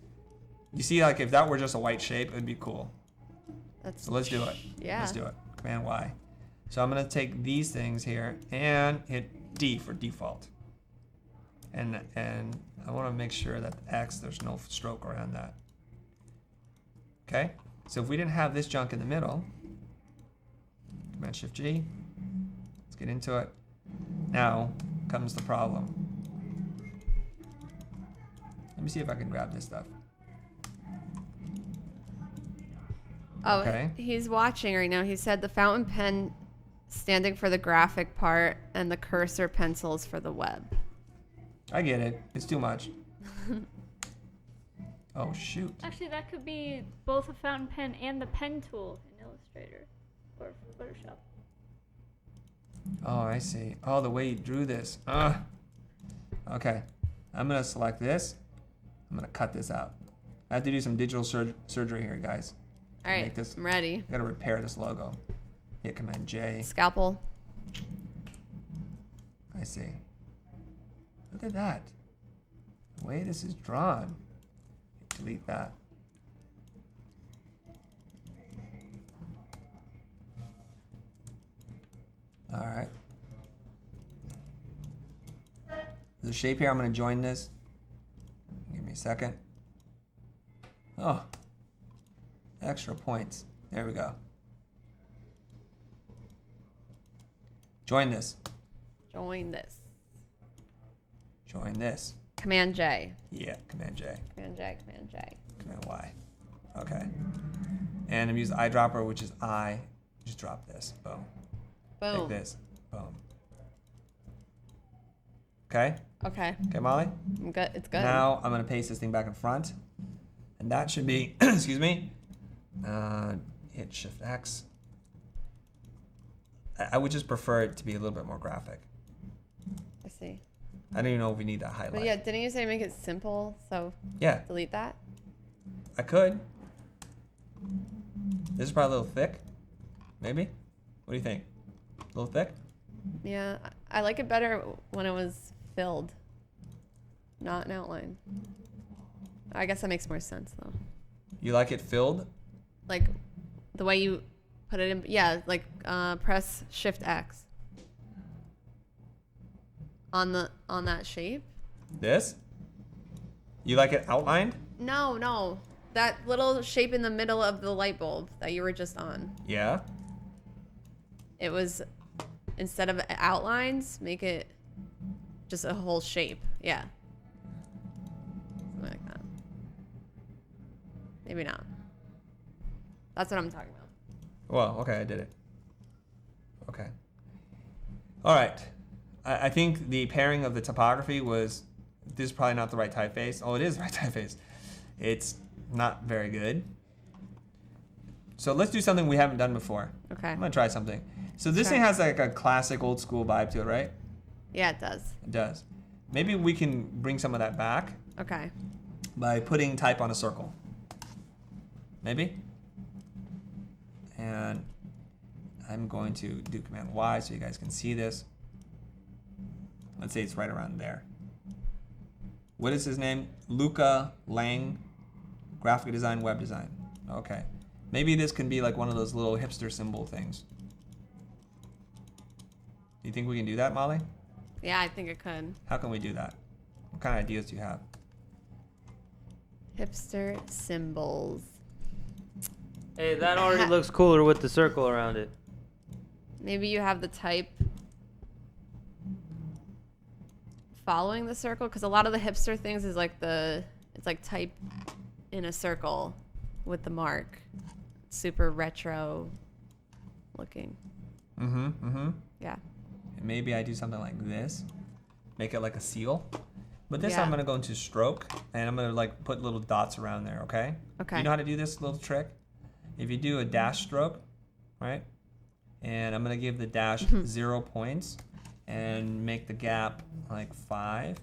you see, like if that were just a white shape, it would be cool. That's So let's do it. Yeah. Let's do it. Command Y. So I'm going to take these things here and hit D for default. And I want to make sure that the X, there's no stroke around that. Okay? So if we didn't have this junk in the middle, Command Shift G. Let's get into it. Now comes the problem. Let me see if I can grab this stuff. Oh, Okay. he's watching right now. He said the fountain pen standing for the graphic part and the cursor pencils for the web. I get it. It's too much. Oh, shoot. Actually, that could be both a fountain pen and the pen tool in Illustrator or Photoshop. Oh, I see. Oh, the way you drew this. Okay. I'm going to select this. I'm going to cut this out. I have to do some digital surgery here, guys. All right, Make this- I'm ready. I got to repair this logo. Hit Command J. Scalpel. I see. Look at that. The way this is drawn. Delete that. All right. There's a shape here. I'm going to join this. Give me a second. Oh. Extra points. There we go. Join this. Join this. Join this. Command J. Yeah, Command J. Command J. Command J. Command Y. Okay. And I'm using eyedropper, which is I. Just drop this. Boom. Take Boom. this. Boom. Okay? Okay. Okay, Molly? I'm good. It's good. Now I'm going to paste this thing back in front. And that should be, excuse me, hit Shift X. I would just prefer it to be a little bit more graphic. I see. I don't even know if we need that highlight. But yeah, didn't you say make it simple? So Yeah, delete that. I could. This is probably a little thick. Maybe? What do you think? A little thick? Yeah, I like it better when it was filled, not an outline. I guess that makes more sense though. You like it filled? Like the way you put it in. Yeah, like press Shift X on that shape. This? You like it outlined? No, no, that little shape in the middle of the light bulb that you were just on. Yeah. It was, instead of outlines, make it just a whole shape. Yeah. Something like that. Maybe not. That's what I'm talking about. Well, okay, I did it. Okay. All right. I think the pairing of the typography was, this is probably not the right typeface. Oh, it is the right typeface. It's not very good. So let's do something we haven't done before. Okay. I'm going to try something. So this thing has like a classic old school vibe to it, right? Yeah, it does. It does. Maybe we can bring some of that back Okay. by putting type on a circle. Maybe? And I'm going to do Command Y so you guys can see this. Let's say it's right around there. What is his name? Luca Lange, graphic design, web design. Okay. Maybe this can be like one of those little hipster symbol things. Do you think we can do that, Molly? Yeah, I think it could. How can we do that? What kind of ideas do you have? Hipster symbols. Hey, that already looks cooler with the circle around it. Maybe you have the type following the circle, because a lot of the hipster things is like it's like type in a circle with the mark. Super retro looking. Yeah. And maybe I do something like this. Make it like a seal. But this Yeah. I'm gonna go into stroke and I'm gonna like put little dots around there, okay? Okay. You know how to do this little trick? If you do a dash stroke, right? And I'm gonna give the dash 0 points and make the gap like 5.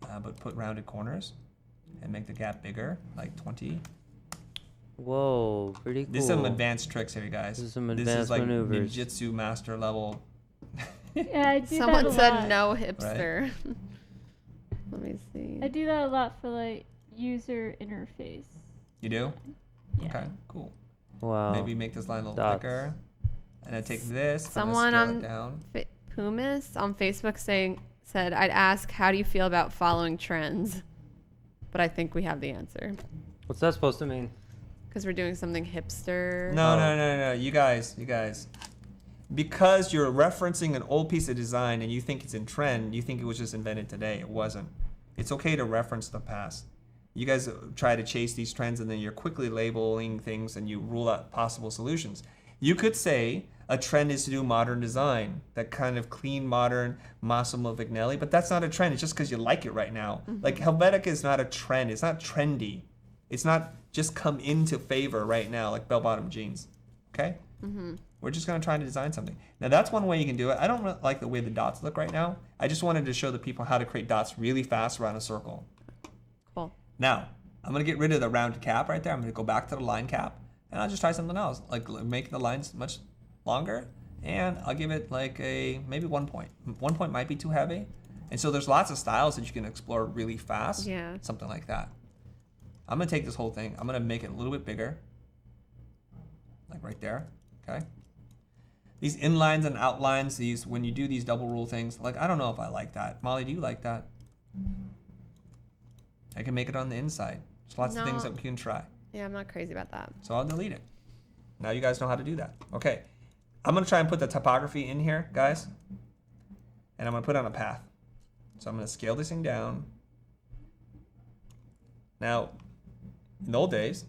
But put rounded corners and make the gap bigger, like 20. Whoa, pretty cool. This is some advanced tricks here, guys. This is some This is advanced like maneuvers. ninjutsu master level. Yeah, I do Someone that a said lot. no hipster. Let me see. I do that a lot for like user interface. You do? Yeah. Okay, cool. Wow. Maybe make this line a little Dots. thicker. And I take this. Someone I'm gonna scale it down. Pumis on Facebook said, I'd ask, how do you feel about following trends? But I think we have the answer. What's that supposed to mean? Because we're doing something hipster. No. You guys. Because you're referencing an old piece of design and you think it's in trend, you think it was just invented today. It wasn't. It's okay to reference the past. You guys try to chase these trends and then you're quickly labeling things and you rule out possible solutions. You could say a trend is to do modern design, that kind of clean, modern Massimo Vignelli, but that's not a trend. It's just because you like it right now. Like Helvetica is not a trend. It's not trendy. It's not just come into favor right now like bell-bottom jeans. Okay? We're just going to try to design something. Now, that's one way you can do it. I don't really like the way the dots look right now. I just wanted to show the people how to create dots really fast around a circle. Cool. Now, I'm going to get rid of the rounded cap right there. I'm going to go back to the line cap, and I'll just try something else, like make the lines much longer, and I'll give it like maybe 1 point. 1 point might be too heavy, and so there's lots of styles that you can explore really fast. Yeah. Something like that. I'm going to take this whole thing. I'm going to make it a little bit bigger, like right there. Okay. These inlines and outlines, when you do these double rule things, like I don't know if I like that. Molly, do you like that? I can make it on the inside. There's lots of things that we can try. Yeah, I'm not crazy about that. So I'll delete it. Now you guys know how to do that. Okay. I'm going to try and put the typography in here, guys. And I'm going to put on a path. So I'm going to scale this thing down. Now, in the old days,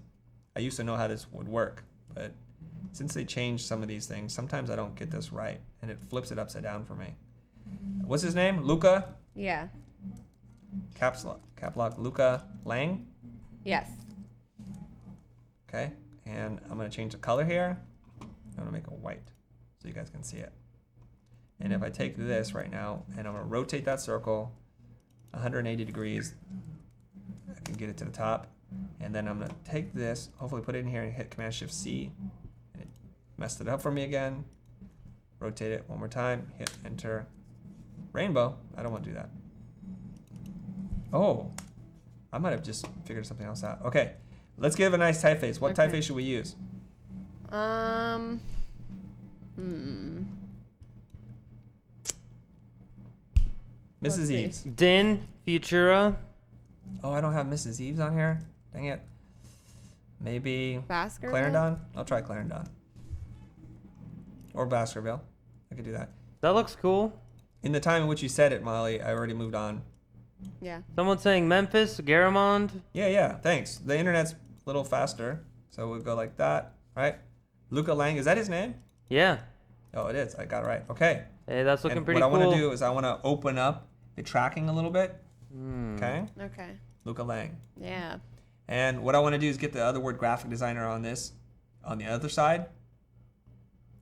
I used to know how this would work. But since they changed some of these things, sometimes I don't get this right. And it flips it upside down for me. What's his name? Luca? Yeah. Cap lock. Luca Lange? Yes. Okay. And I'm going to change the color here. I'm going to make it white so you guys can see it. And if I take this right now and I'm going to rotate that circle 180 degrees, I can get it to the top. And then I'm going to take this, hopefully put it in here and hit Command-Shift-C. And it messed it up for me again. Rotate it one more time, hit Enter. Rainbow. I don't want to do that. Oh, I might have just figured something else out. Okay, let's give a nice typeface. What Okay. typeface should we use? Let's Mrs. see. Eves. Din, Futura. Oh, I don't have Mrs. Eves on here. Dang it. Maybe Baskerville? Clarendon? I'll try Clarendon. Or Baskerville. I could do that. That looks cool. In the time in which you said it, Molly, I already moved on. Yeah. Someone's saying Memphis, Garamond. Yeah, thanks. The internet's a little faster, so we'll go like that, right? Luca Lange, is that his name? Yeah. Oh, it is. I got it right. Okay. Hey, that's looking And pretty what cool. I want to do is I want to open up the tracking a little bit. Okay. Okay. Luca Lange. Yeah. And what I want to do is get the other word graphic designer on this, on the other side.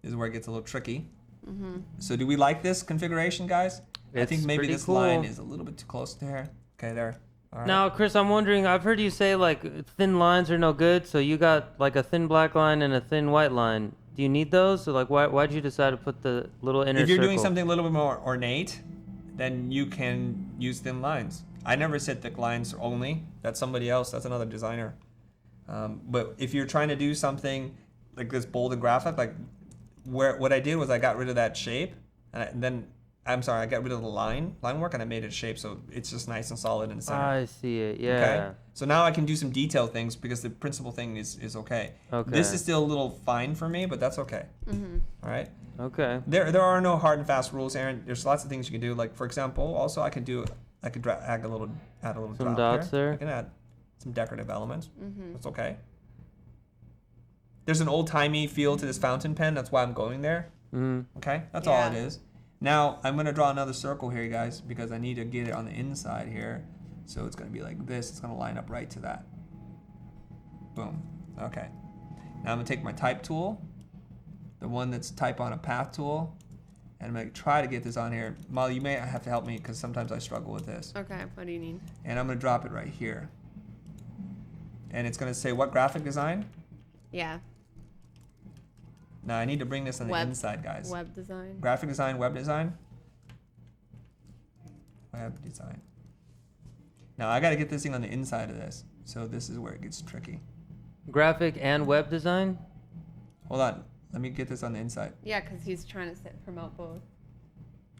This is where it gets a little tricky. Mm-hmm. So do we like this configuration, guys? I think It's maybe pretty this cool. line is a little bit too close to here. Okay, there. All right. Now, Chris, I'm wondering. I've heard you say like thin lines are no good. So you got like a thin black line and a thin white line. Do you need those? So like, why'd you decide to put the little inner if you're doing circle? something a little bit more ornate, then you can use thin lines. I never said thick lines only. That's somebody else. That's another designer. But if you're trying to do something like this bold and graphic, like what I did was I got rid of that shape, and then I got rid of the line work, and I made it a shape so it's just nice and solid in the center. I see it. Yeah. Okay. So now I can do some detail things because the principal thing is okay. Okay. This is still a little fine for me, but that's okay. Mm-hmm. All right. Okay. There are no hard and fast rules, Aaron. There's lots of things you can do. Like for example, also I could add a little Some drop dots there. I can add some decorative elements. Mm-hmm. That's okay. There's an old-timey feel to this fountain pen. That's why I'm going there. Mm-hmm. Okay, that's all it Yeah. is. Now I'm gonna draw another circle here, you guys, because I need to get it on the inside here. So it's gonna be like this. It's gonna line up right to that. Boom. Okay. Now I'm gonna take my type tool, the one that's type on a path tool, and I'm gonna try to get this on here. Molly, you may have to help me because sometimes I struggle with this. Okay, what do you need? And I'm gonna drop it right here. And it's gonna say what graphic design? Yeah, Now I need to bring this on the Web- inside, guys. web design. Graphic design, web design. Web design. Now I gotta get this thing on the inside of this. So this is where it gets tricky. Graphic and web design. Hold on. Let me get this on the inside. Yeah, because he's trying to promote both.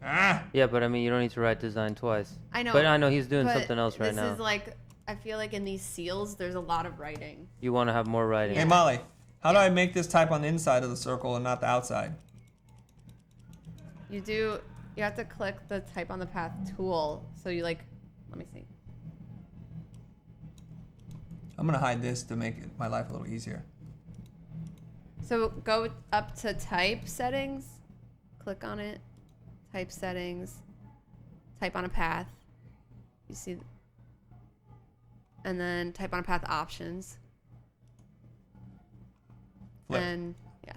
Ah! Yeah, but I mean, you don't need to write design twice. I know. But I know he's doing but something else right now. This is like, I feel like in these seals, there's a lot of writing. You want to have more writing. Hey Yeah. Molly, how do I make this type on the inside of the circle and not the outside? You have to click the type on the path tool. So you like, let me see. I'm gonna hide this to make my life a little easier. So go up to type settings, click on it, type settings, type on a path. You see, and then type on a path options. Flip. And yeah,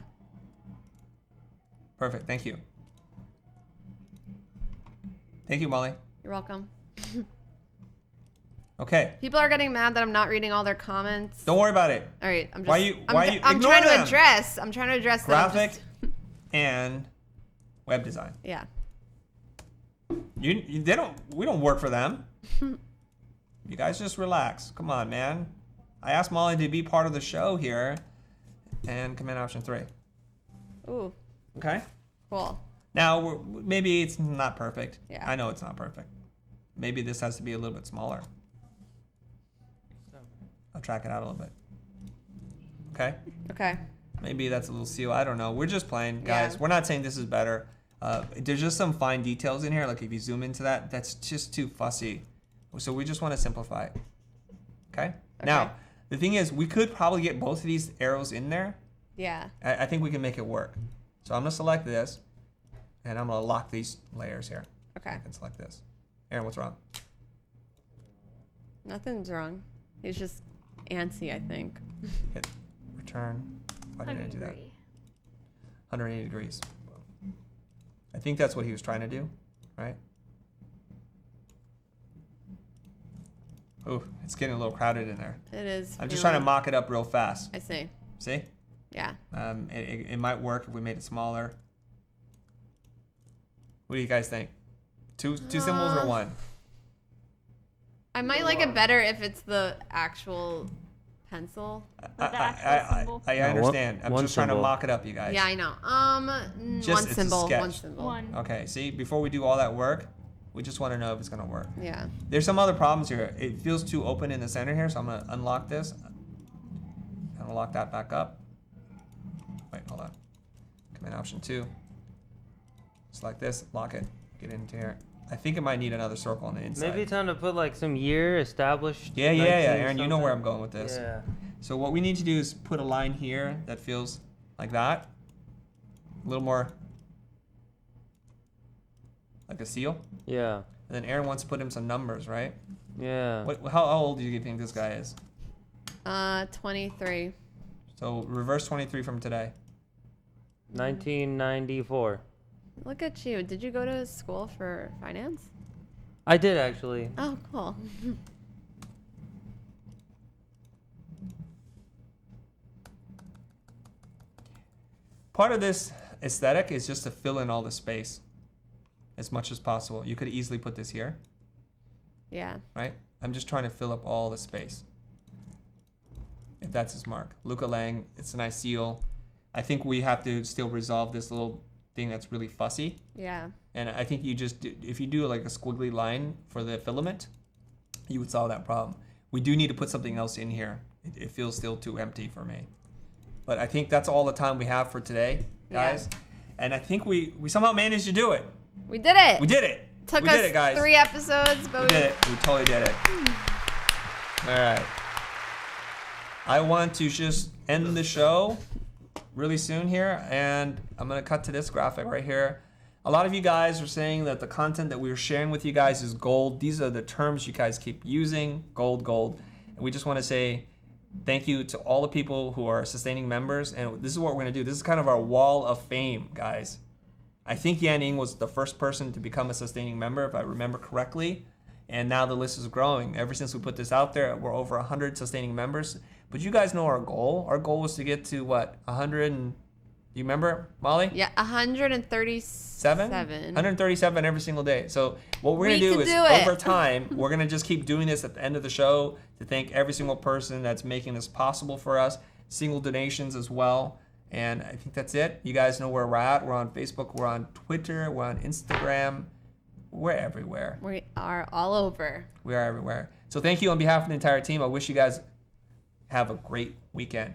Perfect. Thank you. Thank you, Molly. you're welcome. Okay. People are getting mad that I'm not reading all their comments. Don't worry about it. All right, I'm just. Why you I'm ignore trying to them? address. I'm trying to address them, Graphic just- and web design. Yeah. We don't work for them. You guys just relax. Come on, man. I asked Molly to be part of the show here. And command option 3. Ooh, Okay? cool. Now, maybe it's not perfect. Yeah. I know it's not perfect. Maybe this has to be a little bit smaller. I'll track it out a little bit. Okay? Okay. Maybe that's a little seal. I don't know. We're just playing, guys. Yeah. We're not saying this is better. There's just some fine details in here. Like if you zoom into that, that's just too fussy. So we just want to simplify it. Okay? Now, the thing is, we could probably get both of these arrows in there. Yeah. I think we can make it work. So I'm going to select this, and I'm going to lock these layers here. Okay. I can select this. Aaron, what's wrong? Nothing's wrong. He's just antsy, I think. Hit return. Why did I do that? Hungry. 180 degrees. I think that's what he was trying to do, right? Ooh, it's getting a little crowded in there. It is. I'm just trying to feeling- mock it up real fast. I see. See? Yeah. It might work if we made it smaller. What do you guys think? Two symbols or one? I might like it better if it's the actual pencil. The actual symbol. I No, understand. I'm one just trying to symbol. mock it up, you guys. Yeah, I know. Just- One it's a symbol. sketch. One symbol. One. Okay, see, before we do all that work, we just want to know if it's going to work. Yeah. There's some other problems here. It feels too open in the center here, so I'm going to unlock this. I'm going to lock that back up. Wait, hold on. Command option 2. Select this, lock it, get into here. I think it might need another circle on the inside. Maybe time to put like some year established. Yeah, 19 Aaron, you know where I'm something. going with this. Yeah. So what we need to do is put a line here that feels like that. A little more like a seal. Yeah. And then Aaron wants to put in some numbers, right? Yeah. How old do you think this guy is? 23. So reverse 23 from today. 1994. Look at you. Did you go to school for finance? I did actually. Oh, cool. Part of this aesthetic is just to fill in all the space as much as possible. You could easily put this here, Yeah. right? I'm just trying to fill up all the space. If that's his mark. Luca Lange, it's a nice seal. I think we have to still resolve this little thing that's really fussy. Yeah. And I think you just, if you do like a squiggly line for the filament, you would solve that problem. We do need to put something else in here. It feels still too empty for me. But I think that's all the time we have for today, guys. Yeah. And I think we somehow managed to do it. We did it. We did it. Took we us did it, guys. 3 episodes, but We did it. We totally did it. All right. I want to just end the show really soon here, and I'm going to cut to this graphic right here. A lot of you guys are saying that the content that we're sharing with you guys is gold. These are the terms you guys keep using, gold, gold. And we just want to say thank you to all the people who are sustaining members, and this is what we're going to do. This is kind of our wall of fame, guys. I think Yan Ying was the first person to become a sustaining member, if I remember correctly. And now the list is growing. Ever since we put this out there, we're over 100 sustaining members. But you guys know our goal. Our goal was to get to what? 100 and... Do you remember, Molly? yeah, 137. 137 every single day. So what we're going to do is, over time, we're going to just keep doing this at the end of the show to thank every single person that's making this possible for us. Single donations as well. And I think that's it. You guys know where we're at. We're on Facebook. We're on Twitter. We're on Instagram. We're everywhere. We are all over. We are everywhere. So thank you on behalf of the entire team. I wish you guys have a great weekend.